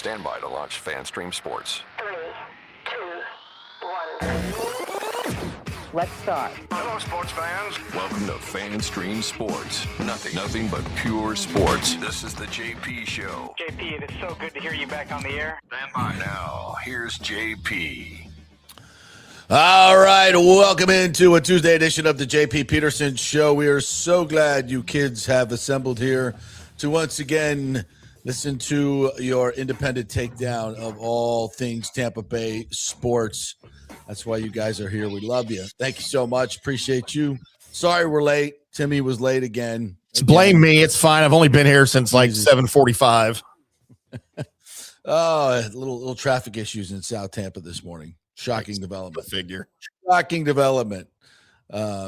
Stand by to launch FanStream Sports. 3, 2, 1. Let's start. Hello, sports fans. Welcome to FanStream Sports. Nothing but pure sports. This is the JP Show. JP, it is so good to hear you back on the air. Stand by. Now, here's JP. All right, welcome into a Tuesday edition of the JP Peterson Show. We are so glad you kids have assembled here to once again listen to your independent takedown of all things Tampa Bay sports. That's why you guys are here. We love you. Thank you so much. Appreciate you. Sorry we're late. Timmy was late again. Blame me. It's fine. I've only been here since like 7:45. Oh, little traffic issues in South Tampa this morning. Shocking development. Figure. Shocking development.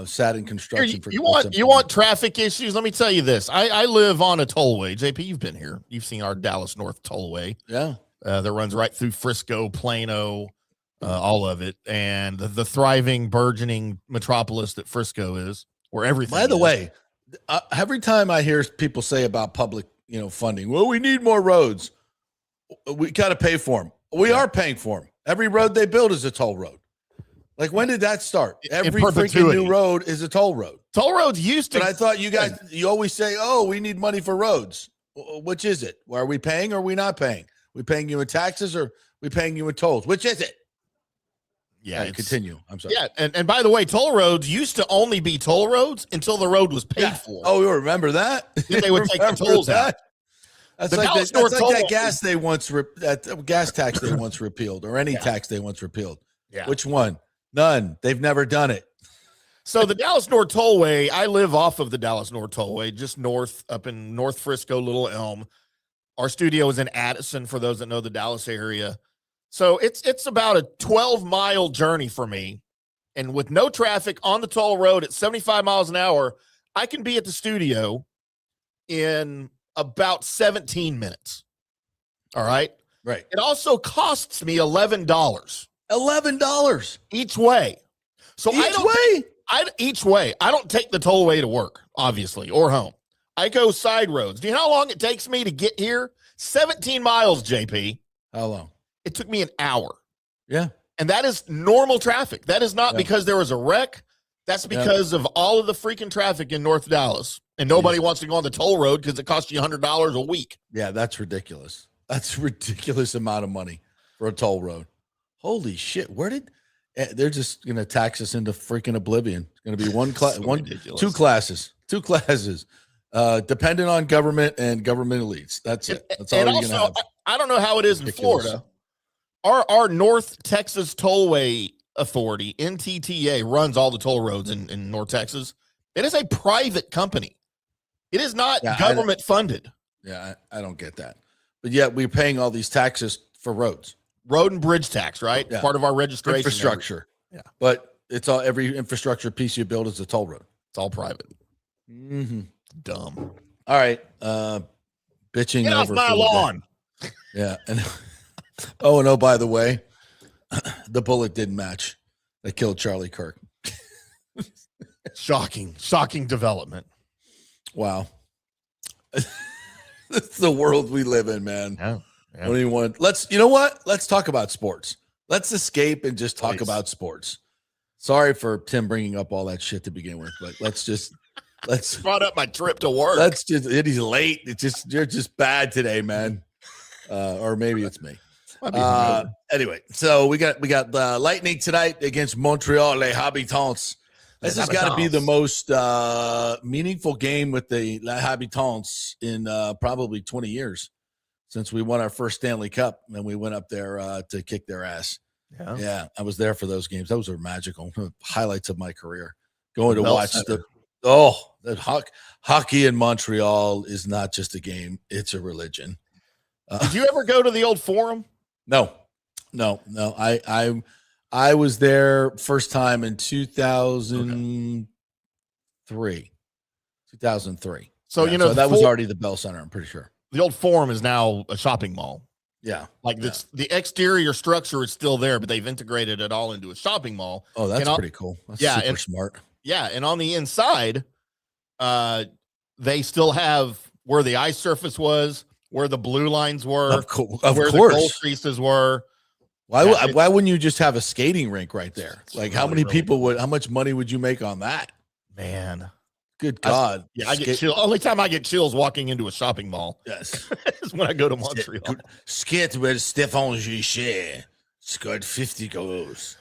Sat in construction for you want traffic issues? Let me tell you this. I live on a tollway. JP, you've been here. You've seen our Dallas North tollway. Yeah. That runs right through Frisco, Plano, all of it, and the thriving, burgeoning metropolis that Frisco is, where everything. By the way, every time I hear people say about public, funding, well, we need more roads. We got to pay for them. We are paying for them. Every road they build is a toll road. Like, when did that start? Every freaking new road is a toll road. Toll roads used to. But I thought you always say, oh, we need money for roads. Which is it? Are we paying or are we not paying? We paying you in taxes or we paying you in tolls? Which is it? Yeah, continue. I'm sorry. Yeah, and by the way, toll roads used to only be toll roads until the road was paid for. Oh, you remember that? Then they would take the tolls out. That's like that gas they once that gas tax they once repealed, or any tax they once repealed. Yeah. Which one? None. They've never done it. So the Dallas North Tollway, I live off of the Dallas North Tollway, just north, up in North Frisco, Little Elm. Our studio is in Addison, for those that know the Dallas area. So it's about a 12-mile journey for me. And with no traffic on the toll road at 75 miles an hour, I can be at the studio in about 17 minutes. All right? Right. It also costs me $11. $11 each way. So each way? I don't take the tollway to work, obviously, or home. I go side roads. Do you know how long it takes me to get here? 17 miles, JP. How long? It took me an hour. Yeah. And that is normal traffic. That is not because there was a wreck. That's because of all of the freaking traffic in North Dallas. And nobody wants to go on the toll road because it costs you $100 a week. Yeah, that's ridiculous. That's a ridiculous amount of money for a toll road. Holy shit. They're just going to tax us into freaking oblivion. It's going to be two classes, dependent on government and government elites. That's it. That's all you're going to have. I don't know how it is in Florida. Our North Texas Tollway Authority, NTTA, runs all the toll roads in North Texas. It is a private company. It is not government funded. Yeah, I don't get that. But yet we're paying all these taxes for roads. Road and bridge tax, right? Yeah. Part of our registration. Infrastructure. Yeah. But it's all, every infrastructure piece you build is a toll road. It's all private. Mm-hmm. Dumb. All right. Bitching Get over off my lawn. Yeah. And oh, by the way, the bullet didn't match. They killed Charlie Kirk. Shocking development. Wow. It's the world we live in, man. Yeah. What do you want? You know what? Let's talk about sports. Let's escape and just talk about sports. Sorry for Tim bringing up all that shit to begin with, but let's brought up my trip to work. He's late. You're just bad today, man. Or maybe it's me. Anyway, so we got the Lightning tonight against Montreal, Les Habitants. This has got to be the most meaningful game with the Les Habitants in probably 20 years since we won our first Stanley Cup and we went up there to kick their ass. Yeah, I was there for those games. Those are magical highlights of my career. Going to watch hockey in Montreal is not just a game; it's a religion. Did you ever go to the old Forum? No. I was there first time in 2003. 2003. So that was already the Bell Center. I'm pretty sure. The old Forum is now a shopping mall. Yeah. The exterior structure is still there, but they've integrated it all into a shopping mall. Oh, that's pretty cool. That's super smart. Yeah. And on the inside, they still have where the ice surface was, where the blue lines were, Of where course. the goal creases were. Why wouldn't you just have a skating rink right there? Like, how many people cool. how much money would you make on that? Man, Good God. I get chills. Only time I get chills walking into a shopping mall. Yes. is when I go to Montreal. Skate with Stéphane Gichet. Scored 50 goals.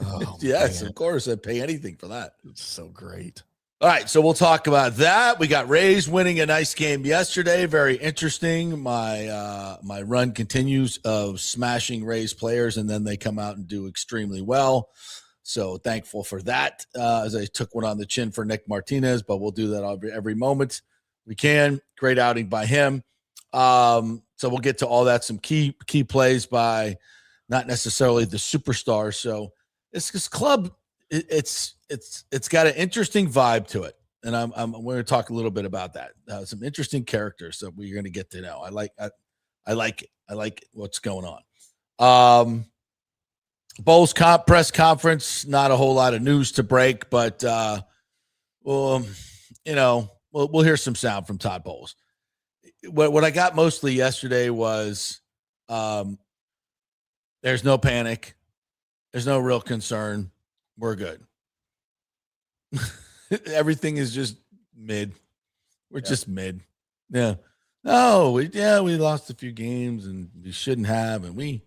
Oh, yes, man. of course. I'd pay anything for that. It's so great. All right, so we'll talk about that. We got Rays winning a nice game yesterday. Very interesting. My run continues of smashing Rays players, and then they come out and do extremely well. So thankful for that, as I took one on the chin for Nick Martinez, but we'll do that every moment we can. Great outing by him. So we'll get to all that. Some key plays by not necessarily the superstars. So this club, it's got an interesting vibe to it, and I'm going to talk a little bit about that. Some interesting characters that we're going to get to know. I like it. I like what's going on. Bowles press conference, not a whole lot of news to break, but we'll hear some sound from Todd Bowles. What I got mostly yesterday was there's no panic, there's no real concern, we're good. Everything is just mid. We're just mid. Yeah. No, we lost a few games and we shouldn't have, and we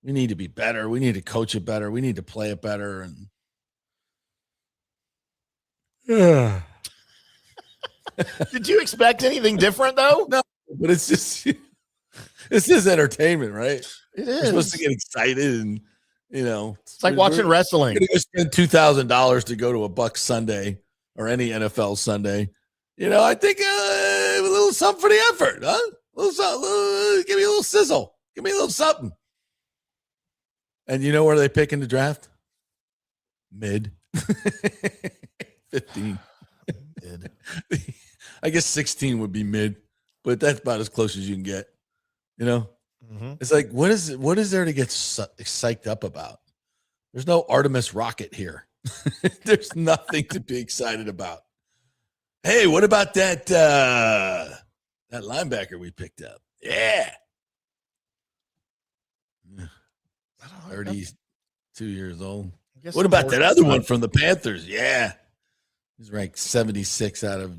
need to be better. We need to coach it better. We need to play it better. And Did you expect anything different though? No, but it's just this is entertainment, right? It We're supposed to get excited, and it's like watching wrestling. You're gonna spend $2,000 to go to a Bucs Sunday or any NFL Sunday. I think a little something for the effort, huh? Give me a little sizzle. Give me a little something. And you know where they pick in the draft? Mid. 15. Mid. I guess 16 would be mid, but that's about as close as you can get. It's like, what is there to get psyched up about? There's no Artemis rocket here. There's nothing to be excited about. Hey, what about that linebacker we picked up? Yeah. 32 years old. What about that other one from the Panthers? Yeah. He's ranked 76 out of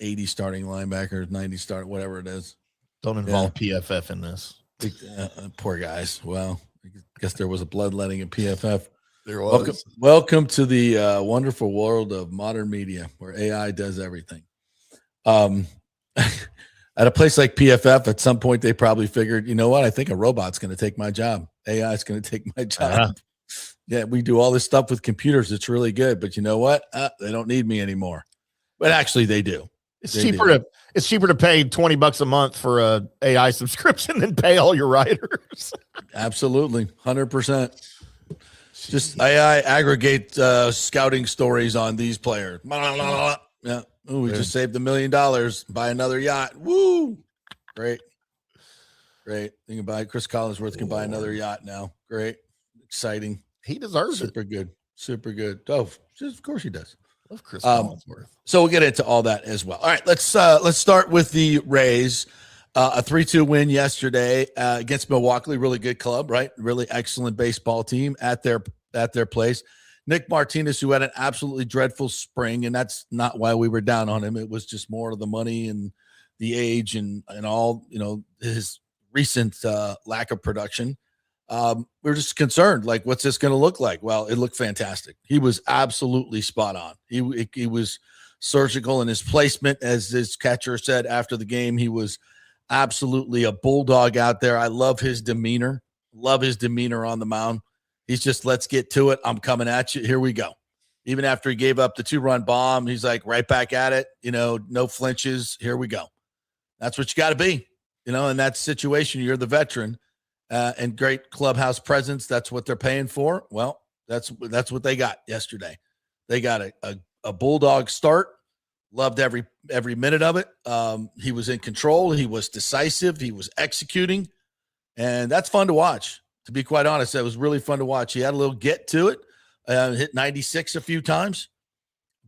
80 starting linebackers, 90 start, whatever it is. Don't involve PFF in this. Poor guys. Well, I guess there was a bloodletting in PFF. There was. Welcome to the wonderful world of modern media where AI does everything. At a place like PFF, at some point, they probably figured, you know what? I think a robot's going to take my job. AI is going to take my job. Yeah, we do all this stuff with computers. It's really good. But you know what? They don't need me anymore. But actually, they do. It's cheaper to pay $20 a month for a AI subscription than pay all your writers. Absolutely. 100%. Just AI aggregate scouting stories on these players. Yeah. Ooh, we just saved $1 million. Buy another yacht. Woo. Great. Think about it. Chris Collinsworth can buy another yacht now. Great. Exciting. He deserves it. Super good. Oh, of course he does. Love Chris Collinsworth. So we'll get into all that as well. All right, let's start with the Rays. A 3-2 win yesterday against Milwaukee. Really good club, right? Really excellent baseball team at their place. Nick Martinez, who had an absolutely dreadful spring, and that's not why we were down on him. It was just more of the money and the age and all, his recent lack of production. We were just concerned, like, what's this going to look like? Well, it looked fantastic. He was absolutely spot on. He was surgical in his placement, as his catcher said after the game. He was absolutely a bulldog out there. I love his demeanor. Love his demeanor on the mound. He's just, let's get to it. I'm coming at you. Here we go. Even after he gave up the 2-run bomb, he's like right back at it. No flinches. Here we go. That's what you got to be. In that situation, you're the veteran. And great clubhouse presence. That's what they're paying for. Well, that's what they got yesterday. They got a bulldog start. Loved every minute of it. He was in control. He was decisive. He was executing. And that's fun to watch. To be quite honest, it was really fun to watch. He had a little get to it. Hit 96 a few times.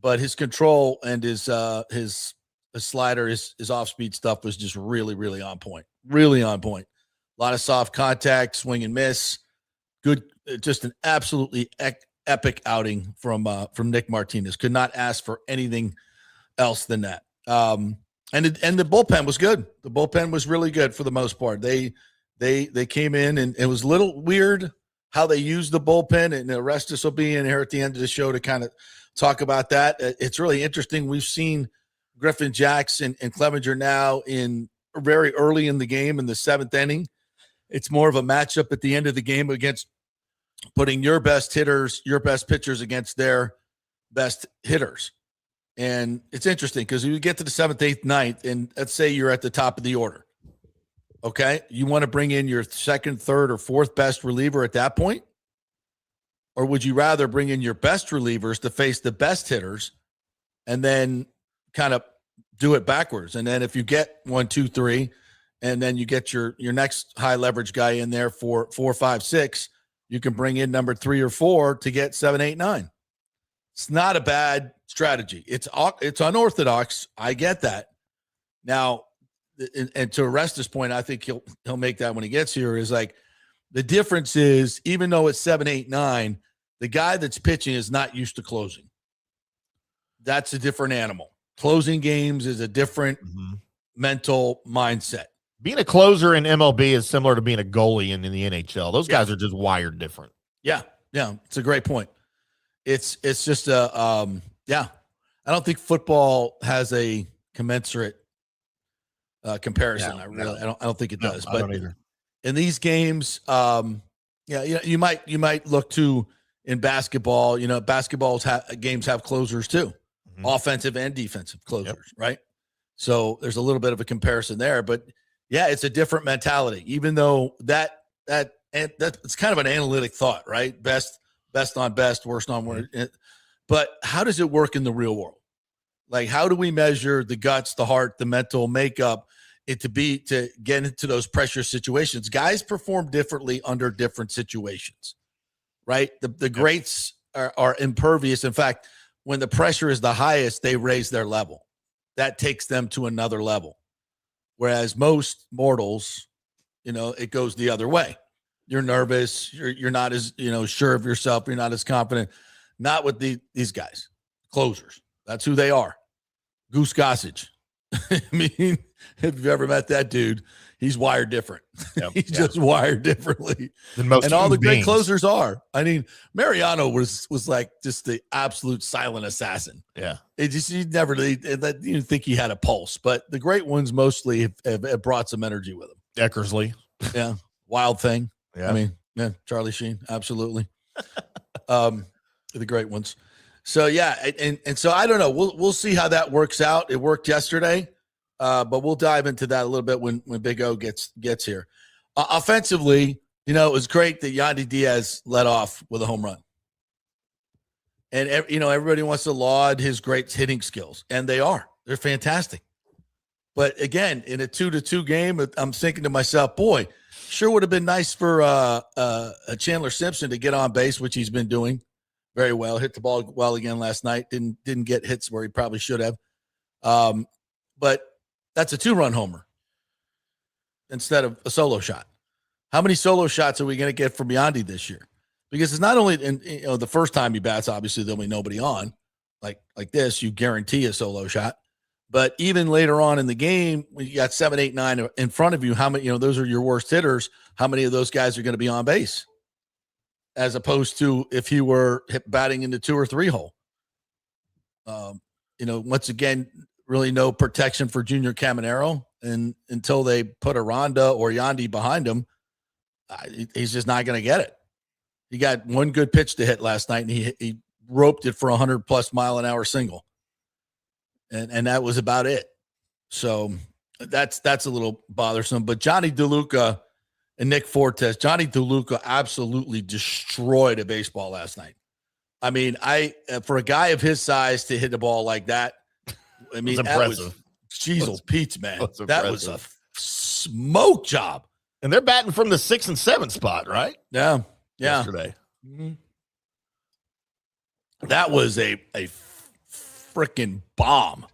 But his control and his his slider, his off-speed stuff was just really, really on point. Really on point. A lot of soft contact, swing and miss. Good, just an absolutely epic outing from Nick Martinez. Could not ask for anything else than that. And the bullpen was good. The bullpen was really good for the most part. They came in, and it was a little weird how they used the bullpen, and Orestes will be in here at the end of the show to kind of talk about that. It's really interesting. We've seen Griffin Jackson and Clevenger now in very early in the game in the 7th inning. It's more of a matchup at the end of the game against putting your best hitters, your best pitchers against their best hitters. And it's interesting because you get to the 7th, 8th, 9th, and let's say you're at the top of the order. Okay, you want to bring in your 2nd, 3rd, or 4th best reliever at that point? Or would you rather bring in your best relievers to face the best hitters and then kind of do it backwards? And then if you get 1, 2, 3, and then you get your next high leverage guy in there for 4, 5, 6, you can bring in number 3 or 4 to get 7, 8, 9. It's not a bad strategy. It's unorthodox. I get that. Now, and to Orestes' point, I think he'll make that when he gets here, is like the difference is, even though it's 7, 8, 9, the guy that's pitching is not used to closing. That's a different animal. Closing games is a different mental mindset. Being a closer in MLB is similar to being a goalie in the NHL. Those guys are just wired different. Yeah. It's a great point. It's just I don't think football has a commensurate comparison. I don't think it does. But I don't either. In these games, you might look to in basketball. Games have closers too, offensive and defensive closers, right? So there's a little bit of a comparison there, but yeah, it's a different mentality. Even though that it's kind of an analytic thought, right? Best on best, worst on worst. But how does it work in the real world? Like, how do we measure the guts, the heart, the mental makeup to get into those pressure situations? Guys perform differently under different situations, right? The greats are impervious. In fact, when the pressure is the highest, they raise their level. That takes them to another level. Whereas most mortals, it goes the other way. You're nervous. You're not as, sure of yourself. You're not as confident. Not with these guys, closers. That's who they are. Goose Gossage. I mean, if you've ever met that dude, he's wired different. He's just wired differently than most. And all the great closers are. I mean, Mariano was like just the absolute silent assassin. Yeah. You didn't think he had a pulse, but the great ones mostly have brought some energy with them. Eckersley. Yeah. Wild Thing. Yeah. I mean, Charlie Sheen. Absolutely. The great ones. So yeah, and so I don't know. We'll see how that works out. It worked yesterday, but we'll dive into that a little bit when Big O gets here. Offensively, it was great that Yandy Diaz led off with a home run, and everybody wants to laud his great hitting skills, and they're fantastic. But again, in a 2-2 game, I'm thinking to myself, boy, sure would have been nice for a Chandler Simpson to get on base, which he's been doing very well. Hit the ball well again last night. Didn't get hits where he probably should have. But that's a 2-run homer instead of a solo shot. How many solo shots are we going to get from Yandy this year? Because it's not only the first time he bats, obviously there'll be nobody on like this. You guarantee a solo shot. But even later on in the game, when you got 7, 8, 9 in front of you, how many? Those are your worst hitters. How many of those guys are going to be on base? As opposed to if he were batting in the 2 or 3 hole. Once again, really no protection for Junior Caminero, and until they put Aranda or Yandy behind him, he's just not going to get it. He got one good pitch to hit last night, and he roped it for 100+ mile an hour single, and that was about it. So that's a little bothersome. But Johnny DeLuca and Nick Fortes. Johnny DeLuca absolutely destroyed a baseball last night. I mean, for a guy of his size to hit the ball like that, I mean, that was Jeez, Pete's, man. That was a smoke job. And they're batting from the 6 and 7 spot, right? Yeah. Yesterday. Mm-hmm. That was a freaking bomb.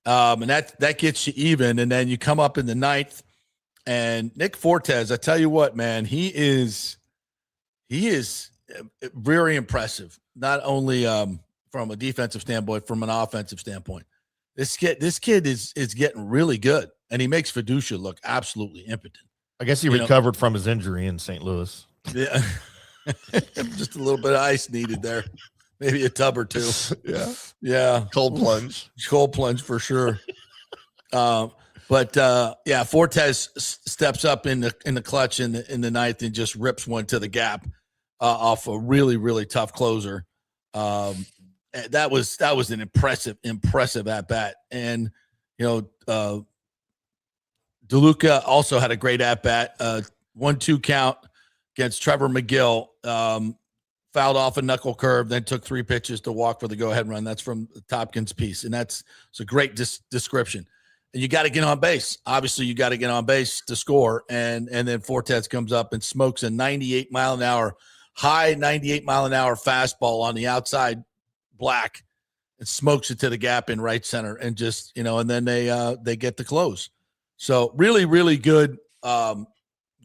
And that gets you even. And then you come up in the ninth, and Nick Fortes, I tell you what, man, he is very impressive. Not only from a defensive standpoint, from an offensive standpoint. This kid is getting really good, and he makes Fiducia look absolutely impotent. I guess he recovered from his injury in St. Louis. Yeah. Just a little bit of ice needed there. Maybe a tub or two. Yeah. Yeah. Cold plunge for sure. But Fortes steps up in the clutch in the ninth and just rips one to the gap off a really, really tough closer. That was an impressive at bat. And, DeLuca also had a great at bat, 1-2 count against Trevor McGill, fouled off a knuckle curve, then took 3 pitches to walk for the go-ahead run. That's from the Topkins piece. And it's a great description. And you got to get on base. Obviously, you got to get on base to score. And then Fortes comes up and smokes a 98 mile an hour fastball on the outside black and smokes it to the gap in right center. And just, and then they get the close. So really, really good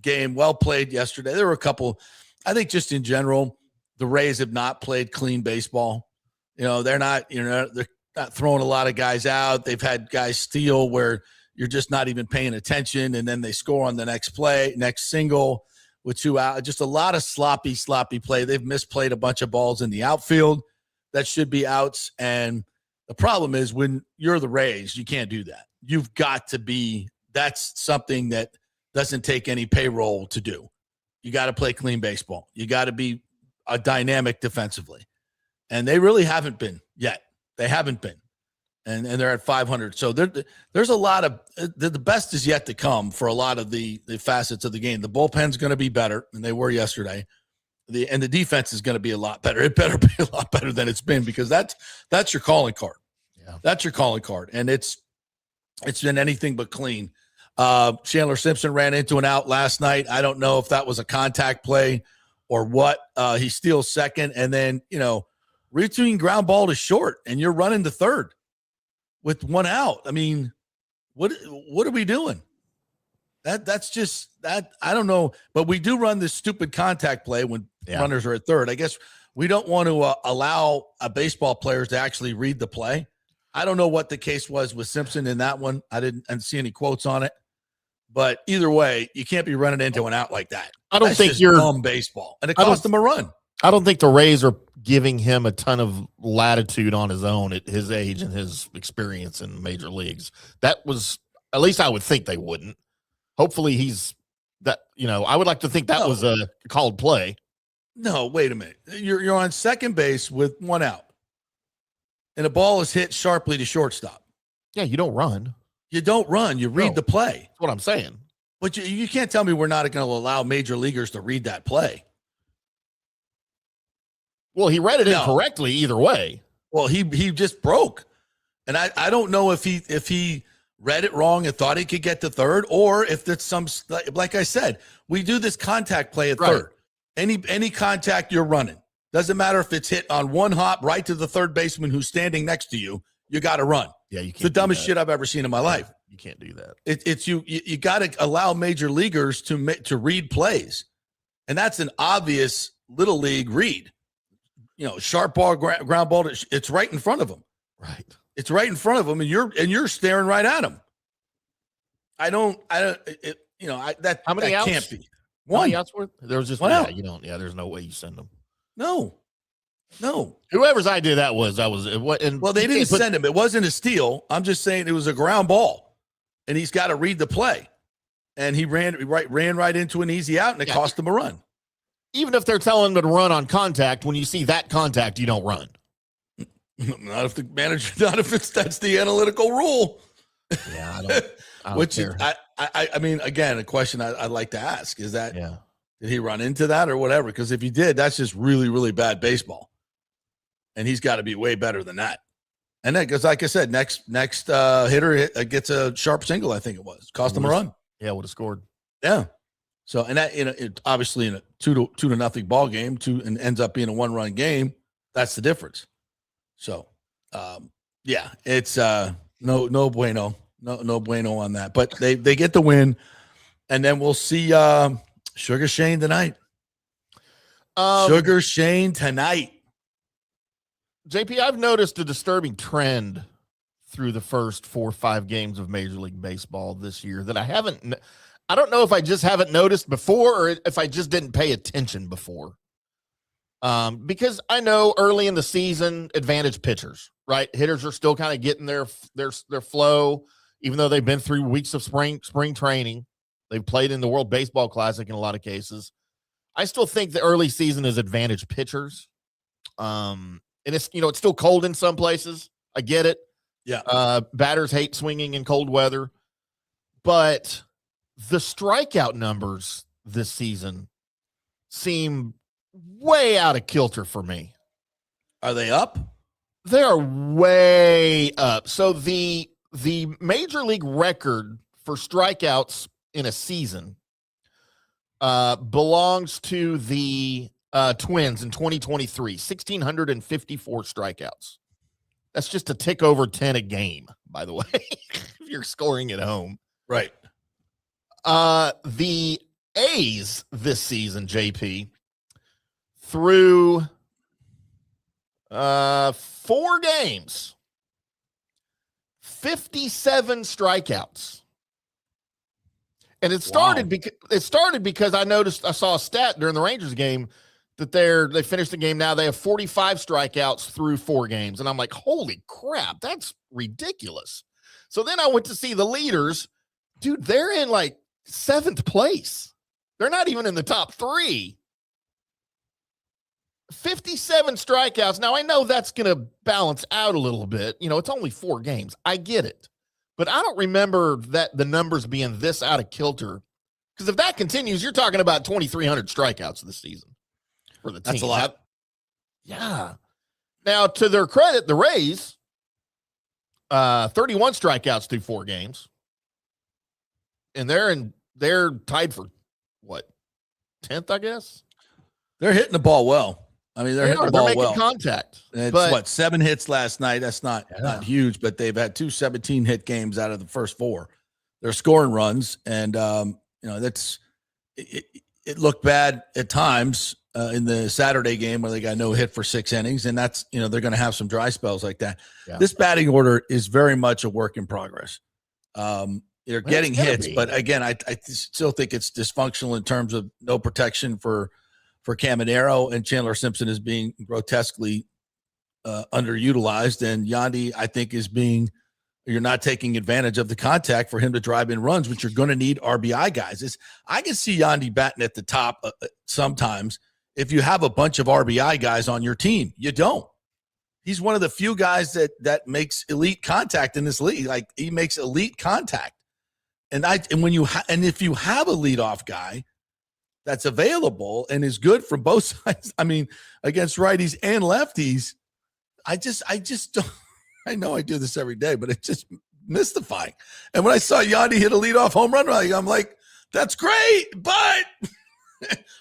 game. Well played yesterday. There were a couple, I think just in general, the Rays have not played clean baseball. They're not, they're not throwing a lot of guys out. They've had guys steal where you're just not even paying attention, and then they score on the next single with 2 out. Just a lot of sloppy play. They've misplayed a bunch of balls in the outfield that should be outs. And the problem is when you're the Rays, you can't do that. You've got to be – that's something that doesn't take any payroll to do. You got to play clean baseball. You got to be a dynamic defensively. And they really haven't been yet. They haven't been. And they're at 500. So there's a lot of the best is yet to come for a lot of the facets of the game. The bullpen's going to be better than they were yesterday. And the defense is going to be a lot better. It better be a lot better than it's been, because that's your calling card. Yeah. That's your calling card. And it's been anything but clean. Chandler Simpson ran into an out last night. I don't know if that was a contact play or what. He steals second, and then, routine ground ball to short, and you're running to third with 1 out. I mean, what are we doing? That's just that. I don't know, but we do run this stupid contact play when runners are at third. I guess we don't want to allow baseball players to actually read the play. I don't know what the case was with Simpson in that one. I didn't see any quotes on it, but either way, you can't be running into an out like that. I don't think you're dumb baseball, and it cost them a run. I don't think the Rays are giving him a ton of latitude on his own at his age and his experience in major leagues. That was, at least I would think they wouldn't. Hopefully he's that, I would like to think that was a called play. No, wait a minute. You're on second base with 1 out, and the ball is hit sharply to shortstop. Yeah, you don't run. You don't run. You read the play. That's what I'm saying. But you can't tell me we're not going to allow major leaguers to read that play. Well, he read it incorrectly either way. Well, he just broke. And I don't know if he read it wrong and thought he could get to third, or if it's some, like I said, we do this contact play at third. Any contact you're running. Doesn't matter if it's hit on 1 hop right to the third baseman who's standing next to you. You got to run. Yeah, you can't. It's the dumbest shit I've ever seen in my life. You can't do that. It's you got to allow major leaguers to read plays, and that's an obvious little league read. Sharp ball, ground ball. It's right in front of them. Right. It's right in front of them, and you're staring right at them. How many outs? Can't be. 1. How many outs were there? Was just 1 out. There's no way you send them. No. Whoever's idea that was. Well, they didn't send him. It wasn't a steal. I'm just saying it was a ground ball, and he's got to read the play. And he ran right into an easy out, and it cost him a run. Even if they're telling him to run on contact, when you see that contact, you don't run. Not if the manager. Not if that's the analytical rule. Yeah, I don't Which care. I mean, again, a question I'd like to ask is that did he run into that or whatever? Because if he did, that's just really, really bad baseball, and he's got to be way better than that. And then, because like I said, next hitter gets a sharp single. I think it was cost him a run. Yeah, would have scored. Yeah. So, and that it obviously in a 2-0 ball game, and ends up being a 1-run game. That's the difference. So, it's No bueno. No bueno on that. But they get the win, and then we'll see Sugar Shane tonight. Sugar Shane tonight. JP, I've noticed a disturbing trend through the first 4 or 5 games of Major League Baseball this year that I don't know if I just haven't noticed before or if I just didn't pay attention before. Because I know early in the season, advantage pitchers, right? Hitters are still kind of getting their flow, even though they've been through weeks of spring training. They've played in the World Baseball Classic in a lot of cases. I still think the early season is advantage pitchers. And it's still cold in some places. I get it. Yeah. Batters hate swinging in cold weather, but the strikeout numbers this season seem way out of kilter for me. Are they up? They are way up. So the Major League record for strikeouts in a season belongs to the Twins in 2023, 1,654 strikeouts. That's just a tick over 10 a game, by the way, if you're scoring at home. Right. The A's this season, JP, through 4 games, 57 strikeouts. And it started because I saw a stat during the Rangers game that they finished the game. Now they have 45 strikeouts through 4 games. And I'm like, holy crap, that's ridiculous. So then I went to see the leaders. Dude, they're in like 7th place. They're not even in the top 3. 57 strikeouts. Now I know that's going to balance out a little bit. It's only 4 games. I get it. But I don't remember that the numbers being this out of kilter. Because if that continues, you're talking about 2,300 strikeouts this season for the team. That's a lot. Yeah. Now, to their credit, the Rays, 31 strikeouts through 4 games. And they're tied for what? 10th, I guess? They're hitting the ball well. I mean, they're hitting the ball making well. Contact. It's 7 hits last night. That's not huge, but they've had 2 17-hit games out of the first 4. They're scoring runs, and it looked bad at times in the Saturday game where they got no hit for 6 innings, and that's they're going to have some dry spells like that. Yeah. This batting order is very much a work in progress. They're getting hits, but again, I still think it's dysfunctional in terms of no protection for Caminero, and Chandler Simpson is being grotesquely underutilized, and Yandy, I think, you're not taking advantage of the contact for him to drive in runs, which you're going to need RBI guys. I can see Yandy batting at the top sometimes if you have a bunch of RBI guys on your team. You don't. He's one of the few guys that makes elite contact in this league. Like, he makes elite contact, and if you have a leadoff guy that's available and is good for both sides, I mean, against righties and lefties, I just don't. I know I do this every day, but it's just mystifying. And when I saw Yandy hit a leadoff home run rally, I'm like, that's great, but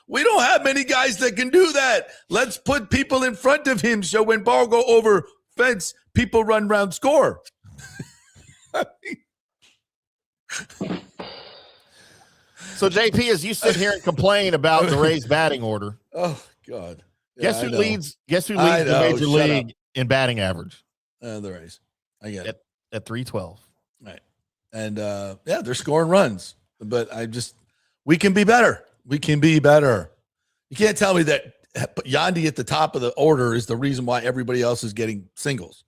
we don't have many guys that can do that. Let's put people in front of him so when ball go over fence, people run round score. So, JP, as you sit here and complain about the Rays batting order, oh God, guess who leads the Major League in batting average? The Rays. I get it. At 312. Right. And they're scoring runs, but we can be better. We can be better. You can't tell me that Yandy at the top of the order is the reason why everybody else is getting singles.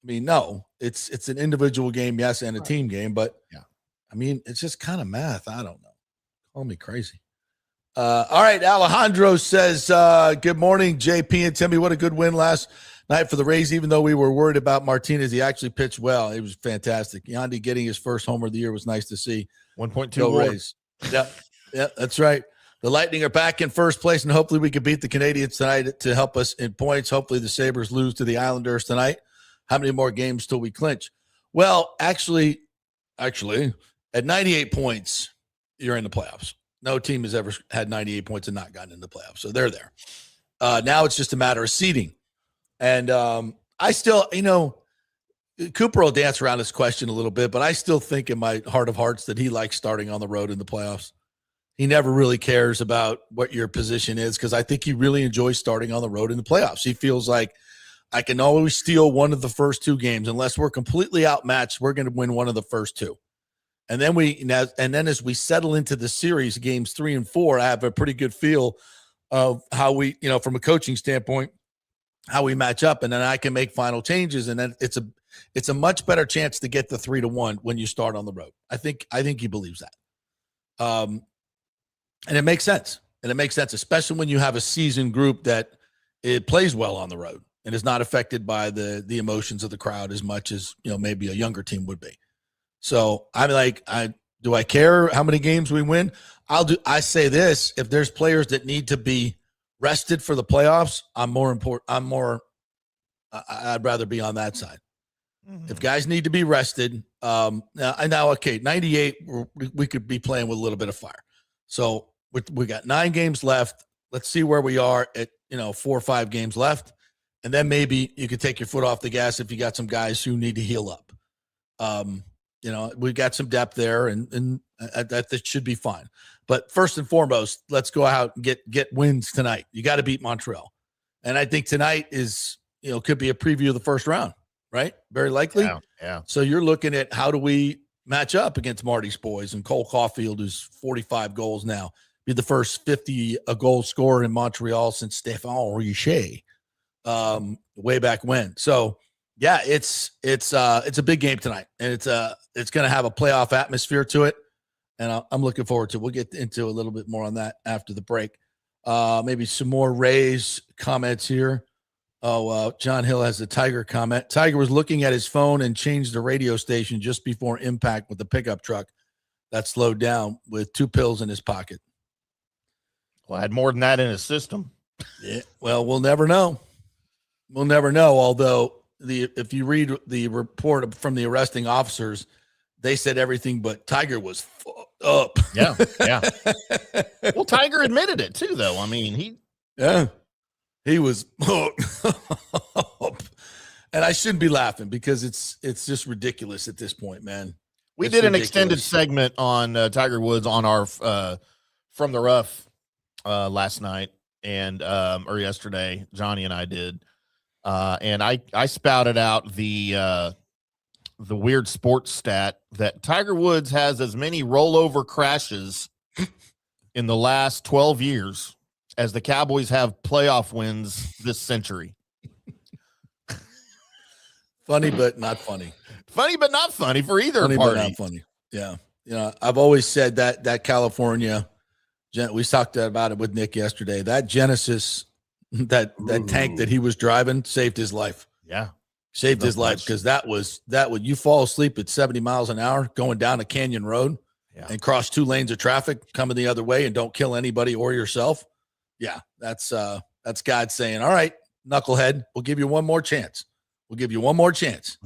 I mean, no, it's an individual game, yes, and a team game, but yeah, I mean, it's just kind of math. I don't know. Call me crazy. All right. Alejandro says, good morning, JP and Timmy. What a good win last night for the Rays. Even though we were worried about Martinez, he actually pitched well. It was fantastic. Yandy getting his first homer of the year was nice to see. 1.2 Rays. Yep, that's right. The Lightning are back in first place, and hopefully we can beat the Canadiens tonight to help us in points. Hopefully the Sabres lose to the Islanders tonight. How many more games till we clinch? Well, actually, at 98 points, you're in the playoffs. No team has ever had 98 points and not gotten in the playoffs. So they're there. Now it's just a matter of seeding. And I still, Cooper will dance around this question a little bit, but I still think in my heart of hearts that he likes starting on the road in the playoffs. He never really cares about what your position is because I think he really enjoys starting on the road in the playoffs. He feels like I can always steal one of the first 2 games. Unless we're completely outmatched, we're going to win one of the first 2. And then as we settle into the series, games 3 and 4, I have a pretty good feel of how we, from a coaching standpoint, how we match up. And then I can make final changes. And then it's a much better chance to get the 3-1 when you start on the road. I think he believes that. And it makes sense. And it makes sense, especially when you have a seasoned group that it plays well on the road and is not affected by the emotions of the crowd as much as, maybe a younger team would be. So I'm like, do I care how many games we win? I say this, if there's players that need to be rested for the playoffs, I'd rather be on that side. Mm-hmm. If guys need to be rested, now, okay, 98, we could be playing with a little bit of fire. So we got 9 games left. Let's see where we are at, 4 or 5 games left. And then maybe you could take your foot off the gas if you got some guys who need to heal up. We got some depth there and that should be fine. But first and foremost, let's go out and get wins tonight. You got to beat Montreal. And I think tonight is, could be a preview of the first round, right? Very likely. Yeah. So you're looking at how do we match up against Marty's boys and Cole Caulfield, who's 45 goals now, be the first 50 a goal scorer in Montreal since Stéphane Richer, way back when. So yeah, it's a big game tonight, and it's going to have a playoff atmosphere to it, and I'm looking forward to it. We'll get into a little bit more on that after the break. Maybe some more Rays comments here. John Hill has a Tiger comment. Tiger was looking at his phone and changed the radio station just before impact with the pickup truck that slowed down with 2 pills in his pocket. Well, I had more than that in his system. Yeah. Well, we'll never know. We'll never know. Although if you read the report from the arresting officers, they said everything but Tiger was fucked up. Yeah. Well, Tiger admitted it too, though. I mean, he was and I shouldn't be laughing because it's just ridiculous at this point, man. We did an extended segment on Tiger Woods on our From the Rough last night or yesterday. Johnny and I did. And I spouted out the weird sports stat that Tiger Woods has as many rollover crashes in the last 12 years as the Cowboys have playoff wins this century. Funny, but not funny. Funny, but not funny for either funny, party. But not funny. Yeah. I've always said that California, we talked about it with Nick yesterday, that Genesis, that tank that he was driving saved his life. Yeah. Saved his life because that would you fall asleep at 70 miles an hour going down a canyon road and cross 2 lanes of traffic coming the other way and don't kill anybody or yourself. Yeah, that's God saying, all right, knucklehead, we'll give you one more chance. We'll give you one more chance.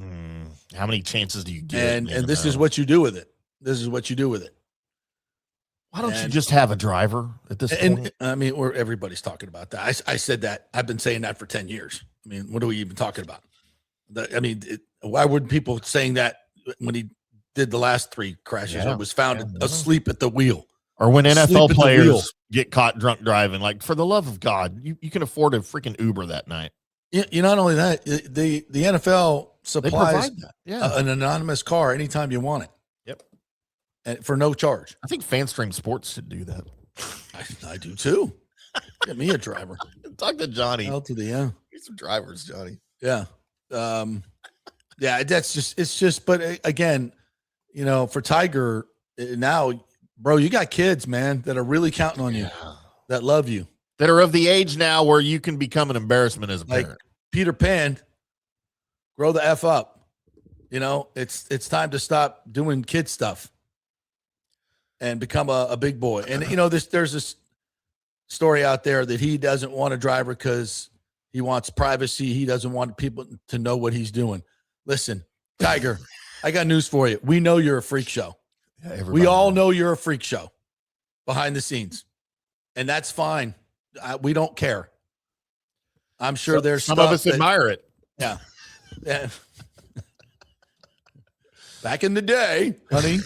How many chances do you get? And this is what you do with it. Why don't you just have a driver at this point? I mean, everybody's talking about that. I said that. I've been saying that for 10 years. I mean, what are we even talking about? Why wouldn't people saying that when he did the last 3 crashes or was found asleep at the wheel? Or when NFL players get caught drunk driving, like, for the love of God, you can afford a freaking Uber that night. You not only that, the NFL supplies an anonymous car anytime you want it. Yep. And for no charge. I think FanStream Sports should do that. I do too. Get me a driver. Talk to Johnny. L to the M. Get some drivers, Johnny. Yeah. But again, for Tiger now, bro, you got kids, man, that are really counting on you, that love you, that are of the age now where you can become an embarrassment as a parent. Like Peter Pan, grow the F up. It's time to stop doing kid stuff and become a big boy. And there's this story out there that he doesn't want a driver because he wants privacy. He doesn't want people to know what he's doing. Listen, Tiger, I got news for you. We know you're a freak show. Yeah, we all know you're a freak show behind the scenes, and that's fine. We don't care. I'm sure there's some of us admire it. Yeah. Back in the day, honey.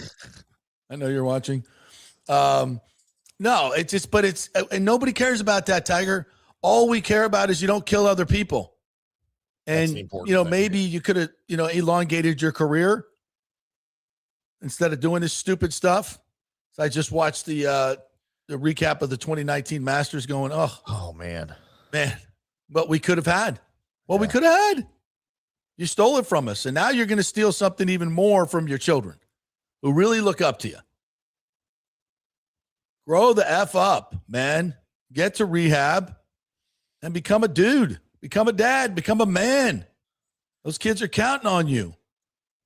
I know you're watching. No, it's just, but it's, and nobody cares about that, Tiger. All we care about is you don't kill other people. And, maybe you could have, elongated your career instead of doing this stupid stuff. So I just watched the recap of the 2019 Masters going, oh man. What we could have had. We could have had. You stole it from us. And now you're going to steal something even more from your children who really look up to you. Grow the F up, man. Get to rehab and become a dude. Become a dad. Become a man. Those kids are counting on you.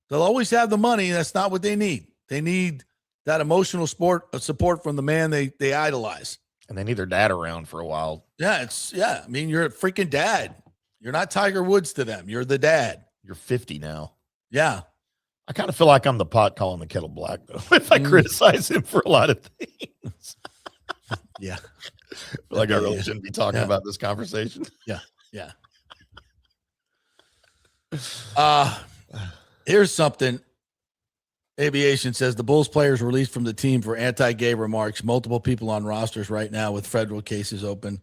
They'll always have the money. That's not what they need. They need that emotional support from the man they idolize. And they need their dad around for a while. Yeah, I mean, you're a freaking dad. You're not Tiger Woods to them. You're the dad. You're 50 now. Yeah. I kind of feel like I'm the pot calling the kettle black, though, if I criticize him for a lot of things. Yeah. I feel like I really shouldn't be talking about this conversation. Yeah. Here's something. Aviation says the Bulls players released from the team for anti-gay remarks. Multiple people on rosters right now with federal cases open.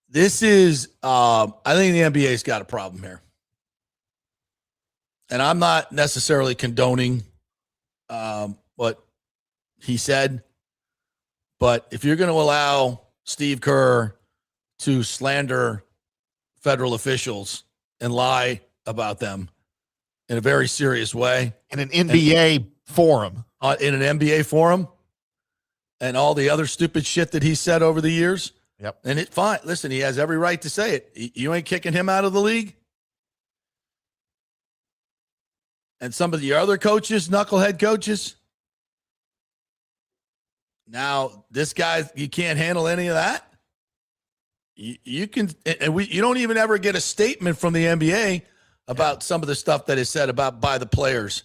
This is, I think the NBA's got a problem here. And I'm not necessarily condoning what he said. But if you're going to allow Steve Kerr to slander federal officials and lie about them in a very serious way. In an NBA forum. In an NBA forum. And all the other stupid shit that he said over the years. Yep. And it's fine. Listen, he has every right to say it. You ain't kicking him out of the league. And some of your other coaches, knucklehead coaches. Now, this guy, you can't handle any of that. You can, and you don't even ever get a statement from the NBA about some of the stuff that is said by the players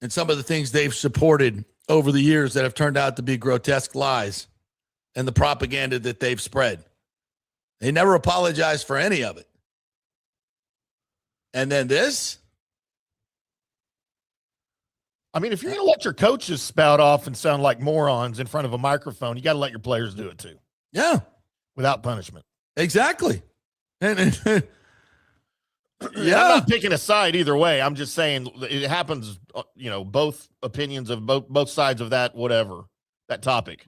and some of the things they've supported over the years that have turned out to be grotesque lies and the propaganda that they've spread. They never apologized for any of it. And then this. I mean, if you're going to let your coaches spout off and sound like morons in front of a microphone, you got to let your players do it too. Yeah. Without punishment. Exactly. And I'm not picking a side either way. I'm just saying it happens, both opinions of both sides of that, whatever, that topic.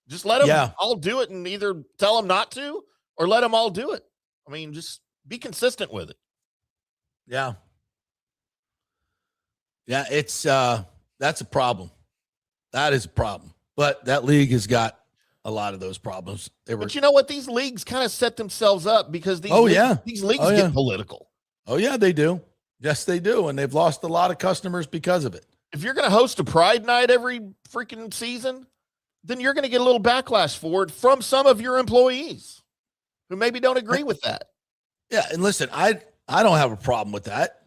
Just let them all do it and either tell them not to or let them all do it. I mean, just be consistent with it. Yeah. Yeah, it's that's a problem. That is a problem. But that league has got a lot of those problems. But you know what? These leagues kind of set themselves up because these leagues get political. Oh, yeah, they do. Yes, they do. And they've lost a lot of customers because of it. If you're going to host a Pride Night every freaking season, then you're going to get a little backlash for it from some of your employees who maybe don't agree with that. Yeah, and listen, I don't have a problem with that.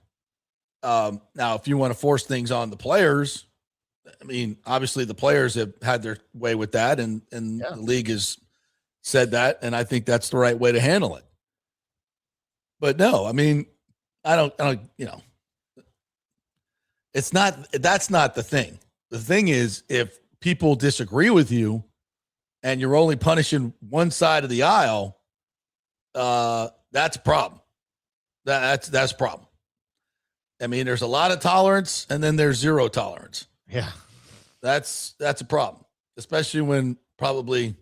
Now, if you want to force things on the players, I mean, obviously the players have had their way with that, and the league has said that, and I think that's the right way to handle it. But no, I mean, I don't, that's not the thing. The thing is, if people disagree with you and you're only punishing one side of the aisle, that's a problem. That's a problem. I mean, there's a lot of tolerance and then there's zero tolerance. Yeah. That's a problem, especially when probably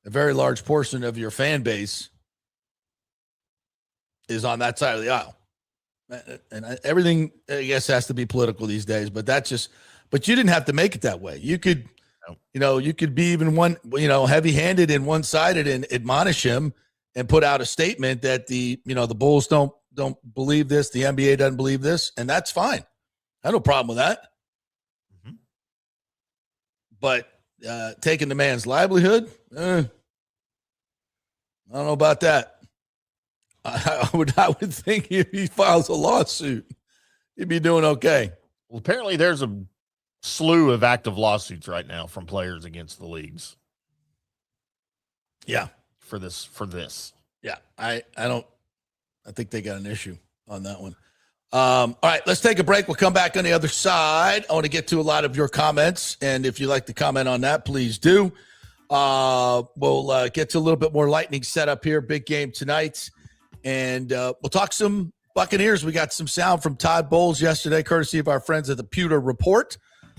a very large portion of your fan base is on that side of the aisle. And everything, I guess, has to be political these days, but but you didn't have to make it that way. You could, you could be even heavy-handed and one-sided and admonish him and put out a statement that the Bulls don't believe this, the NBA doesn't believe this, and that's fine. I have no problem with that. Mm-hmm. But taking the man's livelihood, I don't know about that. I would think if he files a lawsuit, he'd be doing okay. Well, apparently there's a slew of active lawsuits right now from players against the leagues. Yeah. For this. Yeah. I think they got an issue on that one. All right, let's take a break. We'll come back on the other side. I want to get to a lot of your comments, and if you'd like to comment on that, please do. We'll get to a little bit more Lightning setup here. Big game tonight, and we'll talk some Buccaneers. We got some sound from Todd Bowles yesterday, courtesy of our friends at the Pewter Report,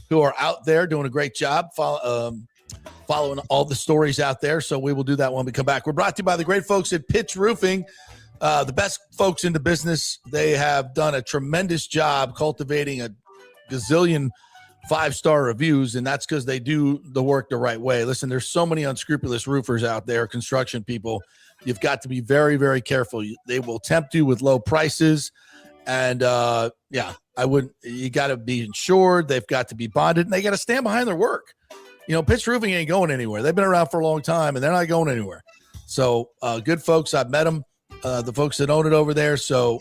who are out there doing a great job following all the stories out there. So we will do that when we come back. We're brought to you by the great folks at Pitch Roofing. The best folks in the business. They have done a tremendous job cultivating a gazillion 5-star reviews, and that's because they do the work the right way. Listen, there's so many unscrupulous roofers out there, construction people. You've got to be very, very careful. They will tempt you with low prices, and you got to be insured. They've got to be bonded, and they got to stand behind their work. Pitch Roofing ain't going anywhere. They've been around for a long time, and they're not going anywhere. So good folks. I've met them. The folks that own it over there. So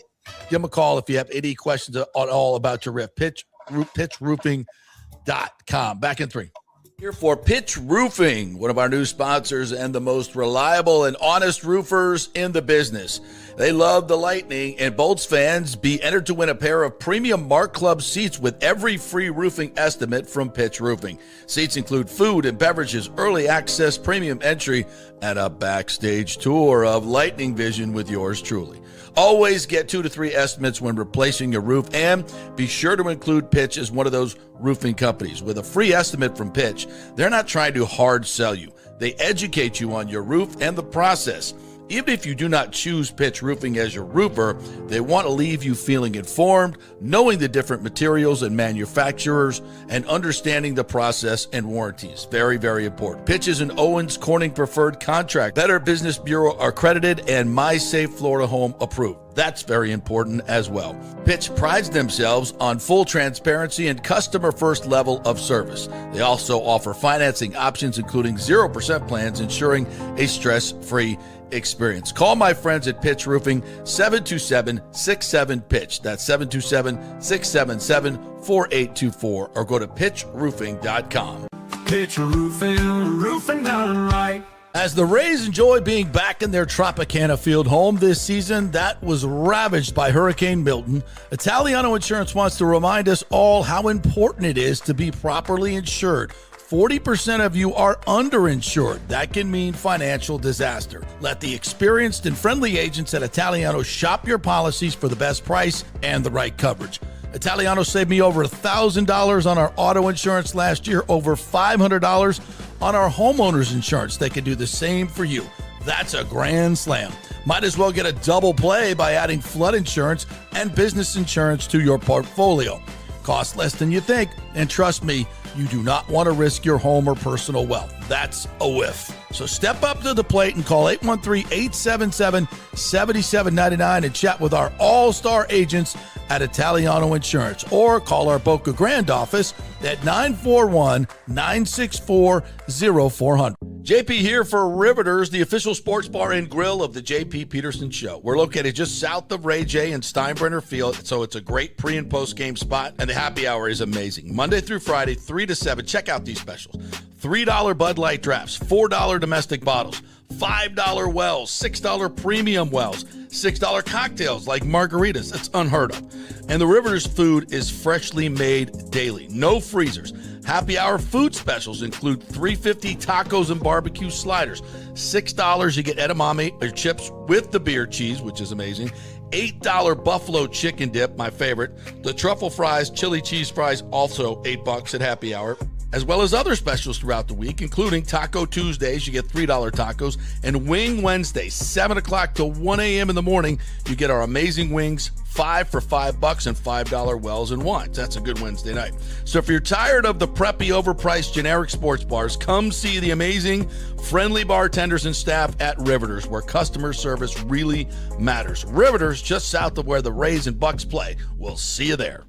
give them a call if you have any questions at all about your roof. Pitchroofing.com. Back in 3. Here for Pitch Roofing, one of our new sponsors and the most reliable and honest roofers in the business. They love the Lightning, and Bolts fans be entered to win a pair of premium Mark Club seats with every free roofing estimate from Pitch Roofing. Seats include food and beverages, early access, premium entry, and a backstage tour of Lightning Vision with yours truly. Always get 2 to 3 estimates when replacing your roof, and be sure to include Pitch as one of those roofing companies. With a free estimate from Pitch, they're not trying to hard sell you. They educate you on your roof and the process. Even if you do not choose Pitch Roofing as your roofer, they want to leave you feeling informed, knowing the different materials and manufacturers, and understanding the process and warranties. Very, very important. Pitch is an Owens Corning preferred contract, Better Business Bureau accredited, and My Safe Florida Home approved. That's very important as well. Pitch prides themselves on full transparency and customer first level of service. They also offer financing options, including 0% plans, ensuring a stress-free experience. Call my friends at Pitch Roofing, 727-67-PITCH. That's 727-677-4824, or go to pitchroofing.com. Pitch Roofing, roofing done right. As the Rays enjoy being back in their Tropicana Field home this season that was ravaged by Hurricane Milton, Italiano Insurance wants to remind us all how important it is to be properly insured. 40% of you are underinsured. That can mean financial disaster. Let the experienced and friendly agents at Italiano shop your policies for the best price and the right coverage. Italiano saved me over $1,000 on our auto insurance last year, over $500 on our homeowners insurance. They can do the same for you. That's a grand slam. Might as well get a double play by adding flood insurance and business insurance to your portfolio. Costs less than you think, and trust me, you do not want to risk your home or personal wealth. That's a whiff. So step up to the plate and call 813-877-7799 and chat with our all-star agents at Italiano Insurance, or call our Boca Grande office at 941-964-0400. JP here for Riveters, the official sports bar and grill of the JP Peterson Show. We're located just south of Ray J and Steinbrenner Field, so it's a great pre- and post-game spot, and the happy hour is amazing. Monday through Friday, 3 to 7. Check out these specials. $3 Bud Light drafts, $4 domestic bottles, $5 wells, $6 premium wells, $6 cocktails like margaritas. That's unheard of. And the Riveters food is freshly made daily. No freezers. Happy hour food specials include $3.50 tacos and barbecue sliders. $6 you get edamame or chips with the beer cheese, which is amazing. $8 buffalo chicken dip, my favorite. The truffle fries, chili cheese fries, also $8 at happy hour. As well as other specials throughout the week, including Taco Tuesdays, you get $3 tacos, and Wing Wednesdays, 7 o'clock to 1 a.m. in the morning, you get our amazing wings, 5 for $5 and $5 wells and wines. That's a good Wednesday night. So if you're tired of the preppy, overpriced, generic sports bars, come see the amazing, friendly bartenders and staff at Riveters, where customer service really matters. Riveters, just south of where the Rays and Bucs play. We'll see you there.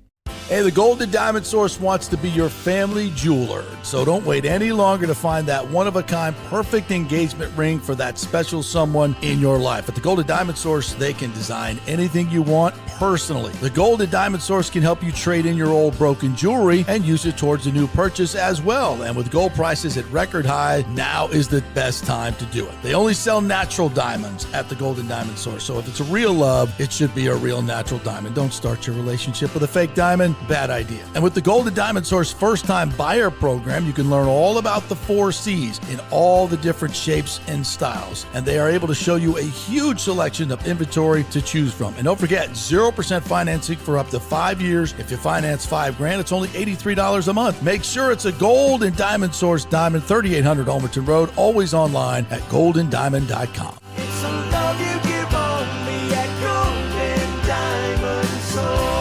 Hey, the Golden Diamond Source wants to be your family jeweler, so don't wait any longer to find that one-of-a-kind perfect engagement ring for that special someone in your life. At the Golden Diamond Source, they can design anything you want personally. The Golden Diamond Source can help you trade in your old broken jewelry and use it towards a new purchase as well. And with gold prices at record high, now is the best time to do it. They only sell natural diamonds at the Golden Diamond Source, so if it's a real love, it should be a real natural diamond. Don't start your relationship with a fake diamond. Bad idea. And with the Golden Diamond Source first-time buyer program, you can learn all about the 4 C's in all the different shapes and styles. And they are able to show you a huge selection of inventory to choose from. And don't forget, 0% financing for up to 5 years. If you finance $5,000, it's only $83 a month. Make sure it's a Golden Diamond Source diamond, 3800 Almerton Road, always online at goldendiamond.com. It's a love you give only at Golden Diamond Source.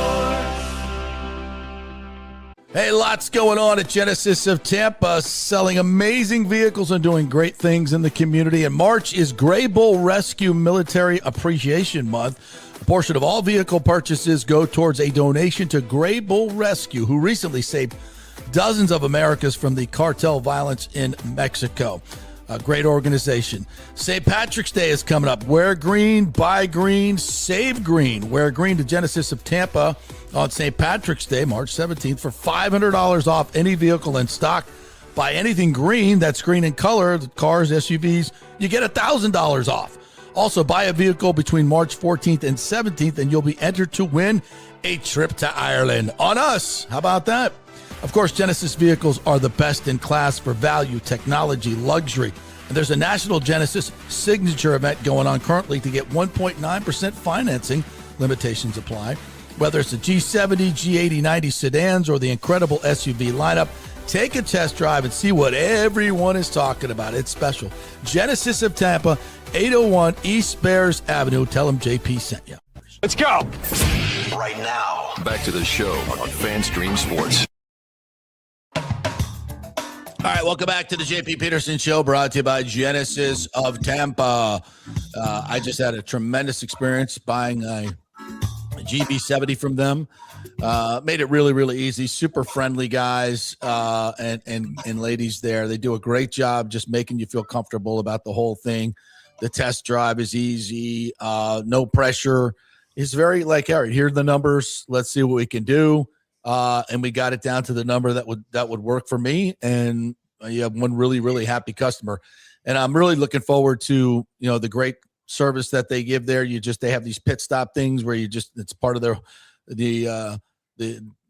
Hey, lots going on at Genesis of Tampa, selling amazing vehicles and doing great things in the community. And March is Gray Bull Rescue Military Appreciation Month. A portion of all vehicle purchases go towards a donation to Gray Bull Rescue, who recently saved dozens of Americans from the cartel violence in Mexico. A great organization. St. Patrick's Day is coming up. Wear green, buy green, save green. Wear green to Genesis of Tampa on St. Patrick's Day, March 17th, for $500 off any vehicle in stock. Buy anything green that's green in color, the cars, SUVs, you get $1,000 off. Also, buy a vehicle between March 14th and 17th, and you'll be entered to win a trip to Ireland on us. How about that? Of course, Genesis vehicles are the best in class for value, technology, luxury. And there's a National Genesis Signature event going on currently to get 1.9% financing. Limitations apply. Whether it's the G70, G80, 90 sedans, or the incredible SUV lineup, take a test drive and see what everyone is talking about. It's special. Genesis of Tampa, 801 East Bears Avenue. Tell them JP sent you. Let's go. Right now, back to the show on FanStream Sports. All right, welcome back to the JP Peterson Show, brought to you by Genesis of Tampa. I just had a tremendous experience buying a GB70 from them. Made it really, really easy. Super friendly guys and ladies there. They do a great job just making you feel comfortable about the whole thing. The test drive is easy, no pressure. It's very like, all right, here are the numbers. Let's see what we can do. And we got it down to the number that would work for me. And you have one really, really happy customer. And I'm really looking forward to, the great service that they give there. They have these pit stop things where it's part of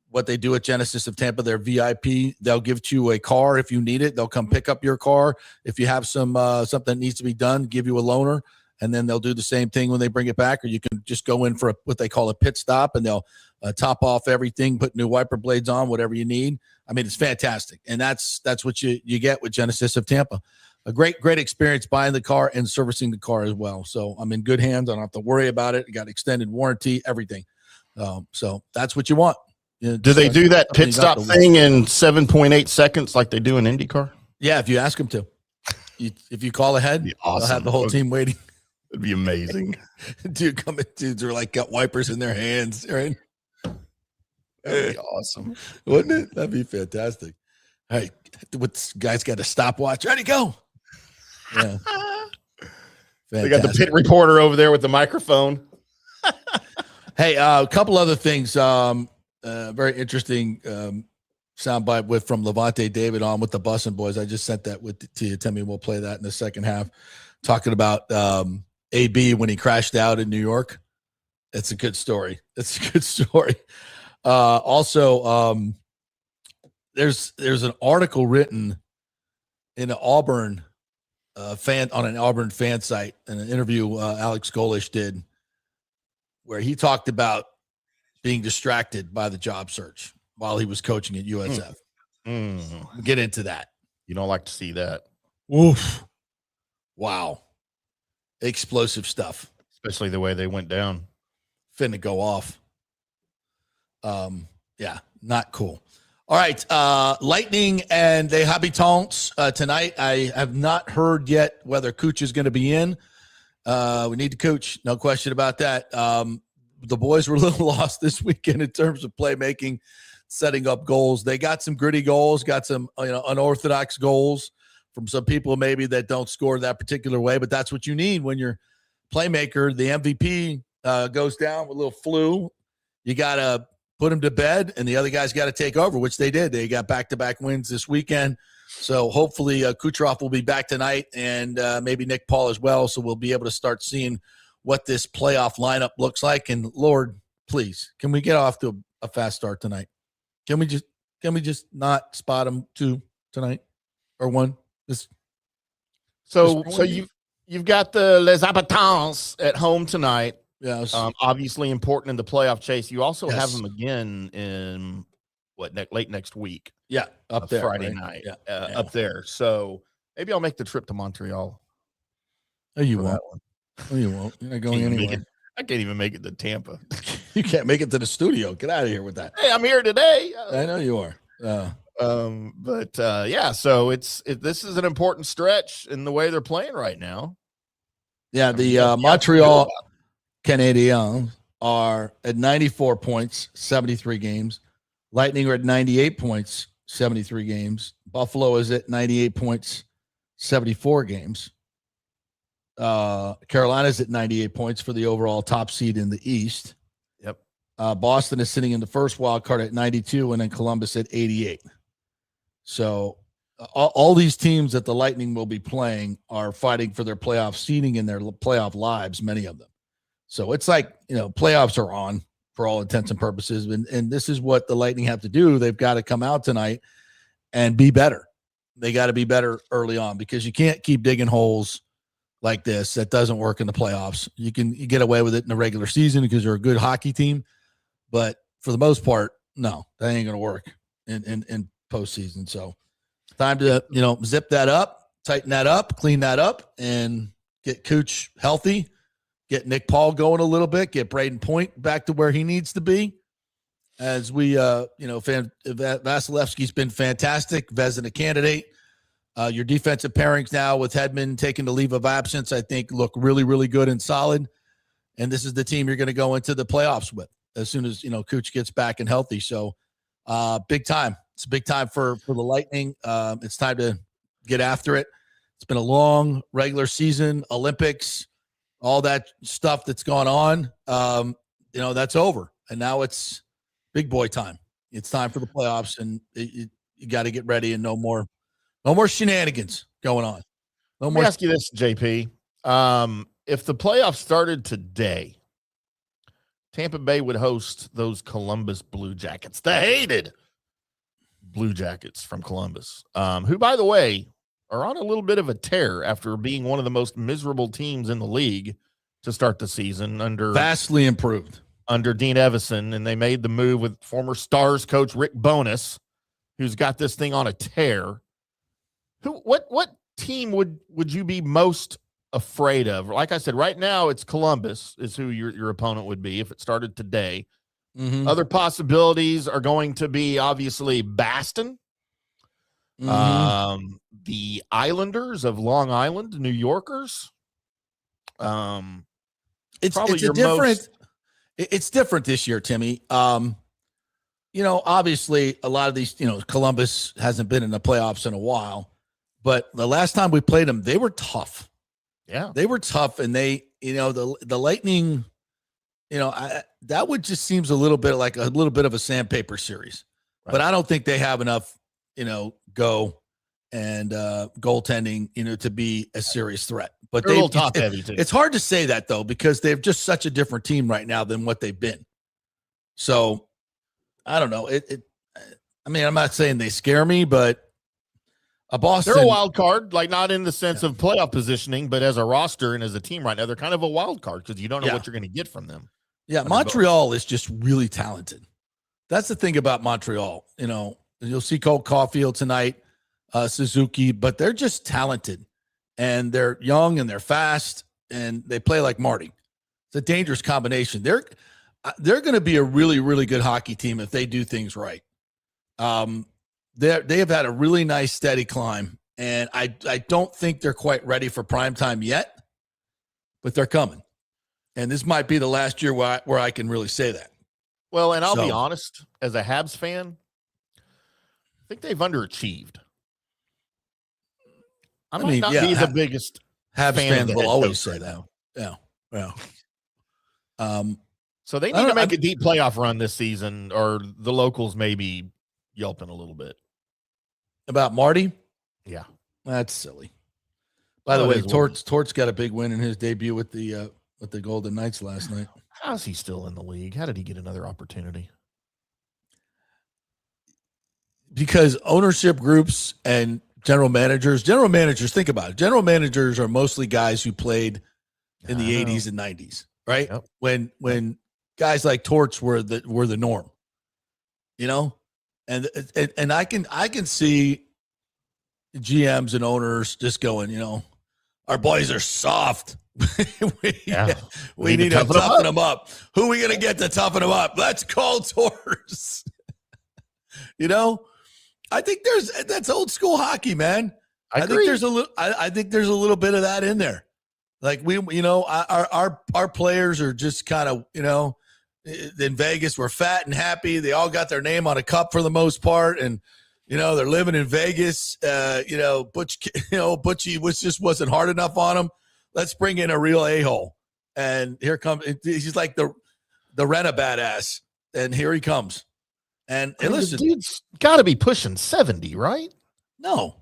what they do at Genesis of Tampa. They're VIP. They'll give you a car if you need it. They'll come pick up your car. If you have something that needs to be done, give you a loaner. And then they'll do the same thing when they bring it back, or you can just go in for what they call a pit stop, and they'll top off everything, put new wiper blades on, whatever you need. I mean, it's fantastic. And that's what you get with Genesis of Tampa. A great experience buying the car and servicing the car as well. So I'm in good hands. I don't have to worry about it. I got extended warranty, everything. So that's what you want. Do they do that pit stop thing in 7.8 seconds like they do in IndyCar? Yeah, if you ask them to. If you call ahead, awesome. They'll have the whole team waiting. It'd be amazing. Dudes are like got wipers in their hands, right? That'd be awesome, wouldn't it? That'd be fantastic. Hey, what guys got a stopwatch? Ready, go. Yeah. They got the pit reporter over there with the microphone. Hey, a couple other things. Very interesting soundbite from Levante David on with the Bussin' Boys. I just sent that to you, Timmy. We'll play that in the second half. Talking about AB when he crashed out in New York. It's a good story. Also, there's an article written in an Auburn on an Auburn fan site, in an interview Alex Golish did, where he talked about being distracted by the job search while he was coaching at USF. We'll get into that. You don't like to see that. Oof. Wow. Explosive stuff. Especially the way they went down. Finna go off. Yeah, not cool. All right. Lightning and Les Habitants tonight. I have not heard yet whether Cooch is going to be in. We need to Cooch. No question about that. The boys were a little lost this weekend in terms of playmaking. setting up goals. They got some gritty goals, got some unorthodox goals from some people maybe that don't score that particular way, but that's what you need when your playmaker, the MVP, goes down with a little flu. You got to put him to bed, and the other guys got to take over, which they did. They got back-to-back wins this weekend. So hopefully Kucherov will be back tonight, and maybe Nick Paul as well, so we'll be able to start seeing what this playoff lineup looks like. And Lord, please, can we get off to a fast start tonight? Can we just not spot them 2 tonight or 1? So you've got the Les Habitants at home tonight. Yes. Obviously important in the playoff chase. You also Yes. have them again in late next week. Yeah, up there. Friday right? night. Yeah. Up there. So maybe I'll make the trip to Montreal. No, you for won't. that one. No, you won't. You're not going Can't make anywhere. it- I can't even make it to Tampa. You can't make it to the studio. Get out of here with that. Hey, I'm here today. I know you are. So this is an important stretch in the way they're playing right now. Yeah, you the have to Montreal feel Canadiens are at 94 points, 73 games. Lightning are at 98 points, 73 games. Buffalo is at 98 points, 74 games. Carolina's at 98 points for the overall top seed in the East. Yep. Boston is sitting in the first wild card at 92, and then Columbus at 88. So all these teams that the Lightning will be playing are fighting for their playoff seeding in their playoff lives, many of them. So it's like, playoffs are on for all intents and purposes. And this is what the Lightning have to do. They've got to come out tonight and be better. They got to be better early on, because you can't keep digging holes like this. That doesn't work in the playoffs. You get away with it in the regular season because you're a good hockey team. But for the most part, no, that ain't going to work in postseason. So time to, zip that up, tighten that up, clean that up, and get Cooch healthy, get Nick Paul going a little bit, get Braden Point back to where he needs to be. As we, Vasilevsky's been fantastic. Vezina candidate. Your defensive pairings now with Hedman taking the leave of absence, I think, look really, really good and solid. And this is the team you're going to go into the playoffs with as soon as, Cooch gets back and healthy. So big time. It's a big time for the Lightning. It's time to get after it. It's been a long regular season, Olympics, all that stuff that's gone on. That's over. And now it's big boy time. It's time for the playoffs, and you got to get ready, and no more shenanigans going on. Let me ask you this, JP. If the playoffs started today, Tampa Bay would host those Columbus Blue Jackets, the hated Blue Jackets from Columbus, who, by the way, are on a little bit of a tear after being one of the most miserable teams in the league to start the season vastly improved under Dean Evison, and they made the move with former Stars coach Rick Bowness, who's got this thing on a tear. What team would you be most afraid of? Like I said, right now it's Columbus is who your opponent would be if it started today. Mm-hmm. Other possibilities are going to be obviously Boston, the Islanders of Long Island, New Yorkers. It's different this year, Timmy. Obviously a lot of these, Columbus hasn't been in the playoffs in a while, but the last time we played them, they were tough. Yeah, they were tough, and they, the Lightning, that would just seems a little bit of a sandpaper series, right. But I don't think they have enough, go and goaltending, to be a serious threat. But they're a little top heavy too. It's hard to say that though, because they're just such a different team right now than what they've been. So I don't know. I'm not saying they scare me, but Boston, they're a wild card, like not in the sense of playoff positioning, but as a roster and as a team right now, they're kind of a wild card because you don't know what you're going to get from them. Yeah, Montreal is just really talented. That's the thing about Montreal. You'll see Cole Caulfield tonight, Suzuki, but they're just talented, and they're young and they're fast, and they play like Marty. It's a dangerous combination. They're going to be a really, really good hockey team if they do things right. They have had a really nice steady climb, and I don't think they're quite ready for prime time yet, but they're coming. And this might be the last year where I can really say that. Well, and I'll be So- honest, as a Habs fan, I think they've underachieved. I might mean, not yeah, be the biggest Habs fan of fans the will head always coach say right that. now. Yeah. So they I need to don't- make a deep playoff run this season, or the locals may be yelping a little bit. About Marty, Yeah. that's silly. By the Well, way, it is what it Torts got a big win in his debut with the Golden Knights last night. How's he still in the league? How did he get another opportunity? Because ownership groups and general managers, think about it. General managers are mostly guys who played in the I know. 80s and 90s, right? Yep. When guys like Torts were the norm, you know, and I can see GMs and owners just going, you know, our boys are soft. we need to toughen them up. Who are we going to get to toughen them up? Let's call Torts. You know, I think that's old school hockey, man. I think there's a little. I think there's a little bit of that in there. Like our players are just kind of, you know, in Vegas, we're fat and happy. They all got their name on a cup for the most part, and you know they're living in Vegas. Butchie, which just wasn't hard enough on him. Let's bring in a real a-hole, and here comes. He's like the Rena badass, and here he comes. And listen, the dude's got to be pushing 70, right? No.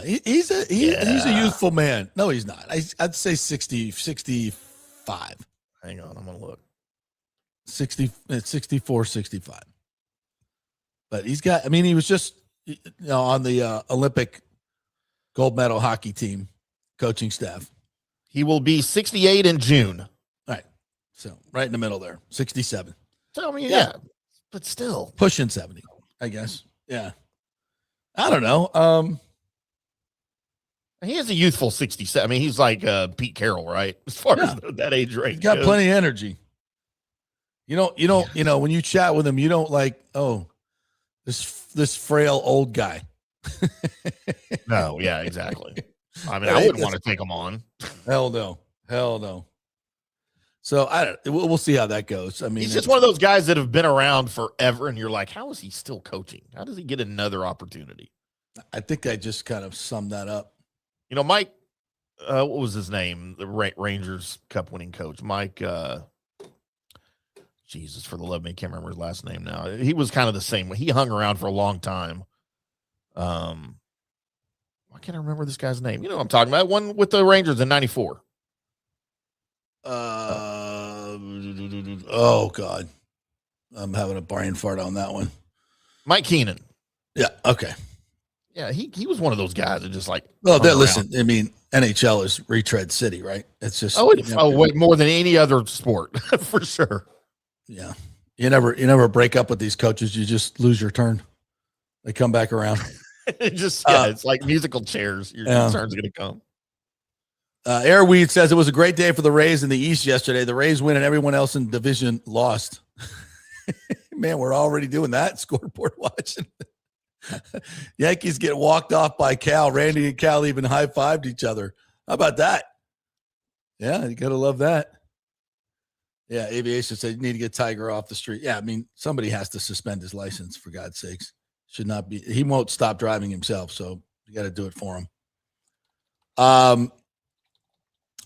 He's a youthful man. No, he's not. I'd say 60, 65. Hang on, I'm gonna look. 64, 65. But he's got. I mean, he was just on the Olympic gold medal hockey team coaching staff. He will be 68 in June. All right, so right in the middle there, 67. Tell me, yeah, but still pushing 70, I guess. Yeah, I don't know. He is a youthful 67. I mean, he's like Pete Carroll, right? As far as that age range, he's got plenty of energy. You don't. When you chat with him, you don't like, oh, this frail old guy. No, yeah, exactly. I mean, I wouldn't want to take him on. Hell no. So we'll see how that goes. I mean, he's just one of those guys that have been around forever, and you're like, how is he still coaching? How does he get another opportunity? I think I just kind of summed that up. You know, Mike, what was his name? The Rangers Cup winning coach, Mike. Jesus, for the love of me, can't remember his last name now. He was kind of the same. He hung around for a long time. Why can't I remember this guy's name? You know what I'm talking about? One with the Rangers in '94. Oh God, I'm having a brain fart on that one. Mike Keenan. Yeah. Okay. Yeah, he was one of those guys that just like. Well, listen. I mean, NHL is retread city, right? It's just way more than any other sport for sure. Yeah, you never break up with these coaches. You just lose your turn. They come back around. It's like musical chairs. Your turn's going to come. Airweed says it was a great day for the Rays in the East yesterday. The Rays win and everyone else in the division lost. Man, we're already doing that scoreboard watching. Yankees get walked off by Cal. Randy and Cal even high-fived each other. How about that? Yeah, you got to love that. Yeah, Aviation said you need to get Tiger off the street. Yeah, I mean, somebody has to suspend his license, for God's sakes. Should not be. He won't stop driving himself, so you got to do it for him.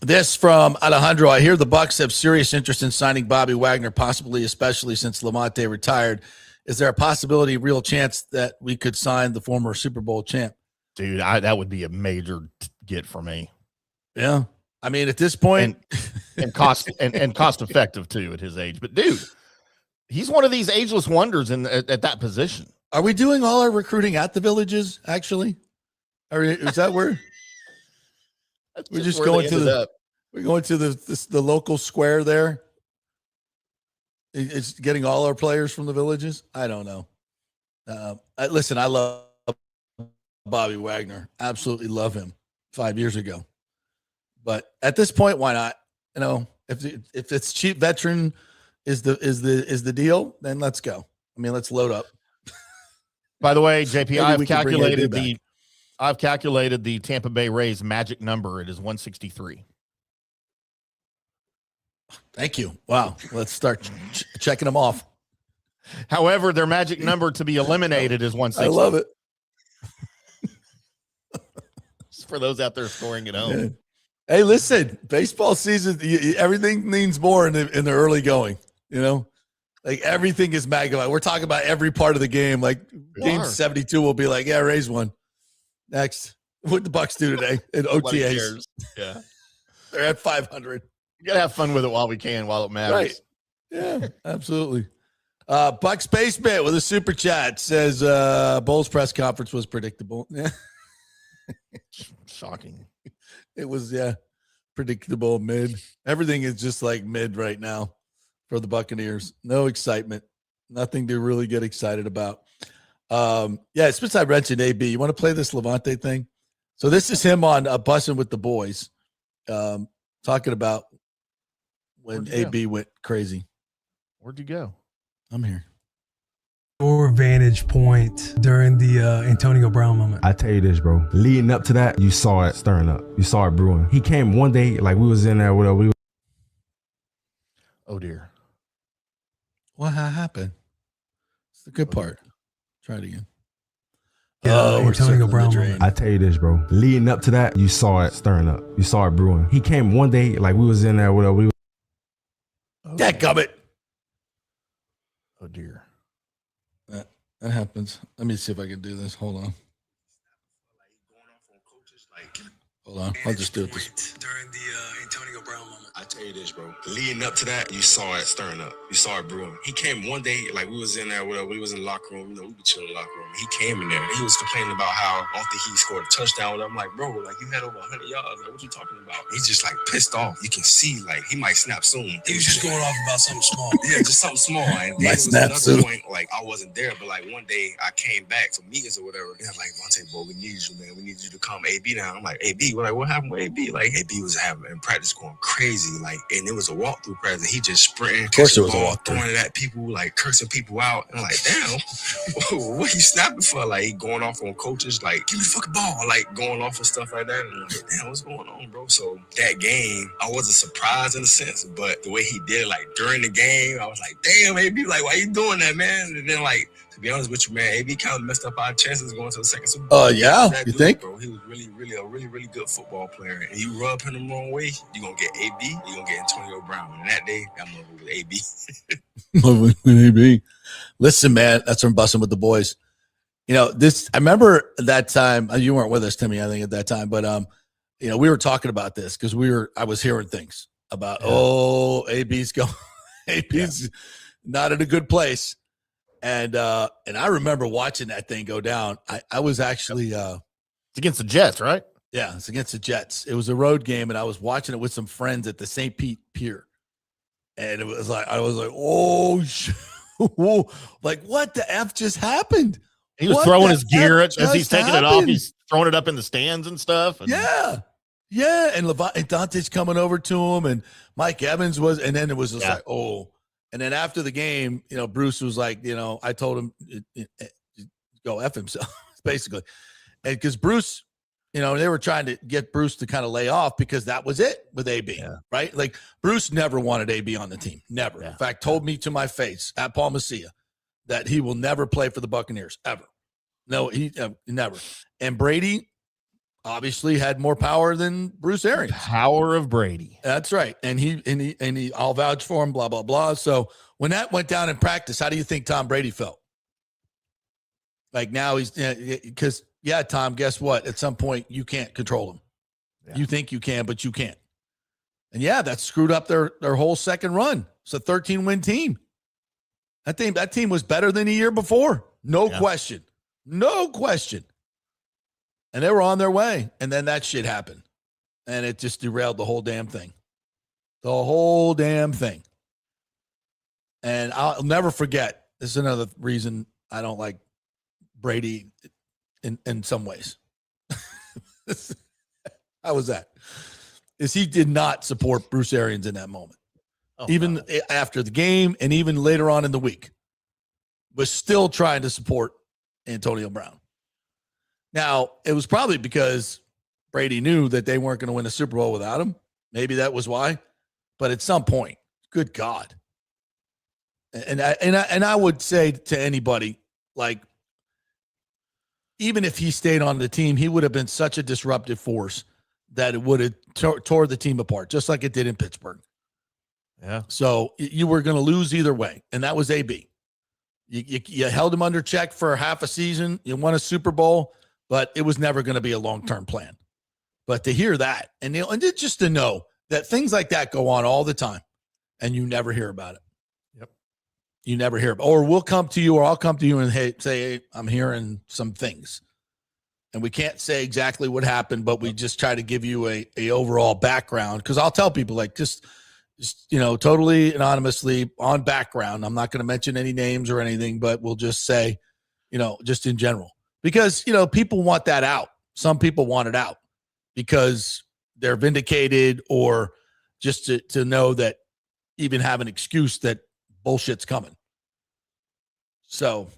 This from Alejandro. I hear the Bucs have serious interest in signing Bobby Wagner, possibly especially since Lamonte retired. Is there a possibility, real chance that we could sign the former Super Bowl champ? Dude, that would be a major get for me. Yeah. I mean, at this point, and cost and cost effective too at his age. But dude, he's one of these ageless wonders at that position. Are we doing all our recruiting at the Villages? Actually, is that where we're just going to the local square there? It's getting all our players from the Villages. I don't know. Listen, I love Bobby Wagner. Absolutely love him. 5 years ago. But at this point, why not? You know, if it's cheap veteran is the deal, then let's go. I mean, let's load up. By the way, JP, I've calculated the Tampa Bay Rays magic number. It is 163. Thank you. Wow. Let's start checking them off. However, their magic number to be eliminated is 160. I love it. For those out there scoring at home. Yeah. Hey, listen, baseball season, everything means more in the early going, like everything is magnified. We're talking about every part of the game. Like game 72 will be like, yeah, Rays won. Next, what the Bucs do today in OTAs? Yeah. They're at 500. You got to have fun with it while we can, while it matters. Right. Yeah, absolutely. Bucs Basement with a super chat says Bowles press conference was predictable. Yeah. Shocking. It was, predictable mid. Everything is just like mid right now for the Buccaneers. No excitement. Nothing to really get excited about. Since I mentioned AB, you want to play this Levante thing? So this is him on Bussing with the Boys, talking about when AB went crazy. Where'd you go? I'm here. Your vantage point during the Antonio Brown moment? I tell you this, bro. Leading up to that, you saw it stirring up. You saw it brewing. He came one day, like we was in there, whatever. Oh, dear. What happened? It's the good part. Try it again. Antonio Brown moment. I tell you this, bro. Leading up to that, you saw it stirring up. You saw it brewing. He came one day, like we was in there, whatever. Dadgummit. Oh, dear. That happens. Let me see if I can do this. Hold on. I'll just do it during the Antonio Brown moment. I tell you this, bro. Leading up to that, you saw it stirring up. You saw it brewing. He came one day, like we was in there, whatever. We was in the locker room. We be chilling in the locker room. He came in there. He was complaining about how after he scored a touchdown. I'm like, bro, like you had over 100 yards. Like, what you talking about? He's just like pissed off. You can see, like he might snap soon. He was just going off about something small. Yeah, just something small. And then Might was snap another soon. point, like I wasn't there, but like one day I came back for meetings or whatever. And I'm like, Monte, bro, we need you, man. We need you to calm AB down. I'm like, AB, we're like, what happened with AB? Like AB was having in practice going crazy, like, and it was a walkthrough practice. He just sprinting, Of course it was a ball, walkthrough. throwing it at people, like cursing people out. And I'm like, damn, what you snapping for? Like he going off on coaches, like give me the fucking ball, like going off and stuff like that. And I'm like, damn, what's going on, bro? So that game, I wasn't surprised in a sense, but the way he did, like during the game, I was like, damn, AB, like why you doing that, man? And then like, to be honest with you, man, AB kind of messed up our chances going to the second Super Bowl. Yeah, That you dude, think? bro, he was really good football player. And you rub him the wrong way, you're going to get AB, you're going to get Antonio Brown. And that day, I'm going to with AB. Maybe. Listen, man, that's from Bussing with the Boys. I remember that time, you weren't with us, Timmy, I think at that time, but we were talking about this because I was hearing things about, AB's going, AB's not in a good place. And I remember watching that thing go down. I was actually It's against the Jets, right? yeah, it's against the Jets. It was a road game, and I was watching it with some friends at the St. Pete Pier. And it was like I was like, oh shit. Like what the F just happened? He was What throwing the his gear F as he's just taking it off. happened? He's throwing it up in the stands and stuff. And Yeah. And Dante's coming over to him, and Mike Evans was, and then it was just like, oh. And then after the game, Bruce was like, I told him go F himself, basically. And because Bruce, they were trying to get Bruce to kind of lay off because that was it with AB, right? Like Bruce never wanted AB on the team, never. In fact, told me to my face at Paul Messia that he will never play for the Buccaneers ever. No, he never. And Brady obviously had more power than Bruce Arians. Power of Brady. That's right. And he I'll vouch for him, blah, blah, blah. So when that went down in practice, how do you think Tom Brady felt? Like now he's because Tom, guess what? At some point you can't control him. Yeah. You think you can, but you can't. And that screwed up their whole second run. It's a 13-win team. That team was better than the year before. No question. No question. And they were on their way. And then that shit happened. And it just derailed the whole damn thing. The whole damn thing. And I'll never forget. This is another reason I don't like Brady in some ways. How was that? Is he did not support Bruce Arians in that moment. Even after the game and even later on in the week. Was still trying to support Antonio Brown. Now, it was probably because Brady knew that they weren't going to win a Super Bowl without him. Maybe that was why. But at some point, good God. And I would say to anybody, like, even if he stayed on the team, he would have been such a disruptive force that it would have tore the team apart, just like it did in Pittsburgh. Yeah. So you were going to lose either way, and that was AB. You held him under check for half a season. You won a Super Bowl, but it was never going to be a long-term plan. But to hear that, and just to know that things like that go on all the time, and you never hear about it. You never hear about it. Or we'll come to you, or I'll come to you and say, hey, I'm hearing some things. And we can't say exactly what happened, but we just try to give you a overall background. Because I'll tell people, like, just totally anonymously on background. I'm not going to mention any names or anything, but we'll just say, just in general. Because, people want that out. Some people want it out because they're vindicated, or just to know that, even have an excuse that bullshit's coming. So,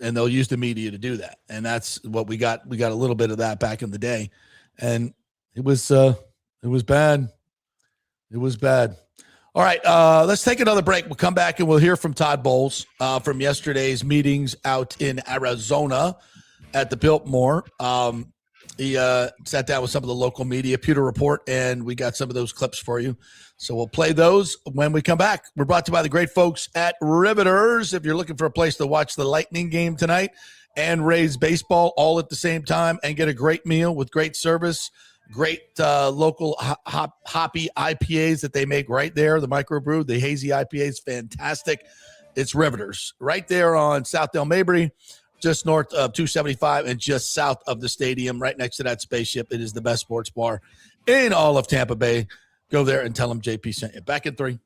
and they'll use the media to do that. And that's what we got. We got a little bit of that back in the day. And it was bad. It was bad. All right. Let's take another break. We'll come back and we'll hear from Todd Bowles from yesterday's meetings out in Arizona at the Biltmore. He sat down with some of the local media, Pewter Report, and we got some of those clips for you. So we'll play those when we come back. We're brought to you by the great folks at Riveters. If you're looking for a place to watch the Lightning game tonight and Rays baseball all at the same time and get a great meal with great service, great local hoppy IPAs that they make right there, the microbrew, the hazy IPA is fantastic. It's Riveters right there on South Del Mabry, just north of 275 and just south of the stadium, right next to that spaceship. It is the best sports bar in all of Tampa Bay. Go there and tell them JP sent you. Back in 3.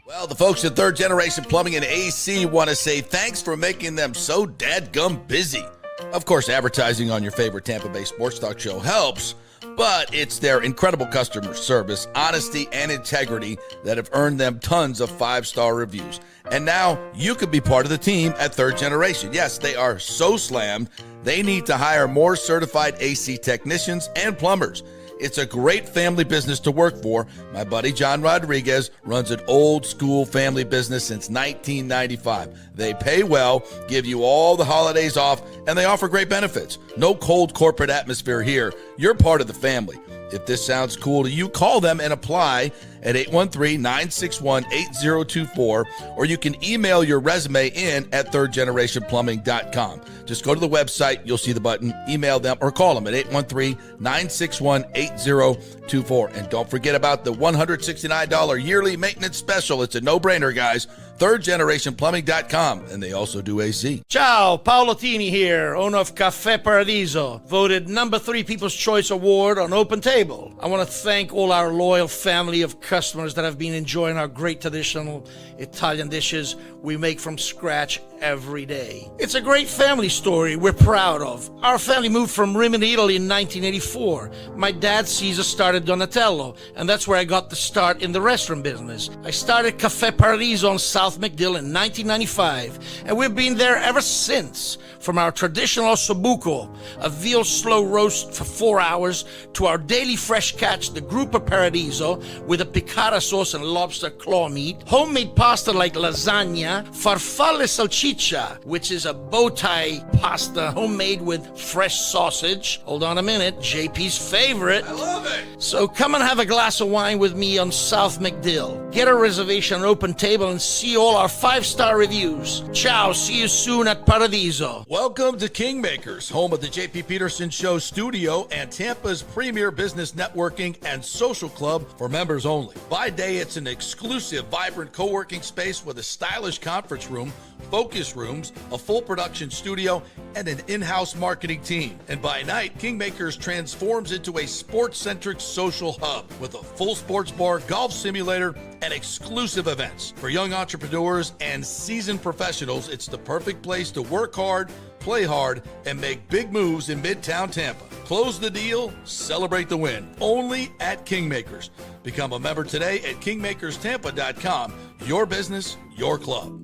Well, the folks at Third Generation Plumbing and AC want to say thanks for making them so dadgum busy. Of course, advertising on your favorite Tampa Bay sports talk show helps, but it's their incredible customer service, honesty, and integrity that have earned them tons of 5-star reviews. And now you could be part of the team at Third Generation. Yes, they are so slammed, they need to hire more certified AC technicians and plumbers. It's a great family business to work for. My buddy John Rodriguez runs an old school family business since 1995. They pay well, give you all the holidays off, and they offer great benefits. No cold corporate atmosphere here. You're part of the family. If this sounds cool to you, call them and apply at 813-961-8024, or you can email your resume in at thirdgenerationplumbing.com. Just go to the website, you'll see the button, email them, or call them at 813-961-8024. And don't forget about the $169 yearly maintenance special. It's a no-brainer, guys. thirdgenerationplumbing.com, and they also do AC. Ciao, Paolo Tini here, owner of Caffè Paradiso, voted number 3 People's Choice Award on Open Table. I want to thank all our loyal family of customers that have been enjoying our great traditional Italian dishes we make from scratch every day. It's a great family story we're proud of. Our family moved from Rimini, Italy in 1984. My dad, Caesar, started Donatello, and that's where I got the start in the restaurant business. I started Caffè Paradiso on South McDill in 1995, and we've been there ever since. From our traditional ossobuco, a veal slow roast for 4 hours, to our daily fresh catch, the Gruppo Paradiso, with a piccata sauce and lobster claw meat, homemade pasta like lasagna, farfalle salchicha, which is a bow tie pasta homemade with fresh sausage. Hold on a minute, JP's favorite. I love it. So come and have a glass of wine with me on South McDill. Get a reservation on Open Table and see all our 5-star reviews. Ciao, see you soon at Paradiso. Welcome to Kingmakers, home of the JP Peterson Show studio and Tampa's premier business networking and social club for members only. By day, it's an exclusive, vibrant co-working space with a stylish conference room, focus rooms, a full production studio, and an in-house marketing team. And by night, Kingmakers transforms into a sports-centric social hub with a full sports bar, golf simulator, and exclusive events. For young entrepreneurs and seasoned professionals, it's the perfect place to work hard, play hard, and make big moves in Midtown Tampa. Close the deal, celebrate the win. Only at Kingmakers. Become a member today at kingmakerstampa.com. Your business, your club.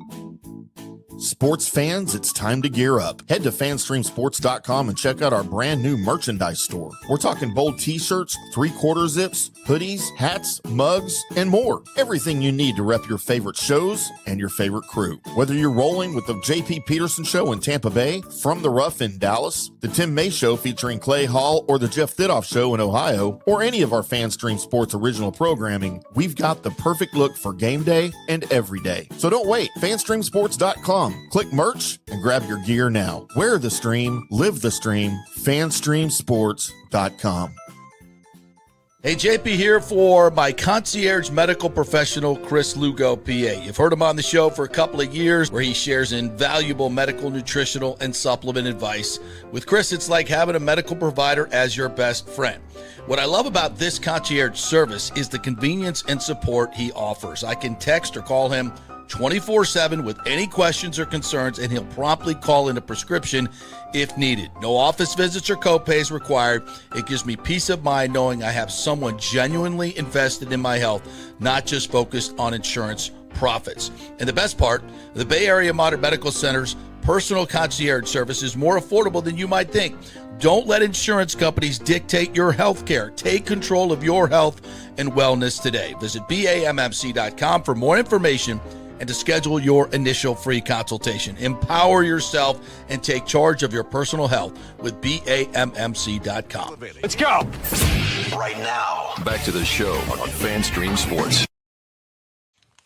Sports fans, it's time to gear up. Head to fanstreamsports.com and check out our brand new merchandise store. We're talking bold t-shirts, 3/4 zips, hoodies, hats, mugs, and more. Everything you need to rep your favorite shows and your favorite crew. Whether you're rolling with the JP Peterson Show in Tampa Bay, From the Rough in Dallas, the Tim May Show featuring Clay Hall, or the Jeff Thidoff Show in Ohio, or any of our FanStream Sports original programming, we've got the perfect look for game day and every day. So don't wait. fanstreamsports.com. Click merch and grab your gear now. Wear the stream, live the stream. fanstreamsports.com. Hey, JP here for my concierge medical professional, Chris Lugo, PA. You've heard him on the show for a couple of years where he shares invaluable medical, nutritional, and supplement advice. With Chris, it's like having a medical provider as your best friend. What I love about this concierge service is the convenience and support he offers. I can text or call him 24/7 with any questions or concerns, and he'll promptly call in a prescription if needed. No office visits or copays required. It gives me peace of mind knowing I have someone genuinely invested in my health, not just focused on insurance profits. And the best part, the Bay Area Modern Medical Center's personal concierge service is more affordable than you might think. Don't let insurance companies dictate your health care. Take control of your health and wellness today. Visit BAMMC.com for more information and to schedule your initial free consultation. Empower yourself and take charge of your personal health with BAMMC.com. Let's go. Right now, back to the show on FanStream Sports.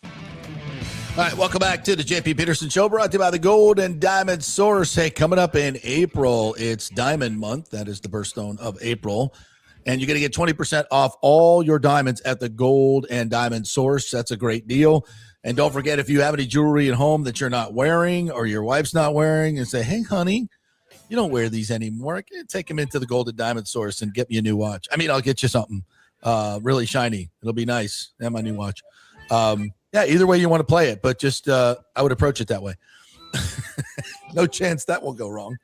All right, welcome back to the JP Peterson Show, brought to you by the Gold and Diamond Source. Hey, coming up in April, it's Diamond Month. That is the birthstone of April. And you're going to get 20% off all your diamonds at the Gold and Diamond Source. That's a great deal. And don't forget, if you have any jewelry at home that you're not wearing or your wife's not wearing, and say, hey, honey, you don't wear these anymore, take them into the Gold and Diamond Source and get me a new watch. I mean, I'll get you something really shiny. It'll be nice. And my new watch. Yeah, either way you want to play it, but just I would approach it that way. No chance that will go wrong.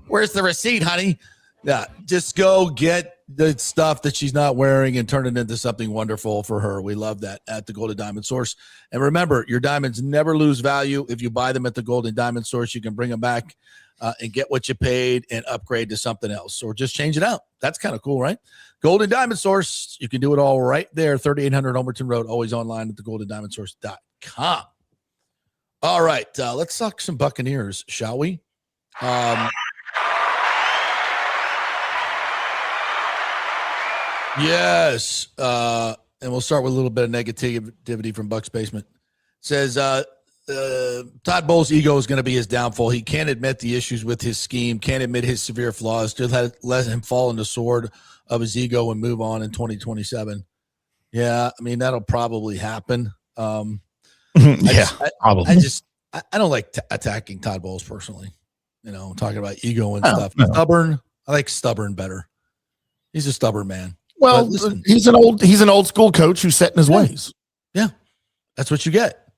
Where's the receipt, honey? Yeah, just go get the stuff that she's not wearing and turn it into something wonderful for her. We love that at the Gold and Diamond Source. And remember, your diamonds never lose value. If you buy them at the Gold and Diamond Source, you can bring them back and get what you paid and upgrade to something else, or just change it out. That's kind of cool, right? Gold and Diamond Source, you can do it all right there, 3800 Homerton Road, always online at thegoldendiamondsource.com. All right, let's talk some Buccaneers, shall we? Yes, and we'll start with a little bit of negativity from Bucs Basement. Says Todd Bowles' ego is going to be his downfall. He can't admit the issues with his scheme, can't admit his severe flaws, just let him fall in the sword of his ego and move on in 2027. Yeah, I mean, that'll probably happen. Probably. I don't like attacking Todd Bowles personally. You know, talking about ego and stuff. No. Stubborn. I like stubborn better. He's a stubborn man. Well, listen, he's an old school coach who's set in his ways. Yeah, that's what you get.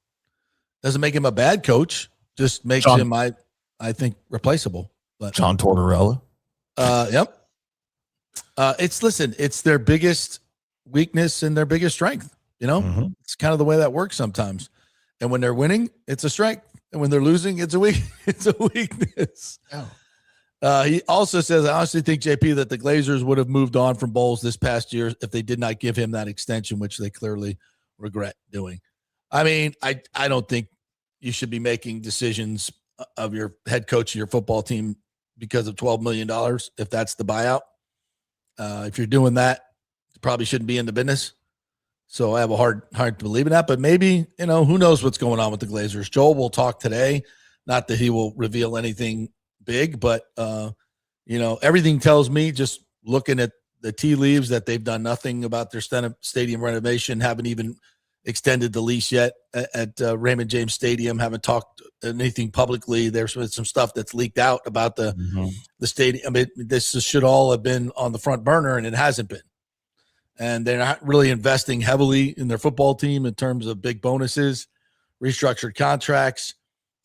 Doesn't make him a bad coach. Just makes him, I think, replaceable. But John Tortorella. Yep. It's their biggest weakness and their biggest strength. You know, It's kind of the way that works sometimes. And when they're winning, it's a strength, and when they're losing, it's a weakness. Yeah. He also says, I honestly think, JP, that the Glazers would have moved on from Bowles this past year if they did not give him that extension, which they clearly regret doing. I mean, I don't think you should be making decisions of your head coach of your football team because of $12 million, if that's the buyout. If you're doing that, you probably shouldn't be in the business. So I have a hard to believe in that. But maybe, who knows what's going on with the Glazers. Joel will talk today. Not that he will reveal anything big, but everything tells me, just looking at the tea leaves, that they've done nothing about their stadium renovation, haven't even extended the lease yet at Raymond James Stadium, haven't talked anything publicly. There's some stuff that's leaked out about the stadium. I mean, this should all have been on the front burner, and it hasn't been. And they're not really investing heavily in their football team in terms of big bonuses, restructured contracts.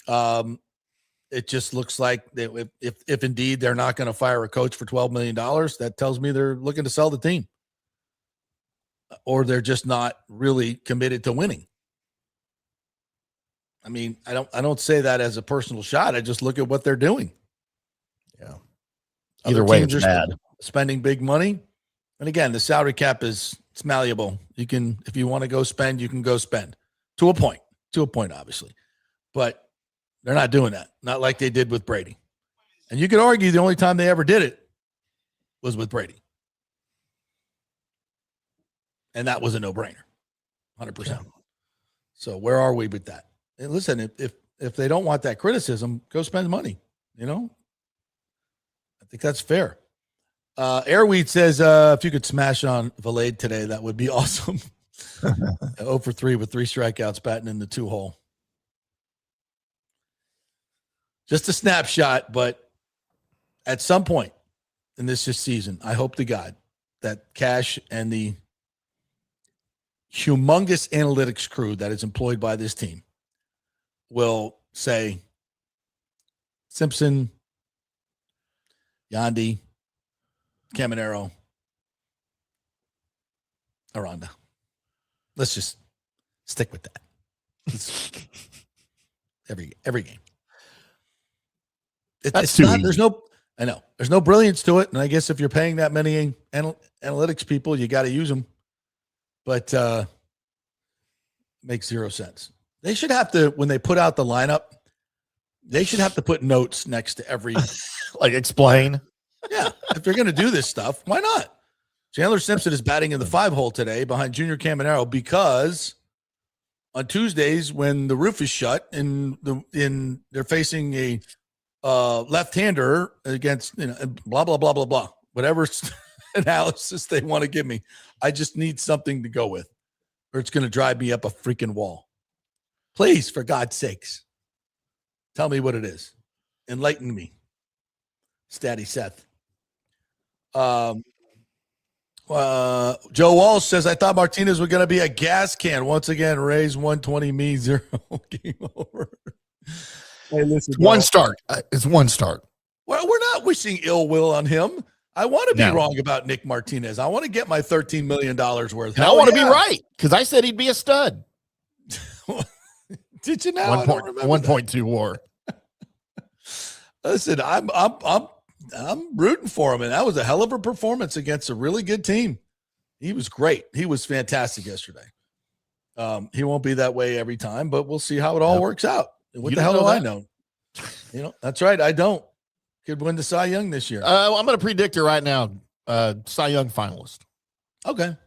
It just looks like if indeed they're not going to fire a coach for $12 million, that tells me they're looking to sell the team, or they're just not really committed to winning. I mean, I don't say that as a personal shot. I just look at what they're doing. Yeah. Other Either way, teams it's are bad. spending big money. And again, the salary cap it's malleable. You can, if you want to go spend, you can go spend to a point, obviously. But they're not doing that. Not like they did with Brady. And you could argue the only time they ever did it was with Brady. And that was a no-brainer. 100%. Yeah. So where are we with that? And listen, if they don't want that criticism, go spend money. You know, I think that's fair. Airweed says, if you could smash on Valade today, that would be awesome. 0 for 3 with 3 strikeouts, batting in the 2-hole. Just a snapshot, but at some point in this season, I hope to God that Cash and the humongous analytics crew that is employed by this team will say, Simpson, Yandy, Caminero, Aranda. Let's just stick with that. Every game. It's not, there's no brilliance to it. And I guess if you're paying that many analytics people, you got to use them. But makes 0 sense. They should have to, when they put out the lineup, they should have to put notes next to every like explain. Yeah, if they're going to do this stuff, why not? Chandler Simpson is batting in the 5-hole today behind Junior Caminero because on Tuesdays when the roof is shut and they're facing a left-hander against, blah blah blah blah blah, whatever analysis they want to give me, I just need something to go with, or it's going to drive me up a freaking wall. Please, for God's sakes, tell me what it is. Enlighten me. Statty Seth. Joe Walsh says, I thought Martinez was going to be a gas can. Once again, Rays 120, me 0. Game over. Hey, listen, one start. It's one start. Well, we're not wishing ill will on him. I want to be wrong about Nick Martinez. I want to get my $13 million worth. And I want to be right because I said he'd be a stud. Did you now? 1.2 WAR. Listen, I'm rooting for him, and that was a hell of a performance against a really good team. He was great. He was fantastic yesterday. He won't be that way every time, but we'll see how it all works out. What the hell do I know? That's right. I don't. Could win the Cy Young this year. I'm going to predict it right now. Cy Young finalist. Okay.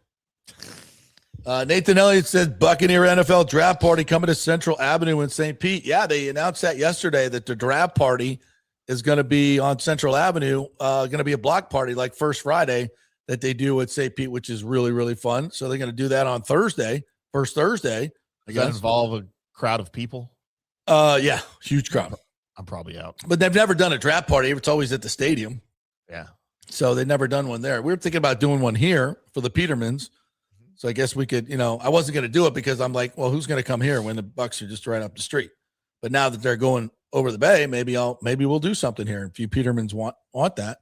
Nathan Elliott said Buccaneer NFL draft party coming to Central Avenue in St. Pete. Yeah, they announced that yesterday that the draft party is going to be on Central Avenue, going to be a block party like First Friday that they do at St. Pete, which is really, really fun. So they're going to do that on Thursday, first Thursday. Does that involve a crowd of people? Yeah, huge crowd. I'm probably out. But they've never done a draft party. It's always at the stadium. Yeah. So they've never done one there. We were thinking about doing one here for the Petermans. So I guess we could, I wasn't going to do it because I'm like, well, who's going to come here when the Bucs are just right up the street? But now that they're going over the bay, maybe we'll do something here. If you Petermans want that.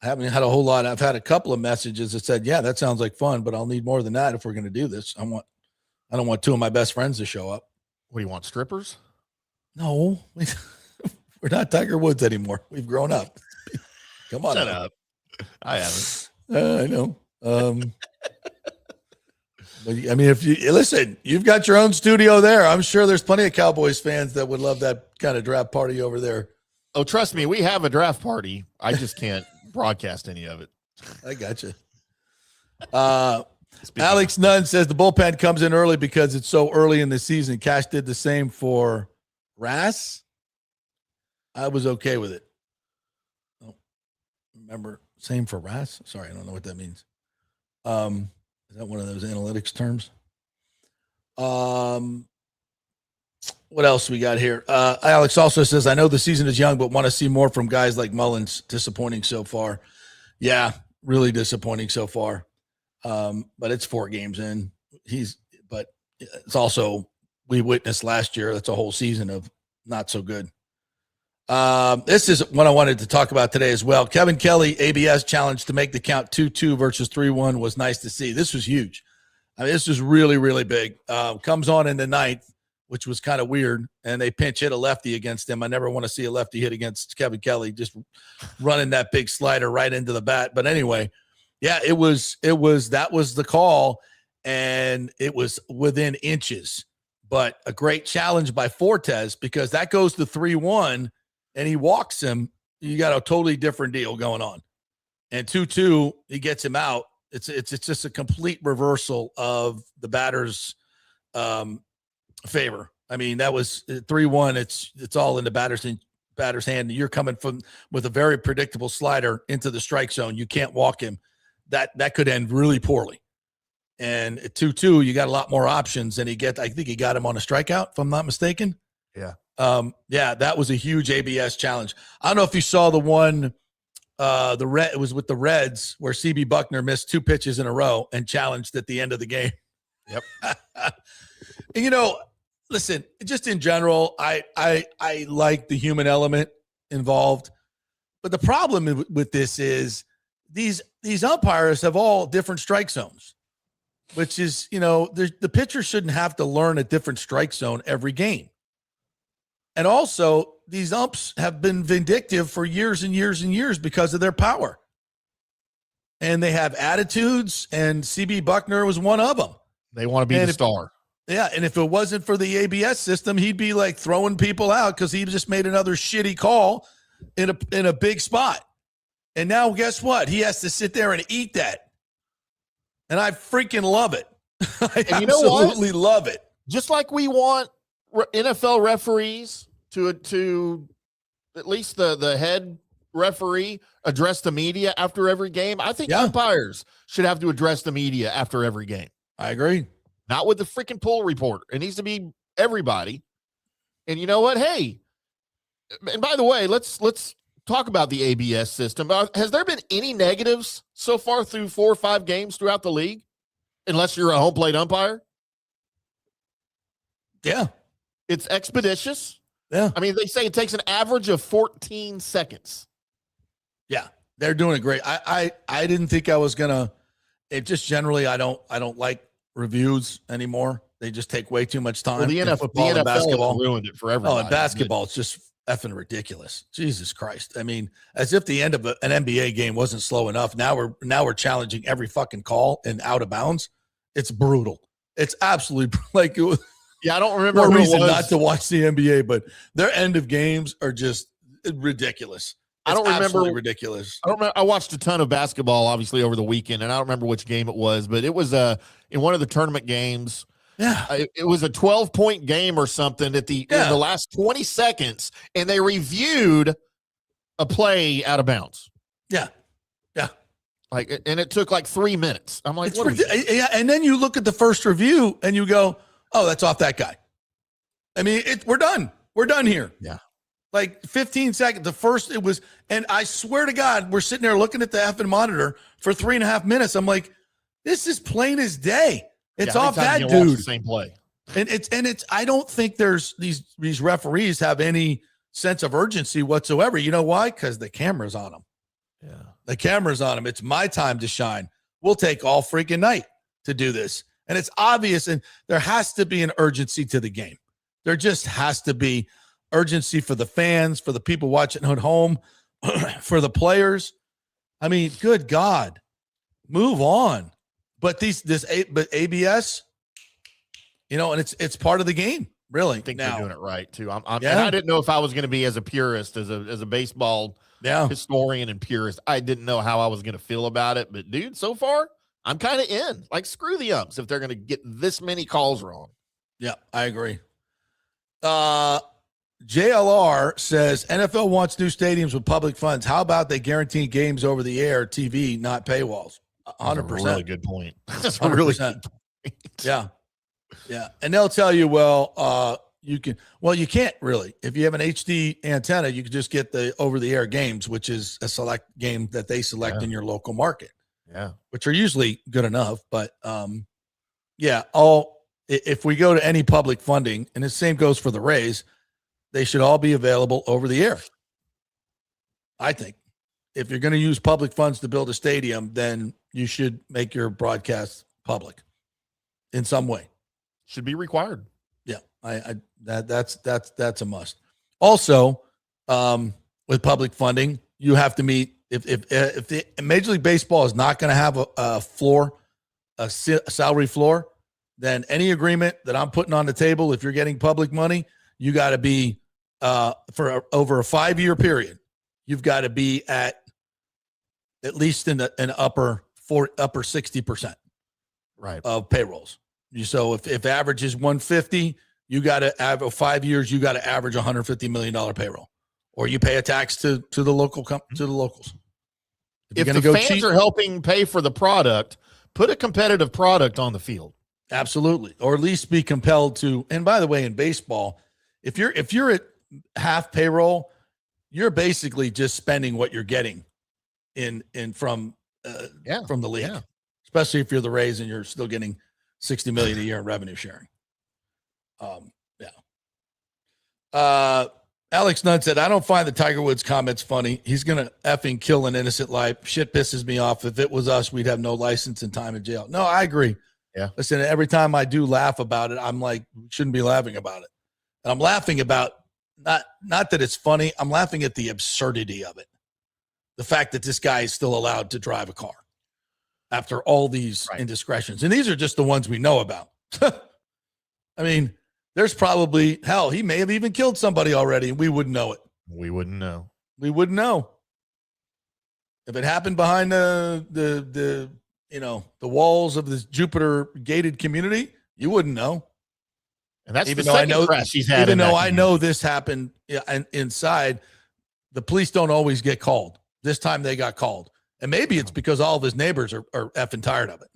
I haven't had a whole lot. I've had a couple of messages that said, yeah, that sounds like fun, but I'll need more than that if we're going to do this. I don't want 2 of my best friends to show up. What do you want, strippers? No, we're not Tiger Woods anymore. We've grown up. Come on. Shut up. I haven't. I know. But I mean, if you listen, you've got your own studio there. I'm sure there's plenty of Cowboys fans that would love that kind of draft party over there. Oh, trust me, we have a draft party. I just can't broadcast any of it. I got you. Alex Nunn says the bullpen comes in early because it's so early in the season. Cash did the same for Rass. I was okay with it. Oh, remember, same for Rass? Sorry, I don't know what that means. Is that one of those analytics terms? What else we got here? Alex also says, I know the season is young, but want to see more from guys like Mullins. Disappointing so far. Yeah, really disappointing so far. But it's 4 games in. But it's also, we witnessed last year, that's a whole season of not so good. This is what I wanted to talk about today as well. Kevin Kelly, ABS challenge to make the count 2-2 versus 3-1 was nice to see. This was huge. I mean, this was really, really big. Comes on in the 9th which was kind of weird. And they pinch hit a lefty against him. I never want to see a lefty hit against Kevin Kelly, just running that big slider right into the bat. But anyway, yeah, that was the call, and it was within inches. But a great challenge by Fortes, because that goes to 3-1 and he walks him. You got a totally different deal going on. And 2-2, he gets him out. It's just a complete reversal of the batter's favor. I mean, that was 3-1. It's all in the batter's hand. You're coming from with a very predictable slider into the strike zone. You can't walk him. That could end really poorly. And at 2-2, you got a lot more options. And I think he got him on a strikeout, if I'm not mistaken. Yeah. That was a huge ABS challenge. I don't know if you saw the one, it was with the Reds, where CB Buckner missed 2 pitches in a row and challenged at the end of the game. Yep. And, listen, just in general, I like the human element involved. But the problem with this is these umpires have all different strike zones, which is, the pitcher shouldn't have to learn a different strike zone every game. And also, these umps have been vindictive for years and years and years because of their power. And they have attitudes, and CB Buckner was one of them. They want to be the star. Yeah, and if it wasn't for the ABS system, he'd be like throwing people out because he just made another shitty call in a big spot. And now guess what? He has to sit there and eat that. And I freaking love it. I absolutely love it. Just like we want NFL referees to at least the head referee address the media after every game, I think umpires should have to address the media after every game. I agree. Not with the freaking pool reporter. It needs to be everybody. And you know what? Hey, and by the way, let's talk about the ABS system. Has there been any negatives so far through 4 or 5 games throughout the league? Unless you're a home plate umpire? Yeah. It's expeditious. Yeah. I mean, they say it takes an average of 14 seconds. Yeah. They're doing it great. I didn't think I was gonna. It just generally I don't like reviews anymore. They just take way too much time. Well, the NFL and basketball ruined it for everybody. Oh, and basketball, it's just effing ridiculous. Jesus Christ! I mean, as if the end of an NBA game wasn't slow enough. Now we're challenging every fucking call and out of bounds. It's brutal. It's absolutely like. Yeah, I don't remember. No reason not to watch the NBA, but their end of games are just ridiculous. I don't remember. Ridiculous. I don't remember. I watched a ton of basketball, obviously, over the weekend, and I don't remember which game it was, but it was in one of the tournament games. Yeah, it was a 12-point game or something in the last 20 seconds, and they reviewed a play out of bounds. Yeah. And it took like 3 minutes. I'm like, yeah. And then you look at the first review and you go, oh, that's off that guy. I mean, we're done. We're done here. Yeah. Like 15 seconds. The first it was, and I swear to God, we're sitting there looking at the effing monitor for 3.5 minutes. I'm like, this is plain as day. It's off that dude. The same play. And it's. I don't think there's these referees have any sense of urgency whatsoever. You know why? Because the camera's on them. Yeah. The camera's on them. It's my time to shine. We'll take all freaking night to do this. And it's obvious, and there has to be an urgency to the game. There just has to be urgency for the fans, for the people watching at home, for the players. I mean, good God, move on. But ABS, and it's part of the game, really. I think now, they're doing it right too. And I didn't know if I was going to be as a purist, as a baseball historian and purist. I didn't know how I was going to feel about it, but dude, so far I'm kind of in. Like, screw the umps if they're going to get this many calls wrong. Yeah, I agree. JLR says NFL wants new stadiums with public funds. How about they guarantee games over the air, TV, not paywalls? 100%. That's a really good point. That's 100%. Really good point. Yeah. And they'll tell you, you can't really. If you have an HD antenna, you can just get the over-the-air games, which is a select game that they select in your local market. Yeah. Which are usually good enough. But, if we go to any public funding, and the same goes for the Rays, they should all be available over the air. I think. If you're going to use public funds to build a stadium, then you should make your broadcast public in some way. Should be required. Yeah, That's a must. Also, with public funding, you have to meet if the Major League Baseball is not going to have a floor, a salary floor, then any agreement that I'm putting on the table, if you're getting public money, you got to be for over a 5-year period. You've got to be at least in an upper 60% right of payrolls. So if average is 150, you got to have 5 years. You got to average $150 million payroll, or you pay a tax to the local to the locals. If the fans are helping pay for the product, put a competitive product on the field. Absolutely, or at least be compelled to. And by the way, in baseball, if you're at half payroll, you're basically just spending what you're getting from the league. Yeah. Especially if you're the Rays and you're still getting $60 million a year in revenue sharing. Alex Nunn said, I don't find the Tiger Woods comments funny. He's going to effing kill an innocent life. Shit pisses me off. If it was us, we'd have no license and time in jail. No, I agree. Yeah. Listen, every time I do laugh about it, I'm like, we shouldn't be laughing about it. And I'm laughing about not that it's funny. I'm laughing at the absurdity of it. The fact that this guy is still allowed to drive a car after all these indiscretions. And these are just the ones we know about. I mean, there's probably, hell, he may have even killed somebody already, and we wouldn't know it. We wouldn't know. We wouldn't know. If it happened behind the walls of this Jupiter gated community, you wouldn't know. And that's even the second crash he's had. Even though I know this happened inside, the police don't always get called. This time they got called. And maybe it's because all of his neighbors are effing tired of it.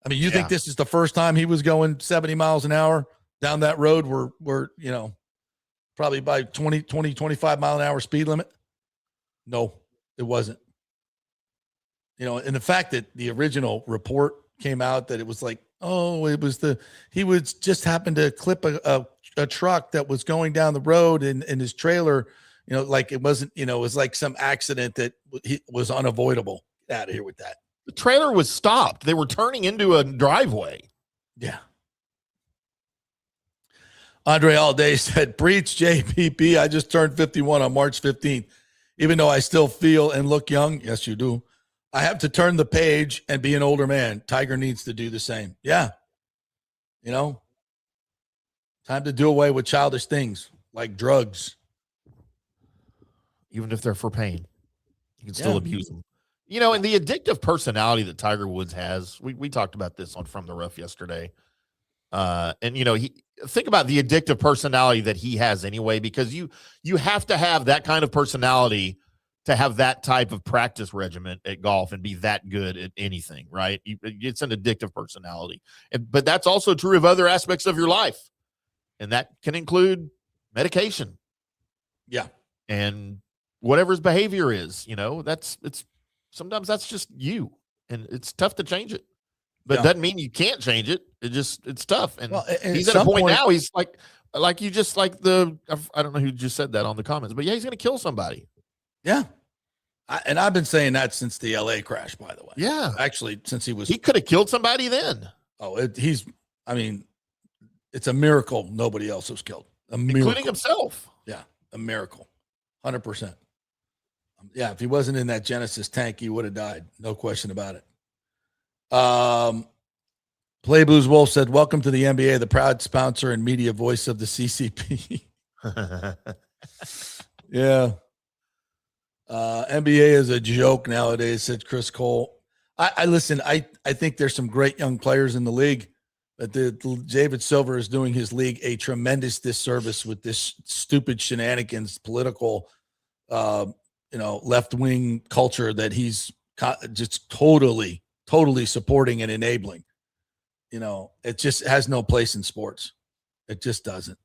I mean, you think this is the first time he was going 70 miles an hour down that road where probably by 25 mile an hour speed limit? No, it wasn't. And the fact that the original report came out that it was like, oh, he was just happened to clip a truck that was going down the road in his trailer, like it wasn't, it was like some accident that was unavoidable. Get out of here with that. The trailer was stopped. They were turning into a driveway. Yeah. Andre Allday said, breach JPP. I just turned 51 on March 15th. Even though I still feel and look young, yes, you do, I have to turn the page and be an older man. Tiger needs to do the same. Yeah. Time to do away with childish things like drugs. Even if they're for pain, you can still abuse them. And the addictive personality that Tiger Woods has, we talked about this on From the Rough yesterday. Think about the addictive personality that he has anyway, because you have to have that kind of personality to have that type of practice regimen at golf and be that good at anything, right? It's an addictive personality. But that's also true of other aspects of your life. And that can include medication. Yeah. And whatever his behavior is, sometimes that's just you, and it's tough to change it. But it doesn't mean you can't change it. It's tough. And he's at a point now, he's like you just like I don't know who just said that on the comments, but he's going to kill somebody. Yeah. And I've been saying that since the LA crash, by the way. Yeah. Actually, since he could have killed somebody then. Oh, it's a miracle nobody else was killed. Including himself. Yeah. A miracle. 100%. Yeah. If he wasn't in that Genesis tank, he would have died. No question about it. Play Blues Wolf said, welcome to the NBA, the proud sponsor and media voice of the CCP. Yeah. NBA is a joke nowadays, said Chris Cole. I listen, I think there's some great young players in the league, but David Silver is doing his league a tremendous disservice with this stupid shenanigans, political, left-wing culture that he's just totally supporting and enabling. It just has no place in sports. It just doesn't.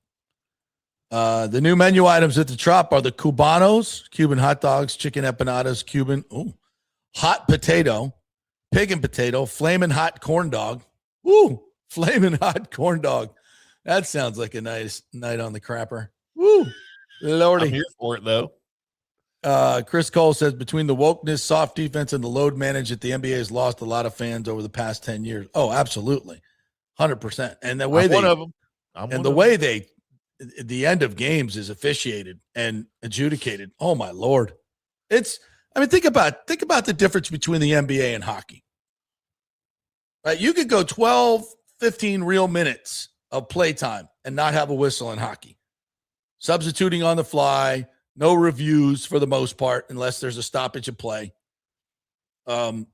The new menu items at the Trop are the Cubanos, Cuban hot dogs, chicken empanadas, Cuban, hot potato, pig and potato, flaming hot corn dog. Woo, flaming hot corn dog. That sounds like a nice night on the crapper. Woo, Lordy. I'm here for it, though. Chris Cole says, between the wokeness, soft defense, and the load management, the NBA has lost a lot of fans over the past 10 years. Oh, absolutely. 100%. And the way one of them. And the way the end of games is officiated and adjudicated. Oh my Lord. Think about the difference between the NBA and hockey. Right? You could go 12, 15 real minutes of playtime and not have a whistle in hockey. Substituting on the fly, no reviews for the most part, unless there's a stoppage of play. That's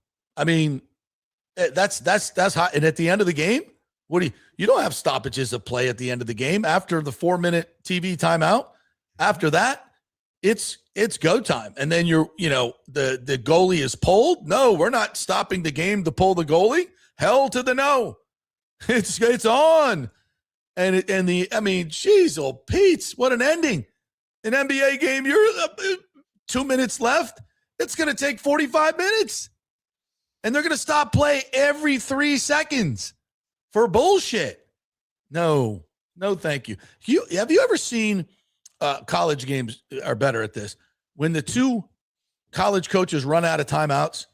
hot. And at the end of the game, you don't have stoppages of play at the end of the game after the 4-minute TV timeout. After that, it's go time. And then the goalie is pulled. No, we're not stopping the game to pull the goalie. Hell to the no. It's on. Jeez, old Pete's, what an ending. An NBA game, you're 2 minutes left. It's going to take 45 minutes. And they're going to stop play every 3 seconds for bullshit. No, thank you. Have you ever seen college games are better at this? When the two college coaches run out of timeouts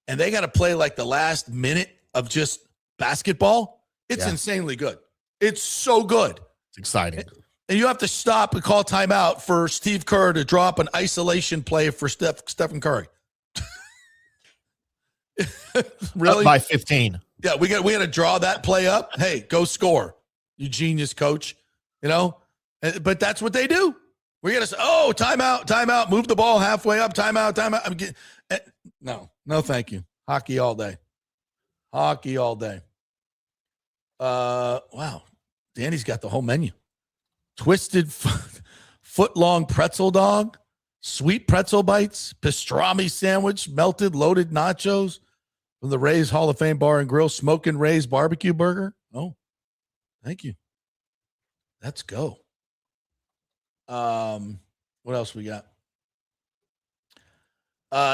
and they got to play like the last minute of just basketball, it's insanely good. It's so good. It's exciting. And you have to stop and call timeout for Steve Kerr to drop an isolation play for Stephen Curry. Really? Up by 15. Yeah, we got to draw that play up. Hey, go score, you genius coach. But that's what they do. We got to say, timeout, move the ball halfway up, timeout. No, thank you. Hockey all day. Wow, Danny's got the whole menu. Twisted foot-long pretzel dog, sweet pretzel bites, pastrami sandwich, melted loaded nachos from the Ray's Hall of Fame Bar and Grill, smoking Ray's barbecue burger. Oh, thank you. Let's go. What else we got?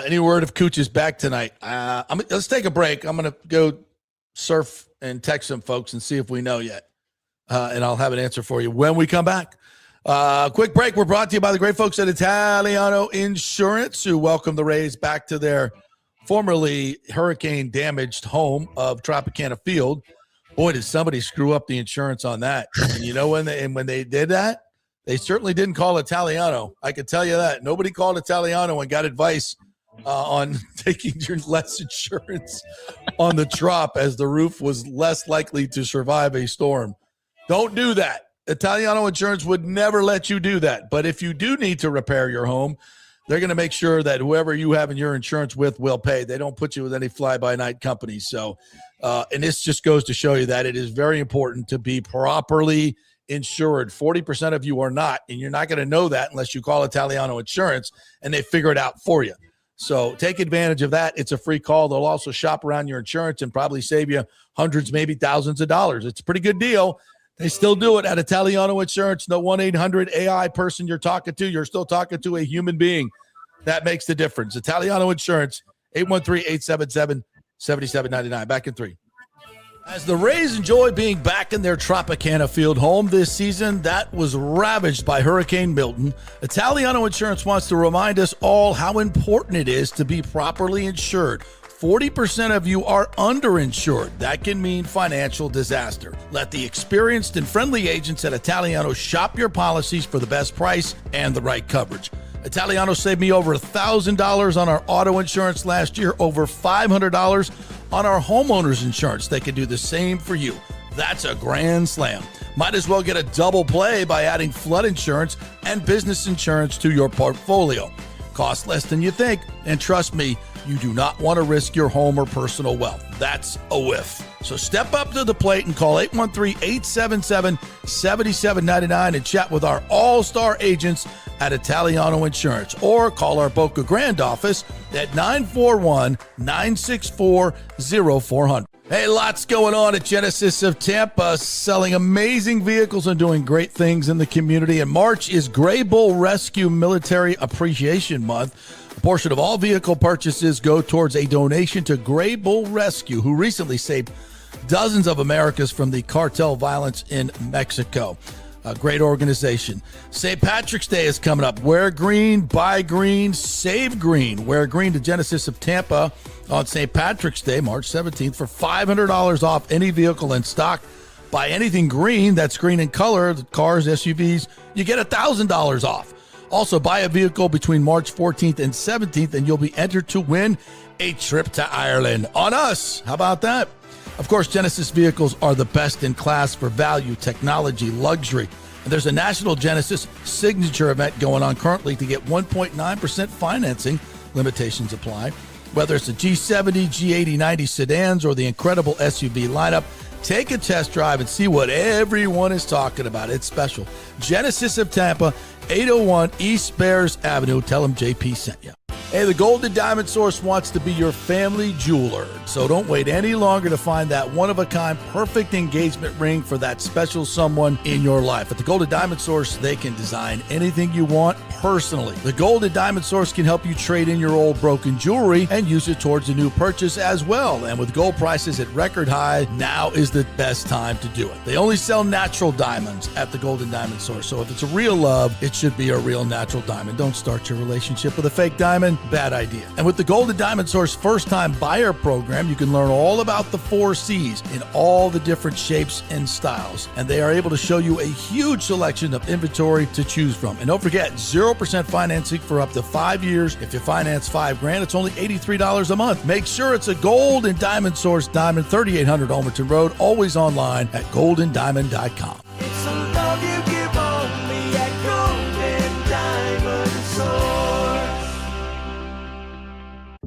Any word if Cooch is back tonight? Let's take a break. I'm going to go surf and text some folks and see if we know yet. And I'll have an answer for you when we come back. Quick break. We're brought to you by the great folks at Italiano Insurance, who welcome the Rays back to their formerly hurricane-damaged home of Tropicana Field. Boy, did somebody screw up the insurance on that. And when they did that, they certainly didn't call Italiano. I can tell you that. Nobody called Italiano and got advice on taking your less insurance on the Trop, as the roof was less likely to survive a storm. Don't do that. Italiano Insurance would never let you do that. But if you do need to repair your home, they're going to make sure that whoever you have in your insurance with will pay. They don't put you with any fly-by-night companies. So, and this just goes to show you that it is very important to be properly insured. 40% of you are not, and you're not going to know that unless you call Italiano Insurance and they figure it out for you. So take advantage of that. It's a free call. They'll also shop around your insurance and probably save you hundreds, maybe thousands of dollars. It's a pretty good deal. They still do it at Italiano Insurance. No 1-800-AI person you're talking to. You're still talking to a human being. That makes the difference. Italiano Insurance, 813-877-7799. Back in 3. As the Rays enjoy being back in their Tropicana Field home this season that was ravaged by Hurricane Milton, Italiano Insurance wants to remind us all how important it is to be properly insured. 40% of you are underinsured. That can mean financial disaster. Let the experienced and friendly agents at Italiano shop your policies for the best price and the right coverage. Italiano saved me over $1,000 on our auto insurance last year, over $500 on our homeowners insurance. They can do the same for you. That's a grand slam. Might as well get a double play by adding flood insurance and business insurance to your portfolio. Cost less than you think, and trust me, you do not want to risk your home or personal wealth. That's a whiff. So step up to the plate and call 813-877-7799 and chat with our all-star agents at Italiano Insurance, or call our Boca Grande office at 941-964-0400. Hey, lots going on at Genesis of Tampa, selling amazing vehicles and doing great things in the community. And March is Gray Bull Rescue Military Appreciation Month. A portion of all vehicle purchases go towards a donation to Gray Bull Rescue, who recently saved dozens of Americans from the cartel violence in Mexico. A great organization. St. Patrick's Day is coming up. Wear green, buy green, save green. Wear green to Genesis of Tampa on St. Patrick's Day, March 17th, for $500 off any vehicle in stock. Buy anything green that's green in color, cars, SUVs, you get $1,000 off. Also, buy a vehicle between March 14th and 17th, and you'll be entered to win a trip to Ireland on us. How about that? Of course, Genesis vehicles are the best in class for value, technology, luxury. And there's a National Genesis Signature event going on currently to get 1.9% financing. Limitations apply. Whether it's the G70, G80, 90 sedans, or the incredible SUV lineup, take a test drive and see what everyone is talking about. It's special. Genesis of Tampa, 801 East Bears Avenue. Tell them JP sent you. Hey, the Golden Diamond Source wants to be your family jeweler, so don't wait any longer to find that one-of-a-kind perfect engagement ring for that special someone in your life. At the Golden Diamond Source, they can design anything you want personally. The Golden Diamond Source can help you trade in your old broken jewelry and use it towards a new purchase as well. And with gold prices at record high, now is the best time to do it. They only sell natural diamonds at the Golden Diamond Source, so if it's a real love, it should be a real natural diamond. Don't start your relationship with a fake diamond. Bad idea. And with the Golden Diamond Source first-time buyer program, you can learn all about the 4 C's in all the different shapes and styles. And they are able to show you a huge selection of inventory to choose from. And don't forget, 0% financing for up to 5 years. If you finance $5,000, it's only $83 a month. Make sure it's a Golden Diamond Source diamond, 3800 Almerton Road, always online at goldendiamond.com. It's a love you give only at Golden Diamond Source.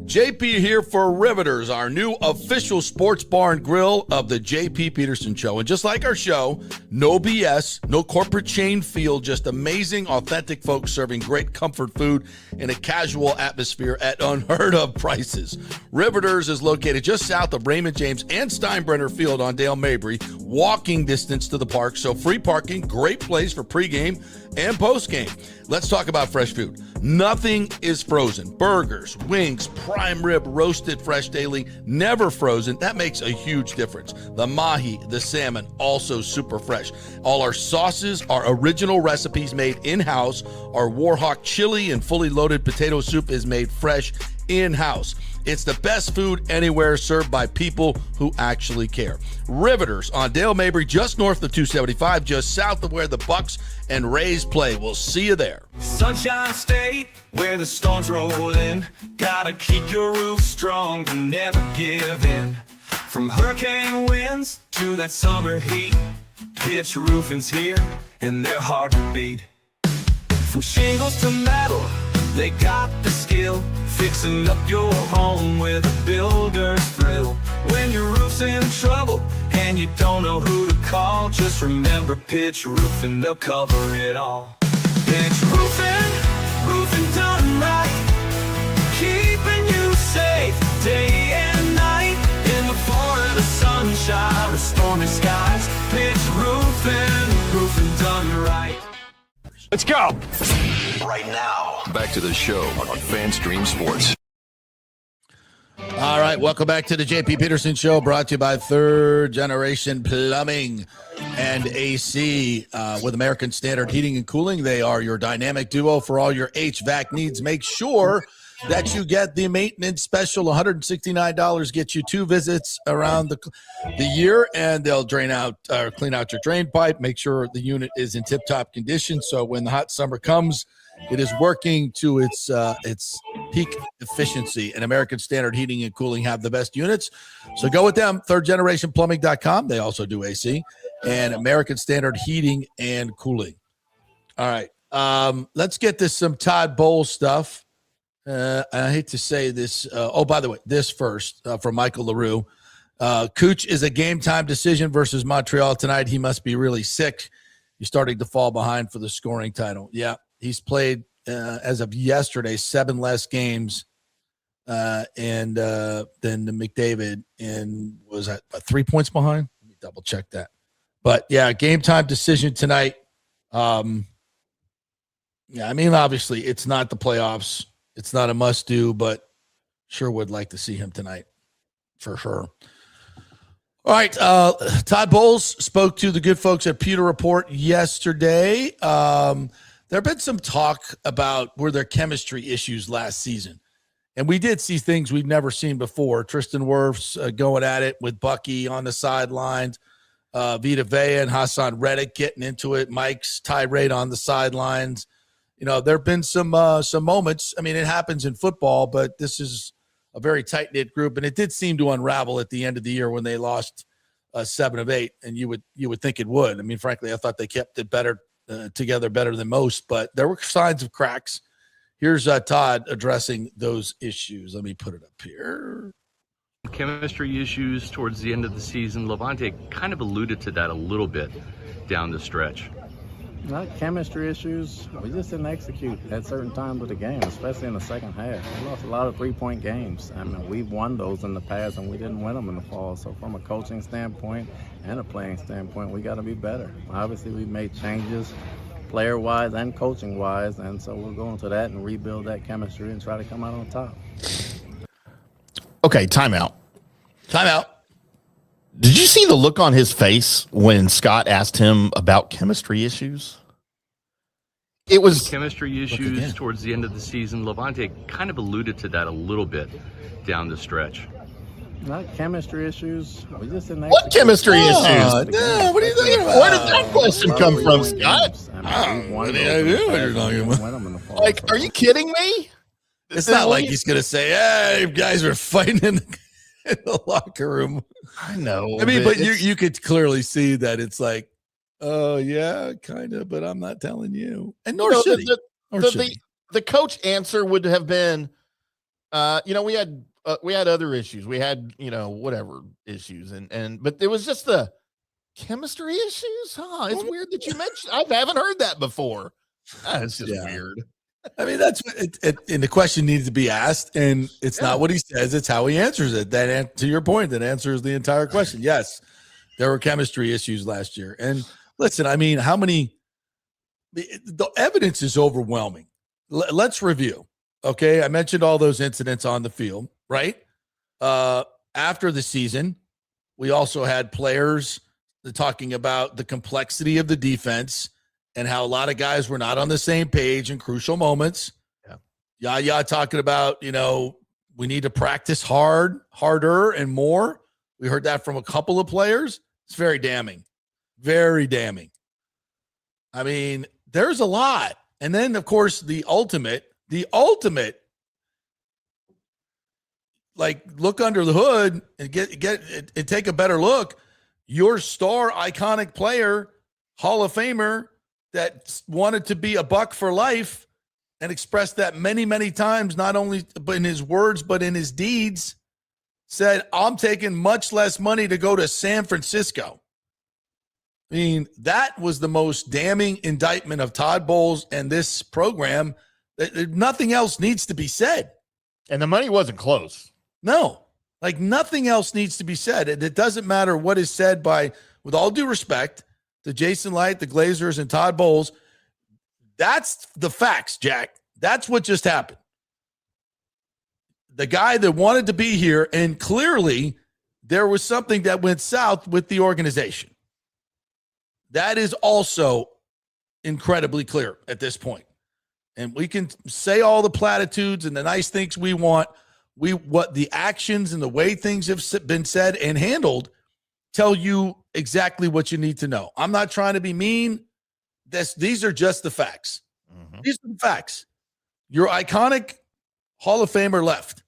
JP here for Riveters, our new official sports bar and grill of the JP Peterson Show. And just like our show, no BS, no corporate chain feel, just amazing, authentic folks serving great comfort food in a casual atmosphere at unheard of prices. Riveters is located just south of Raymond James and Steinbrenner Field on Dale Mabry, walking distance to the park, so free parking, great place for pregame and postgame. Let's talk about fresh food. Nothing is frozen. Burgers, wings, prime rib, roasted fresh daily, never frozen. That makes a huge difference. The mahi, the salmon, also super fresh. All our sauces are original recipes made in-house. Our Warhawk chili and fully loaded potato soup is made fresh in-house. It's the best food anywhere, served by people who actually care. Riveters on Dale Mabry, just north of 275, just south of where the Bucs and Rays play. We'll see you there. Sunshine State, where the storms roll in. Gotta keep your roof strong to never give in. From hurricane winds to that summer heat, pitch roofing's here and they're hard to beat. From shingles to metal, they got the skill, fixing up your home with a builder's thrill. When your roof's in trouble and you don't know who to call, just remember Pitch Roofing, they'll cover it all. Pitch Roofing, roofing done right, keeping you safe day and night. In the Florida sunshine or stormy skies, Pitch Roofing, roofing done right. Let's go. Right now, back to the show on FanStream Sports. All right, welcome back to the JP Peterson Show, brought to you by Third Generation Plumbing and AC with American Standard Heating and Cooling. They are your dynamic duo for all your HVAC needs. Make sure that you get the maintenance special. $169 gets you 2 visits around the year, and they'll drain out or clean out your drain pipe, make sure the unit is in tip-top condition, so when the hot summer comes, it is working to its peak efficiency. And American Standard Heating and Cooling have the best units, so go with them. ThirdGenerationPlumbing.com. They also do AC and American Standard Heating and Cooling. All right, let's get to some Todd Bowles stuff. I hate to say this. By the way, this first from Michael LaRue. Cooch is a game-time decision versus Montreal tonight. He must be really sick. He's starting to fall behind for the scoring title. Yeah, he's played, as of yesterday, 7 less games than the McDavid, and was at 3 points behind? Let me double-check that. But, yeah, game-time decision tonight. Yeah, I mean, obviously, it's not the playoffs. It's not a must-do, but sure would like to see him tonight for sure. All right, Todd Bowles spoke to the good folks at Pewter Report yesterday. There have been some talk about were there chemistry issues last season, and we did see things we've never seen before. Tristan Wirfs going at it with Bucky on the sidelines. Vita Vea and Hassan Reddick getting into it. Mike's tirade on the sidelines. There have been some moments. I mean, it happens in football, but this is a very tight-knit group, and it did seem to unravel at the end of the year when they lost 7 of 8, and you would think it would. I mean, frankly, I thought they kept it better together better than most, but there were signs of cracks. Here's Todd addressing those issues. Let me put it up here. Chemistry issues towards the end of the season. Levante kind of alluded to that a little bit down the stretch. Not chemistry issues. We just didn't execute at certain times of the game, especially in the second half. We lost a lot of three-point games. I mean, we've won those in the past, and we didn't win them in the fall. So from a coaching standpoint and a playing standpoint, we got to be better. Obviously, we made changes player-wise and coaching-wise, and so we're going to that and rebuild that chemistry and try to come out on top. Okay, timeout. Did you see the look on his face when Scott asked him about chemistry issues? It was chemistry issues towards the end of the season. Levante kind of alluded to that a little bit down the stretch. Not chemistry issues. We just didn't. What chemistry issues? No, what are you thinking about? Where did that question come from, Scott? What you're talking about. Like, are you kidding me? It's not like he's going to say, hey, guys are fighting in the locker room. I know. I mean, but you could clearly see that it's like, oh, yeah, kind of, but I'm not telling you. And nor should he. The coach answer would have been, we had other issues. We had, whatever issues. But it was just the chemistry issues. Huh? It's weird that you mentioned. I haven't heard that before. It's just weird. I mean, that's and the question needs to be asked, and it's not what he says; it's how he answers it. That, to your point, that answers the entire question. Yes, there were chemistry issues last year, and listen, I mean, how many? The evidence is overwhelming. Let's review. Okay, I mentioned all those incidents on the field, right? After the season, we also had players talking about the complexity of the defense and how a lot of guys were not on the same page in crucial moments. Yaya talking about, we need to practice harder, and more. We heard that from a couple of players. It's very damning. Very damning. I mean, there's a lot. And then, of course, the ultimate, like, look under the hood and get and take a better look. Your star, iconic player, Hall of Famer, that wanted to be a Buck for life and expressed that many, many times, not only in his words, but in his deeds, said, I'm taking much less money to go to San Francisco. I mean, that was the most damning indictment of Todd Bowles and this program. Nothing else needs to be said. And the money wasn't close. No, like nothing else needs to be said. It doesn't matter what is said by, with all due respect, to Jason Light, the Glazers, and Todd Bowles. That's the facts, Jack. That's what just happened. The guy that wanted to be here, and clearly there was something that went south with the organization. That is also incredibly clear at this point. And we can say all the platitudes and the nice things we want. What the actions and the way things have been said and handled tell you exactly what you need to know. I'm not trying to be mean. These are just the facts. Mm-hmm. These are the facts. Your iconic Hall of Famer left,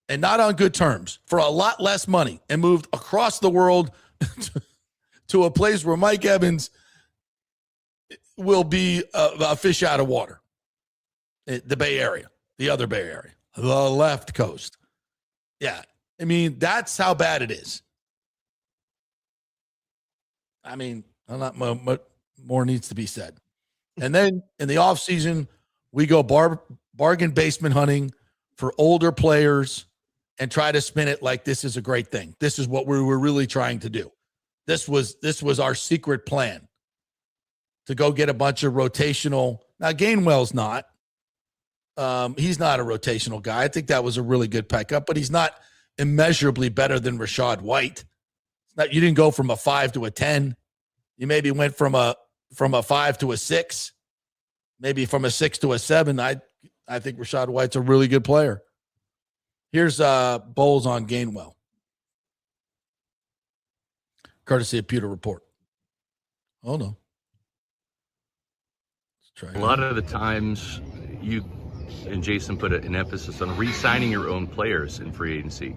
and not on good terms, for a lot less money, and moved across the world to a place where Mike Evans will be a fish out of water. The Bay Area, the other Bay Area, the left coast. Yeah. I mean, that's how bad it is. I mean, more needs to be said. And then in the offseason, we go bargain basement hunting for older players and try to spin it like this is a great thing. This is what we were really trying to do. This was our secret plan, to go get a bunch of rotational. Now, Gainwell's not. He's not a rotational guy. I think that was a really good pickup, but he's not immeasurably better than Rashad White. You didn't go from a 5 to a 10. You maybe went from a 5 to a 6, maybe from a 6 to a 7. I think Rashad White's a really good player. Here's Bowles on Gainwell. courtesy of Pewter Report. Hold on. Let's try A lot of the times you and Jason put an emphasis on re-signing your own players in free agency.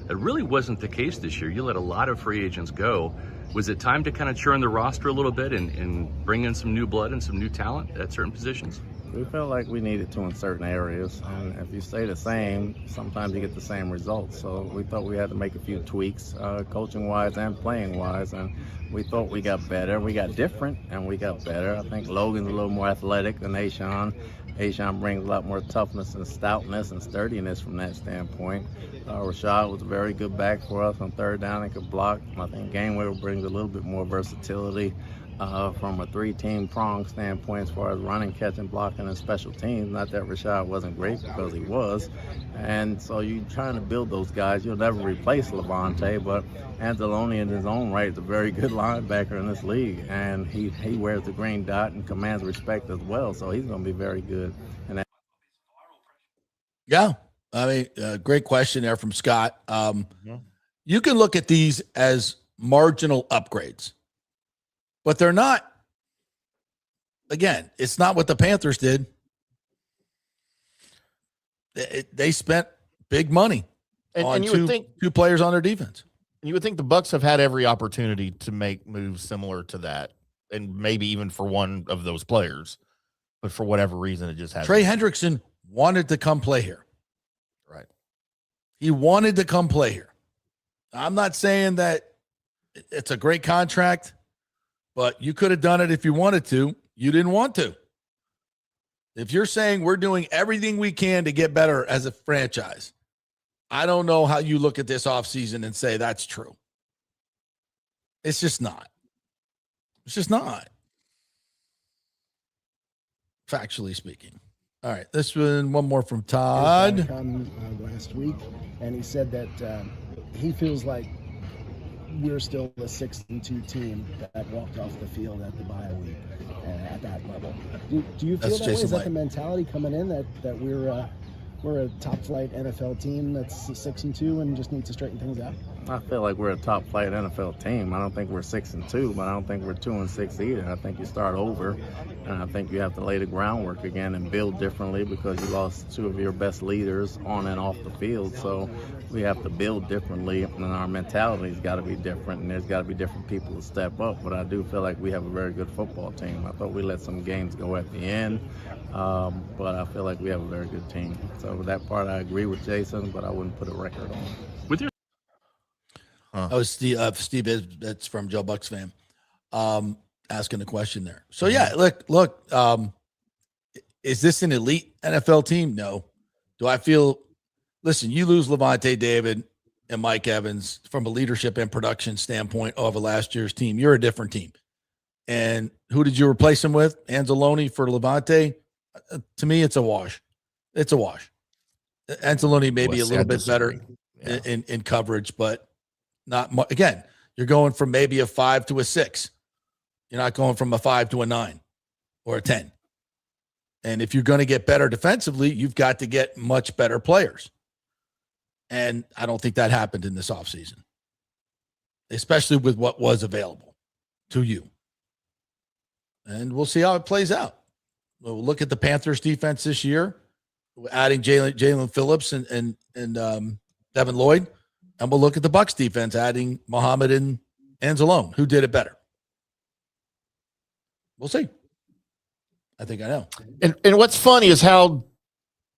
It really wasn't the case this year. You let a lot of free agents go. Was it time to kind of churn the roster a little bit and bring in some new blood and some new talent at certain positions? We felt like we needed to in certain areas, and if you stay the same, sometimes you get the same results. So we thought we had to make a few tweaks, coaching-wise and playing-wise, and we thought we got better. We got different, and we got better. I think Logan's a little more athletic than Ashawn. Ashawn brings a lot more toughness and stoutness and sturdiness from that standpoint. Rashad was a very good back for us on third down and could block. I think Gainwell brings a little bit more versatility from a three-team prong standpoint as far as running, catching, blocking, and special teams. Not that Rashad wasn't great, because he was. And so you're trying to build those guys. You'll never replace Levante, but Anzalone in his own right is a very good linebacker in this league. And he wears the green dot and commands respect as well. So he's going to be very good. And Yeah. I mean, great question there from Scott. You can look at these as marginal upgrades, but they're not. Again, it's not what the Panthers did. They spent big money on and you would think two players on their defense. You would think the Bucs have had every opportunity to make moves similar to that, and maybe even for one of those players, but for whatever reason, it just hasn't. Trey Hendrickson wanted to come play here. Right. He wanted to come play here. I'm not saying that it's a great contract, but you could have done it if you wanted to. You didn't want to. If you're saying we're doing everything we can to get better as a franchise, I don't know how you look at this offseason and say that's true. It's just not. It's just not. Factually speaking. All right, this one more from Todd. Last week, and he said that he feels like we're still a 6-2 team that walked off the field at the bye week at that level. Do you feel That's that way? Jason Is that White. the mentality coming in that we're a top flight NFL team that's 6-2 and just needs to straighten things out? I feel like we're a top flight NFL team. I don't think we're 6-2, but I don't think we're 2-6 either. I think you start over, and I think you have to lay the groundwork again and build differently because you lost two of your best leaders on and off the field. So we have to build differently, and our mentality's got to be different, and there's got to be different people to step up. But I do feel like we have a very good football team. I thought we let some games go at the end, but I feel like we have a very good team. So with that part, I agree with Jason, but I wouldn't put a record on it. With your That was Steve that's from Joe Bucks fan, asking the question there. So yeah, look, is this an elite NFL team? No. Do I feel? Listen, you lose Levante David and Mike Evans from a leadership and production standpoint over last year's team. You're a different team. And who did you replace him with? Anzalone for Levante. To me, it's a wash. It's a wash. Anzalone may be a little bit better in coverage, but not much. Again, you're going from maybe a 5 to a 6. You're not going from a 5 to a 9 or a 10. And if you're going to get better defensively, you've got to get much better players. And I don't think that happened in this offseason, especially with what was available to you. And we'll see how it plays out. We'll look at the Panthers defense this year, adding Jalen Phillips and Devin Lloyd. And we'll look at the Bucs defense, adding Muhammad and Anzalone. Who did it better? We'll see. I think I know. And what's funny is how,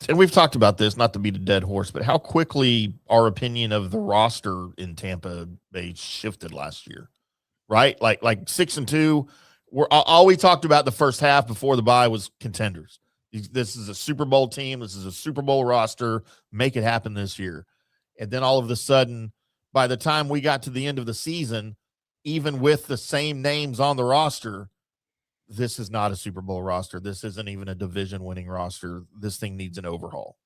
and we've talked about this, not to beat a dead horse, but how quickly our opinion of the roster in Tampa Bay shifted last year, right? Like 6-2. All we talked about the first half before the bye was contenders. This is a Super Bowl team. This is a Super Bowl roster. Make it happen this year. And then all of a sudden, by the time we got to the end of the season, even with the same names on the roster, this is not a Super Bowl roster. This isn't even a division-winning roster. This thing needs an overhaul.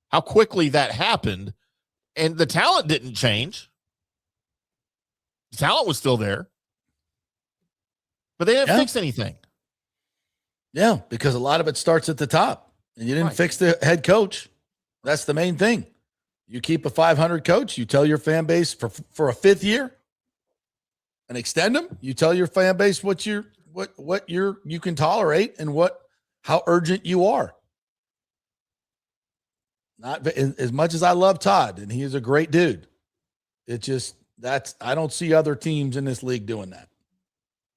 How quickly that happened, and the talent didn't change. The talent was still there, but they didn't fix anything. Yeah, because a lot of it starts at the top, and you didn't fix the head coach. That's the main thing. You keep a 500 coach. You tell your fan base for a 5th year. and extend them. You tell your fan base what you can tolerate and how urgent you are. Not as much as I love Todd, and he is a great dude. I don't see other teams in this league doing that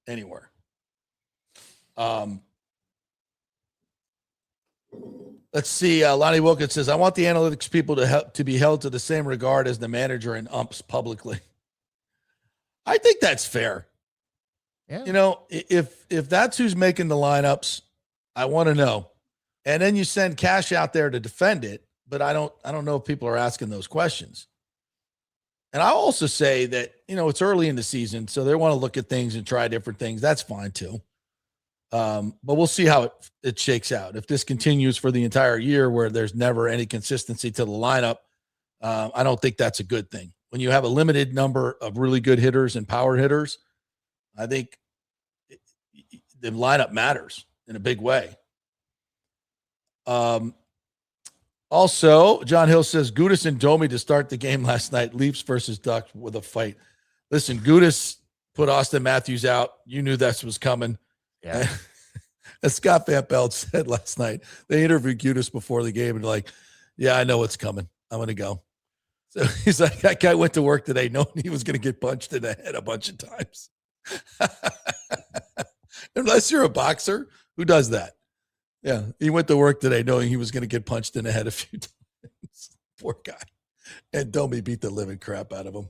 anywhere. Let's see. Lonnie Wilkins says, I want the analytics people to be held to the same regard as the manager and umps publicly. I think that's fair. Yeah. If that's who's making the lineups, I want to know. And then you send cash out there to defend it, but I don't know if people are asking those questions. And I'll also say that, it's early in the season, so they want to look at things and try different things. That's fine too. But we'll see how it shakes out. If this continues for the entire year where there's never any consistency to the lineup, I don't think that's a good thing. When you have a limited number of really good hitters and power hitters, I think the lineup matters in a big way. Also, John Hill says, Gudis and Domi to start the game last night, Leafs versus Ducks with a fight. Listen, Gudis put Austin Matthews out. You knew that was coming. Yeah. As Scott Van Pelt said last night, they interviewed Gudis before the game and like, yeah, I know what's coming. I'm going to go. So he's like, that guy went to work today knowing he was going to get punched in the head a bunch of times. Unless you're a boxer, who does that? Yeah, he went to work today knowing he was going to get punched in the head a few times. Poor guy. And Domi beat the living crap out of him.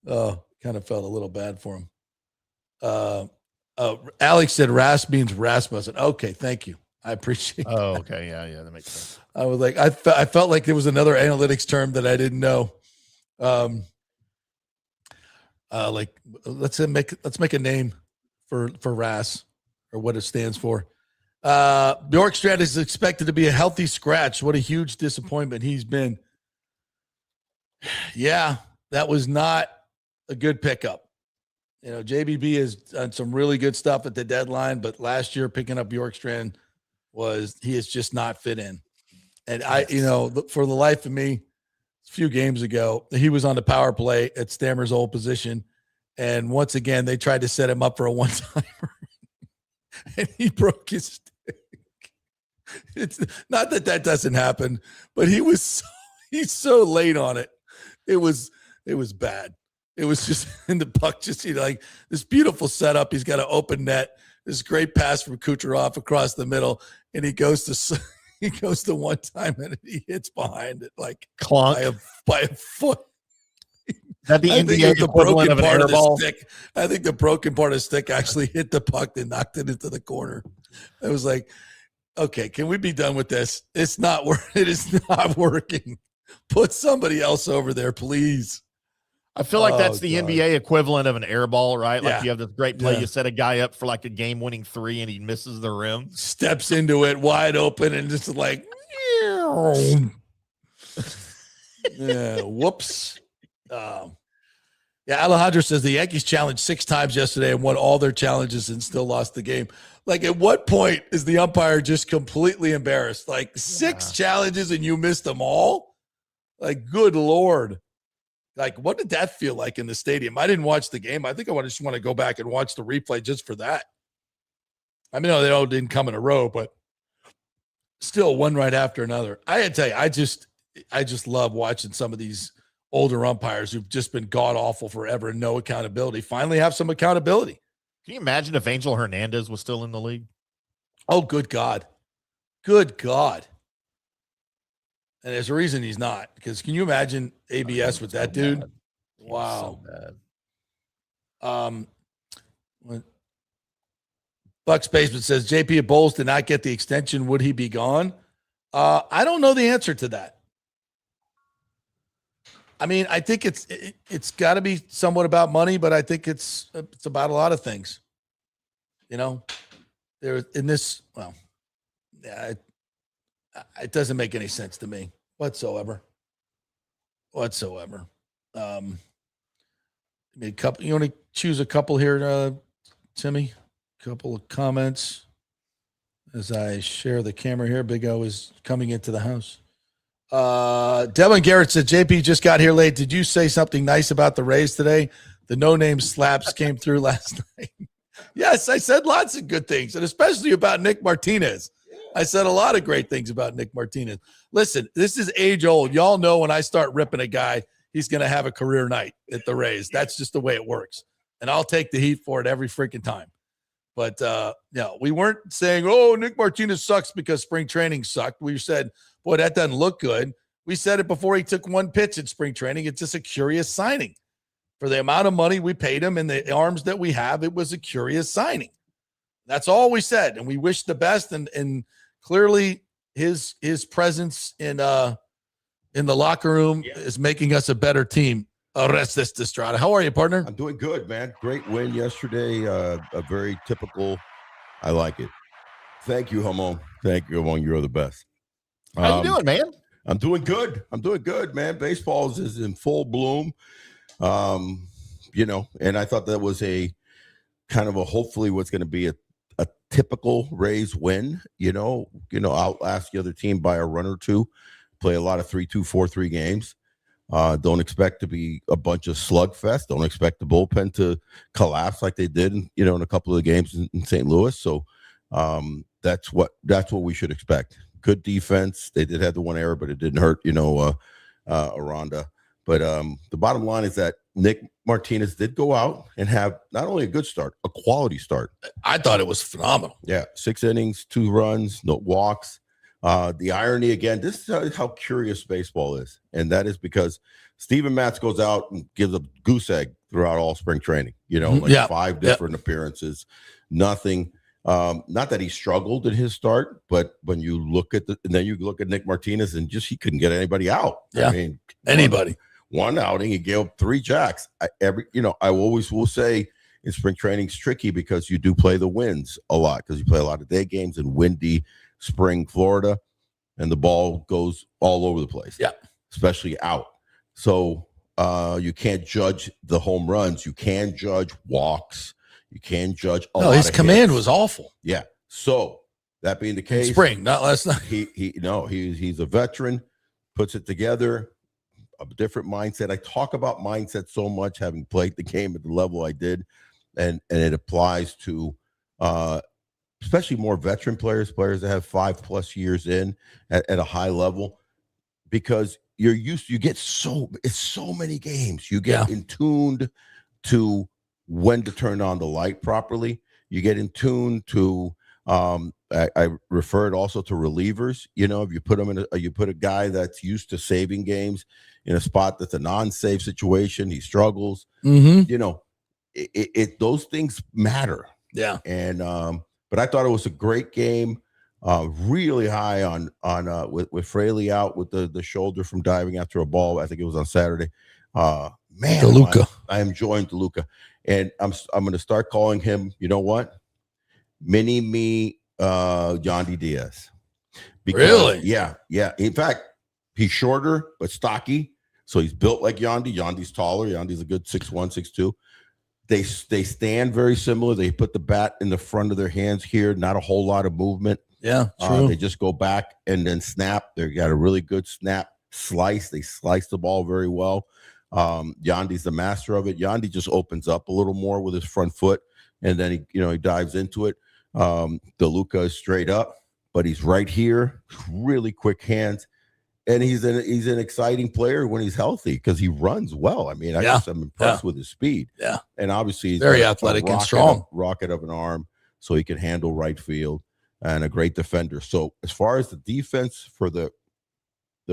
Oh, kind of felt a little bad for him. Alex said Ras means Rasmussen. Okay, thank you. I appreciate that. Oh, okay. Yeah, that makes sense. I was like, I felt like there was another analytics term that I didn't know. Let's make a name for Ras or what it stands for. Bjorkstrand is expected to be a healthy scratch. What a huge disappointment he's been. Yeah, that was not a good pickup. JBB has done some really good stuff at the deadline, but last year picking up Bjorkstrand he has just not fit in. And for the life of me, a few games ago, he was on the power play at Stammer's old position. And once again, they tried to set him up for a one-timer and he broke his stick. It's not that doesn't happen, but he's so late on it. It was bad. It was just in the puck, just like this beautiful setup. He's got an open net, this great pass from Kucherov across the middle, and he goes to one time and he hits behind it like clunk by a foot. That the NBA equivalent of an air ball. I think the broken part of the stick actually hit the puck and knocked it into the corner. It was like, okay, can we be done with this? It is not working. Put somebody else over there, please. I feel like that's the NBA equivalent of an air ball, right? Like Yeah. you have this great play, Yeah. you set a guy up for like a game-winning three, and he misses the rim. Steps into it wide open and just like, yeah, whoops. Alejandro says the Yankees challenged 6 times yesterday and won all their challenges and still lost the game. Like, at what point is the umpire just completely embarrassed? Like, 6 challenges and you missed them all? Like, good Lord. Like, what did that feel like in the stadium? I didn't watch the game. I think I just want to go back and watch the replay just for that. I mean, no, they all didn't come in a row, but still one right after another. I had to tell you, I just love watching some of these older umpires who've just been god-awful forever and no accountability finally have some accountability. Can you imagine if Angel Hernandez was still in the league? Oh, good God. Good God. And there's a reason he's not, because can you imagine ABS with that dude? Bad. Wow. So bad. Bucs Basement says, JP, if Bowles did not get the extension, would he be gone? I don't know the answer to that. I mean, I think it's got to be somewhat about money, but I think it's about a lot of things. There in this. Well, yeah, it doesn't make any sense to me whatsoever. I mean, a couple. You want to choose a couple here, Timmy? A couple of comments as I share the camera here. Big O is coming into the house. Devin Garrett said, JP just got here late. Did you say something nice about the Rays today? The no-name slaps came through last night. Yes, I said lots of good things, and especially about Nick Martinez. I said a lot of great things about Nick Martinez. Listen, this is age old. Y'all know when I start ripping a guy, he's going to have a career night at the Rays. That's just the way it works. And I'll take the heat for it every freaking time. But, we weren't saying, oh, Nick Martinez sucks because spring training sucked. We said, boy, that doesn't look good. We said it before he took one pitch at spring training. It's just a curious signing. For the amount of money we paid him and the arms that we have, it was a curious signing. That's all we said. And we wish the best. And clearly his presence in the locker room is making us a better team. Orestes Estrada. How are you, partner? I'm doing good, man. Great win yesterday. A very typical. I like it. Thank you, Hamm. Thank you, Hamm. You're the best. How you doing, man? I'm doing good. Man. Baseball is in full bloom. And I thought that was a kind of a hopefully what's going to be a typical Rays win. Outlast the other team by a run or two. Play a lot of 3-2, 4-3 games. Don't expect to be a bunch of slugfest. Don't expect the bullpen to collapse like they did, in a couple of the games in St. Louis. So that's what we should expect. Good defense. They did have the one error, but it didn't hurt, Aranda. But the bottom line is that Nick Martinez did go out and have not only a good start, a quality start. I thought it was phenomenal. Yeah, 6 innings, 2 runs, no walks. The irony, again, this is how curious baseball is. And that is because Steven Matz goes out and gives a goose egg throughout all spring training, 5 different appearances, nothing. Not that he struggled in his start, but when you look at Nick Martinez and just he couldn't get anybody out. Yeah. I mean, anybody. One outing, he gave up 3 jacks. I always will say in spring training it's tricky because you do play the winds a lot because you play a lot of day games in windy spring Florida, and the ball goes all over the place. Yeah, especially out. So you can't judge the home runs. You can judge walks. You can judge a lot. His command was awful. Yeah. So that being the case, in spring, not last night. He's a veteran, puts it together. A different mindset. I talk about mindset so much, having played the game at the level I did, and it applies to especially more veteran players that have 5+ years in at a high level, because you get so many games. You get in tuned to when to turn on the light properly. You get in tune to I referred also to relievers. If you put them you put a guy that's used to saving games in a spot that's a non-save situation, he struggles. Mm-hmm. Those things matter. Yeah. And but I thought it was a great game. Really high on with Fraley out with the shoulder from diving after a ball. I think it was on Saturday. Man, DeLuca. I am enjoying DeLuca, and I'm going to start calling him. You know what? Mini me, Yandy Diaz. Really? Yeah. In fact, he's shorter but stocky, so he's built like Yandy. Yandy's taller. Yandy's a good 6'1", 6'2". They stand very similar. They put the bat in the front of their hands here. Not a whole lot of movement. Yeah, true. They just go back and then snap. They got a really good snap slice. They slice the ball very well. Yandy's the master of it. Yandy just opens up a little more with his front foot, and then he dives into it. DeLuca is straight up, but he's right here. Really quick hands, and he's an exciting player when he's healthy because he runs well. I mean, I'm impressed with his speed. Yeah, and obviously he's very athletic and strong. Rocket of an arm, so he can handle right field, and a great defender. So as far as the defense for the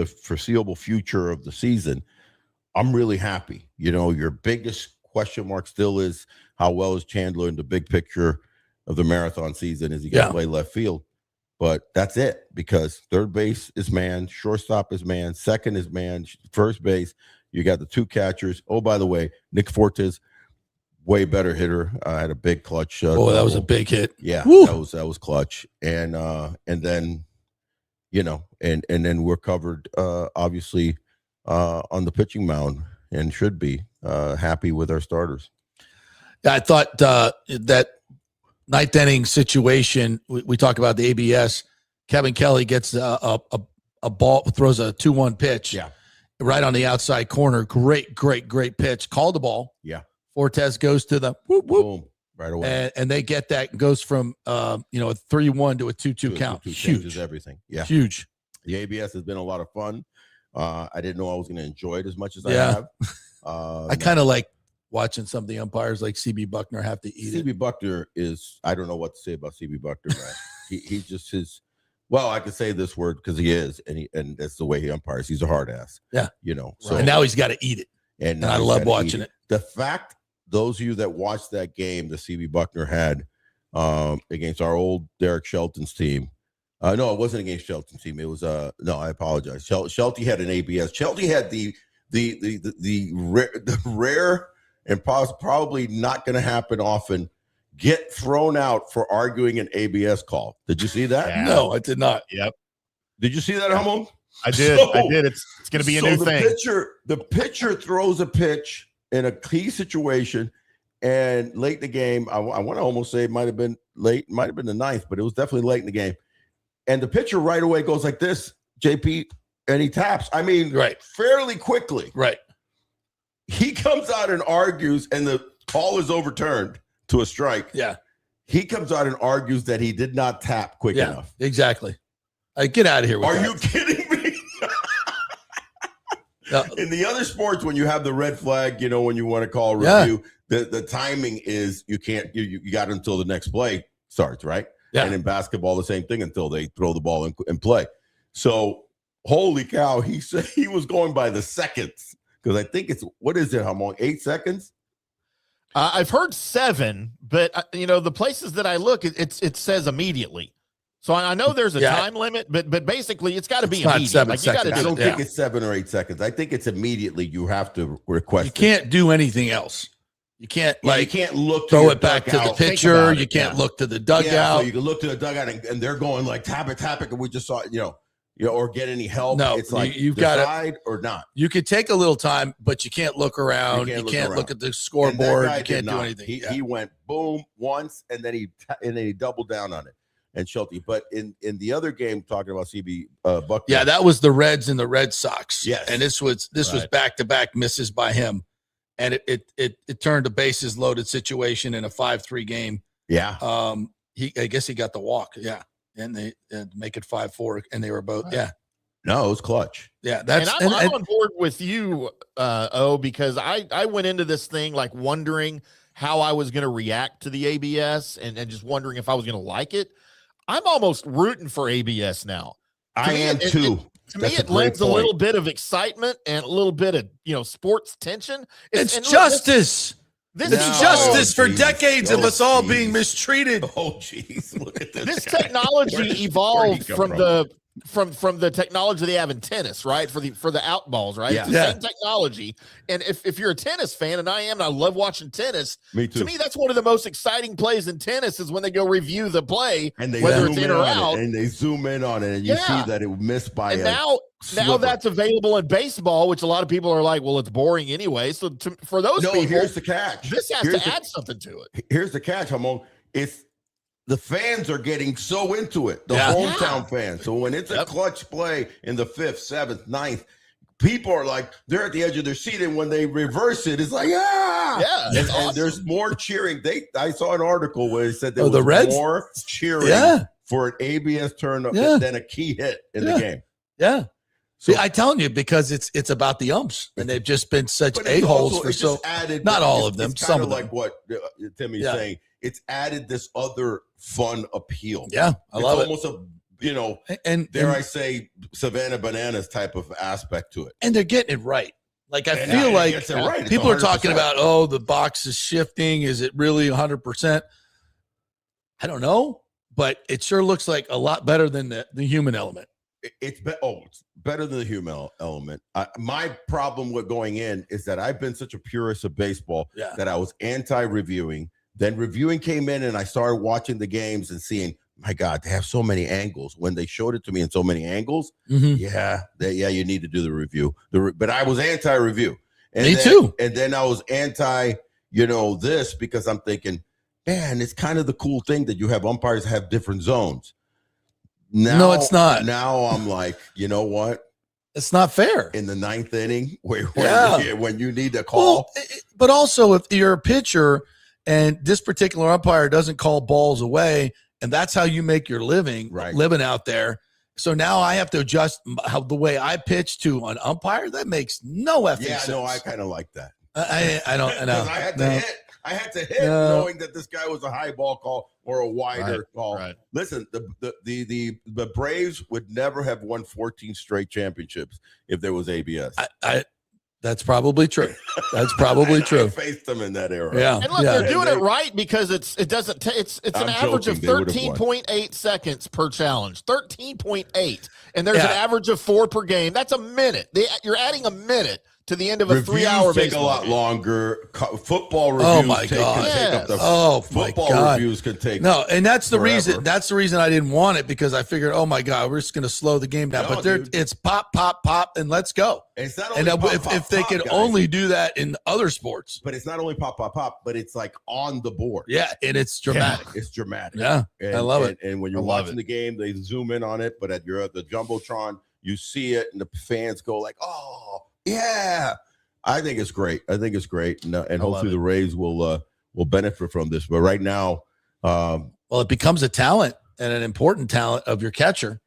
foreseeable future of the season, I'm really happy. Your biggest question mark still is how well is Chandler in the big picture of the marathon season? Is he going to play left field? But that's it, because third base is man, shortstop is man, second is man, first base. You got the 2 catchers. Oh, by the way, Nick Fortes, way better hitter. Had a big clutch. That was a big hit. Yeah, Woo! that was clutch. And then, and then we're covered, obviously, on the pitching mound, and should be happy with our starters. Yeah, I thought that ninth inning situation, we talk about the ABS. Kevin Kelly gets a ball, throws a 2-1 pitch. Yeah. Right on the outside corner. Great pitch. Called the ball. Yeah. Fortes goes to the whoop, whoop, Boom, right away. and they get that and goes from a 3-1 to a 2-2 count. Huge. Huge. Everything. Yeah. Huge. The ABS has been a lot of fun. I didn't know I was going to enjoy it as much as I Yeah. have. I kind of like watching some of the umpires like CB Buckner have to eat it. CB Buckner is, I don't know what to say about CB Buckner, man. He's just well, I can say this word because he is, and that's the way he umpires. He's a hard ass. Yeah. So and now he's got to eat it. And I love watching it. The fact, those of you that watched that game that CB Buckner had against our old Derek Shelton's team. No, it wasn't against Shelton's team. It was no, I apologize. Shelty had an ABS. Shelty had the rare and probably not going to happen often, get thrown out for arguing an ABS call. Did you see that? Yeah. No, I did not. Yep. Did you see that, Hamm? I did. It's going to be a new thing. The pitcher throws a pitch in a key situation, and late in the game, I want to almost say it might have been late, might have been the ninth, but it was definitely late in the game. And the pitcher right away goes like this, JP, and he taps. I mean, fairly quickly. Right. He comes out and argues, and the call is overturned to a strike. Yeah. He comes out and argues that he did not tap quick enough. Exactly. Get out of here with that. Are you kidding me? In the other sports, when you have the red flag, when you want to call a review, the timing is you got until the next play starts, right? Yeah. And in basketball, the same thing until they throw the ball in play. So, holy cow, he said he was going by the seconds because I think what is it, Hamm? 8 seconds? I've heard 7, but the places that I look, it says immediately. So I know there's a time limit, but basically it's got to be immediate. 7 seconds. I don't think it's 7 or 8 seconds. I think it's immediately. You have to request. You can't do anything else. You can't you can't look. Throw it back to the pitcher. You can't look to the dugout. Yeah, so you can look to the dugout and they're going like tap it, and we just saw it. Or get any help. No, it's like you've got decide or not. You could take a little time, but you can't look around. You can't look at the scoreboard. You can't do anything. He went boom once, and then he doubled down on it. And Schulte. But in the other game, talking about CB Buckner. Yeah, that was the Reds and the Red Sox. Yes. And this was back-to-back misses by him. And it turned a bases loaded situation in a 5-3 game. Yeah. I guess he got the walk. Yeah. And they make it 5-4, and they were both. Yeah. No, it was clutch. Yeah. I'm on board with you, because I went into this thing like wondering how I was going to react to the ABS and just wondering if I was going to like it. I'm almost rooting for ABS now. I am too. To me, it lends a little bit of excitement and a little bit of sports tension. It's justice. It's justice for decades of us all being mistreated. Oh, jeez. Look at this. This technology evolved from the technology they have in tennis, right? For the out balls, right? Yeah. It's the same technology. And if you're a tennis fan, and I am, and I love watching tennis. Me too. To me, that's one of the most exciting plays in tennis is when they go review the play, and they whether it's in or out. And they zoom in on it, and you see that it missed by now that's available in baseball, which a lot of people are like, well, it's boring anyway. So for those people, here's the catch. This has to add something to it. Here's the catch, Hamm. The fans are getting so into it, the hometown fans. So when it's a clutch play in the 5th, 7th, 9th, people are like, they're at the edge of their seat. And when they reverse it, it's like, and there's more cheering. I saw an article where it said there was more cheering for an ABS turn than a key hit in the game. Yeah. So I'm telling you, because it's about the umps, and they've just been such a-holes for so added. Not all of them, it's some of like them. what Timmy's saying. It's added this other fun appeal. Yeah, I love it. Almost I say, Savannah Bananas type of aspect to it. And they're getting it right. Like I feel like people are talking about, the box is shifting. Is it really 100%? I don't know, but it sure looks like a lot better than the human element. It's better than the human element. My problem with going in is that I've been such a purist of baseball that I was anti-reviewing. Then reviewing came in, and I started watching the games and seeing, my God, they have so many angles. When they showed it to me in so many angles, you need to do the review. But I was anti-review. Me too. And then I was anti, this because I'm thinking, man, it's kind of the cool thing that you have umpires have different zones. Now, no, it's not. Now I'm like, you know what? It's not fair. In the ninth inning, when you need to call. Well, but also, if you're a pitcher and this particular umpire doesn't call balls away, and that's how you make your living, living out there. So now I have to adjust the way I pitch to an umpire. That makes no effing sense. Yeah, no, I kind of like that. I don't know. I had to hit knowing that this guy was a high ball call or a wider call. Right. Listen, the Braves would never have won 14 straight championships if there was ABS. That's probably true. That's probably true. I faced them in that era. Yeah. And look, they're doing it right because it's an average of 13.8 seconds per challenge. 13.8. And there's an average of 4 per game. That's a minute. You're adding a minute to the end of a 3-hour take a lot longer. Football reviews take up the football reviews could take and that's the forever. reason. That's the reason I didn't want it, because I figured, oh my God, we're just going to slow the game down. But it's pop, pop, pop, and let's go. It's not only if they could only do that in other sports, but it's not only pop, pop, pop, but it's like on the board. Yeah, and it's dramatic. It's dramatic. Yeah, I love it. And when you're watching the game, they zoom in on it, but at the jumbotron, you see it, and the fans go like, "Oh, yeah." I think it's great. And hopefully the Rays will benefit from this. But right now, it becomes a talent and an important talent of your catcher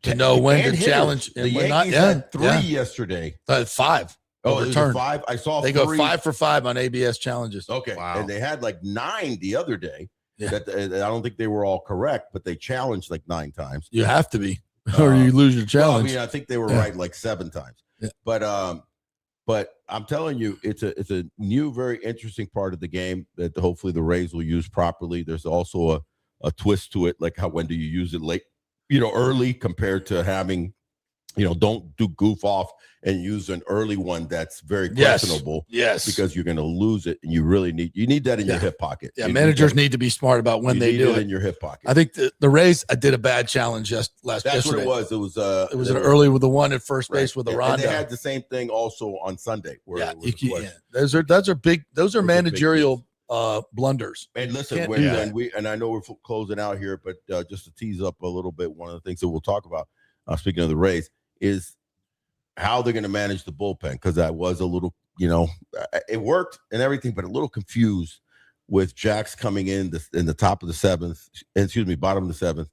to know when to challenge and the when Yankees not. had 3 yesterday. 5. Oh, it was 5. I saw they 3. go 5 for 5 on ABS challenges. Okay, and they had like 9 the other day. Yeah. I don't think they were all correct, but they challenged like 9 times. You have to be, or you lose your challenge. Well, I mean, I think they were right like 7 times. Yeah. But I'm telling you, it's a new, very interesting part of the game that hopefully the Rays will use properly. There's also a twist to it, like when do you use it late, early compared to having, don't do goof off and use an early one that's very questionable. Yes. Because you're going to lose it, and you really need that in your hip pocket. Yeah, managers need to be smart about when they do it in your hip pocket. I think the Rays did a bad challenge yesterday. That's what it was. It was an early with the one at first base with the Rondo. And they had the same thing also on Sunday. Those are big. Those are managerial blunders. And listen, I know we're closing out here, but just to tease up a little bit, one of the things that we'll talk about, speaking of the Rays, is how they're going to manage the bullpen, because I was a little, it worked and everything, but a little confused with Jax coming in the top of the 7th, bottom of the 7th,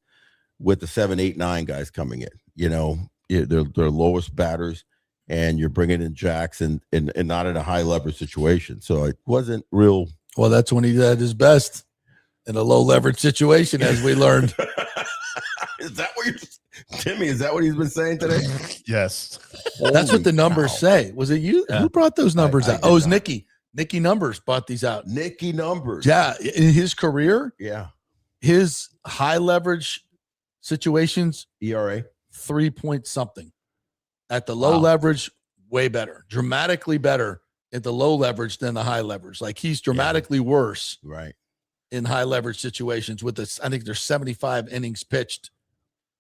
with the 7, 8, 9 guys coming in. They're lowest batters, and you're bringing in Jax and not in a high leverage situation. So it wasn't real. Well, that's when he did his best in a low leverage situation, as we learned. Is that what Timmy? Is that what he's been saying today? Yes. That's what the numbers say. Was it you? Who brought those numbers out? It was Nicky. Nicky Numbers brought these out. Nicky Numbers. Yeah. In his career, his high leverage situations, ERA 3 point something. At the low leverage, way better. Dramatically better at the low leverage than the high leverage. Like, he's dramatically worse. Right. In high leverage situations with this. I think there's 75 innings pitched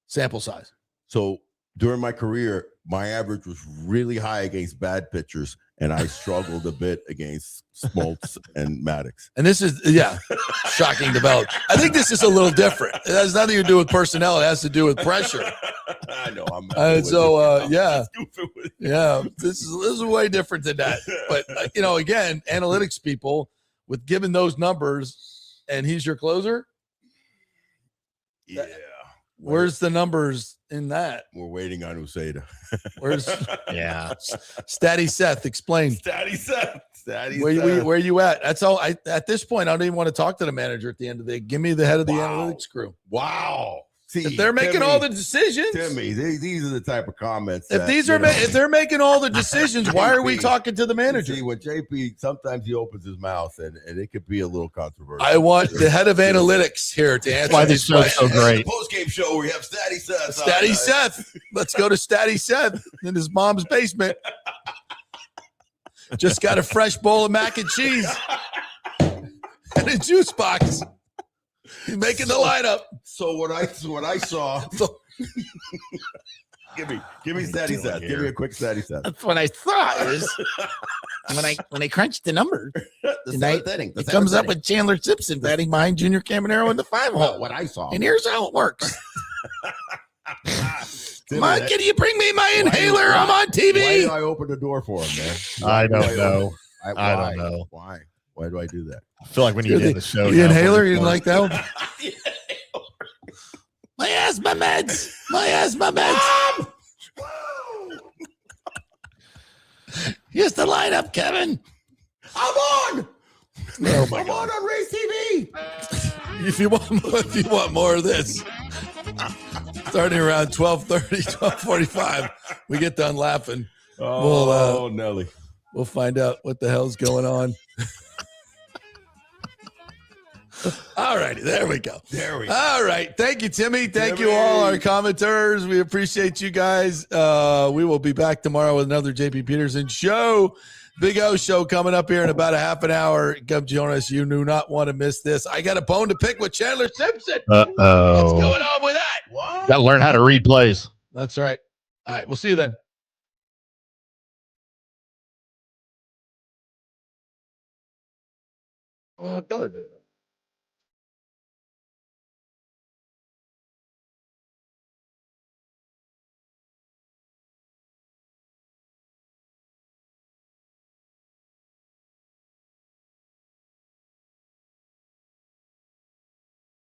sample size. So during my career, my average was really high against bad pitchers, and I struggled a bit against Smoltz and Maddox. And this is, shocking development. I think this is a little different. It has nothing to do with personnel. It has to do with pressure. I know. This is way different than that. But, again, analytics people, with given those numbers, and he's your closer. Yeah. Where's the numbers in that? We're waiting on Uceda. Where's Statty Seth? Explain. Statty Seth. Where you at? That's all. At this point, I don't even want to talk to the manager at the end of the day. Give me the head of the analytics crew. Wow. See, if they're making all the decisions, Timmy, these are the type of comments. If they're making all the decisions, why are we talking to the manager? See, when JP, sometimes he opens his mouth and it could be a little controversial. I want the head of analytics here to answer why this show's so great. Post game show, we have Statty Seth. Statty Seth. Let's go to Statty Seth in his mom's basement. Just got a fresh bowl of mac and cheese and a juice box. He's making the lineup. So what I saw. Give me Statty Seth. Give me a quick Statty Seth. That's what I thought is when I crunched the numbers. It comes up with Chandler Simpson batting behind Junior Caminero in the 5 hole. What I saw. And here's how it works. Come on, can you bring me my inhaler? I'm on TV. Why do I open the door for him, man? I don't know. I don't know. Why? Why do I do that? I feel like we need to end the show. The inhaler, you didn't like that one? My asthma meds. My asthma meds. Here's the lineup, Kevin. I'm on. Oh my I'm God. on Race TV. If you want more of this, starting around 12:30, 12:45, we get done laughing. Oh, Nelly. We'll find out what the hell's going on. All righty, there we go. All right. Thank you, Timmy. Thank you all our commenters. We appreciate you guys. We will be back tomorrow with another JP Peterson show. Big O show coming up here in about a half an hour. Come join us. You do not want to miss this. I got a bone to pick with Chandler Simpson. Uh-oh. What's going on with that? What? Got to learn how to read plays. That's right. All right. We'll see you then. Well, good.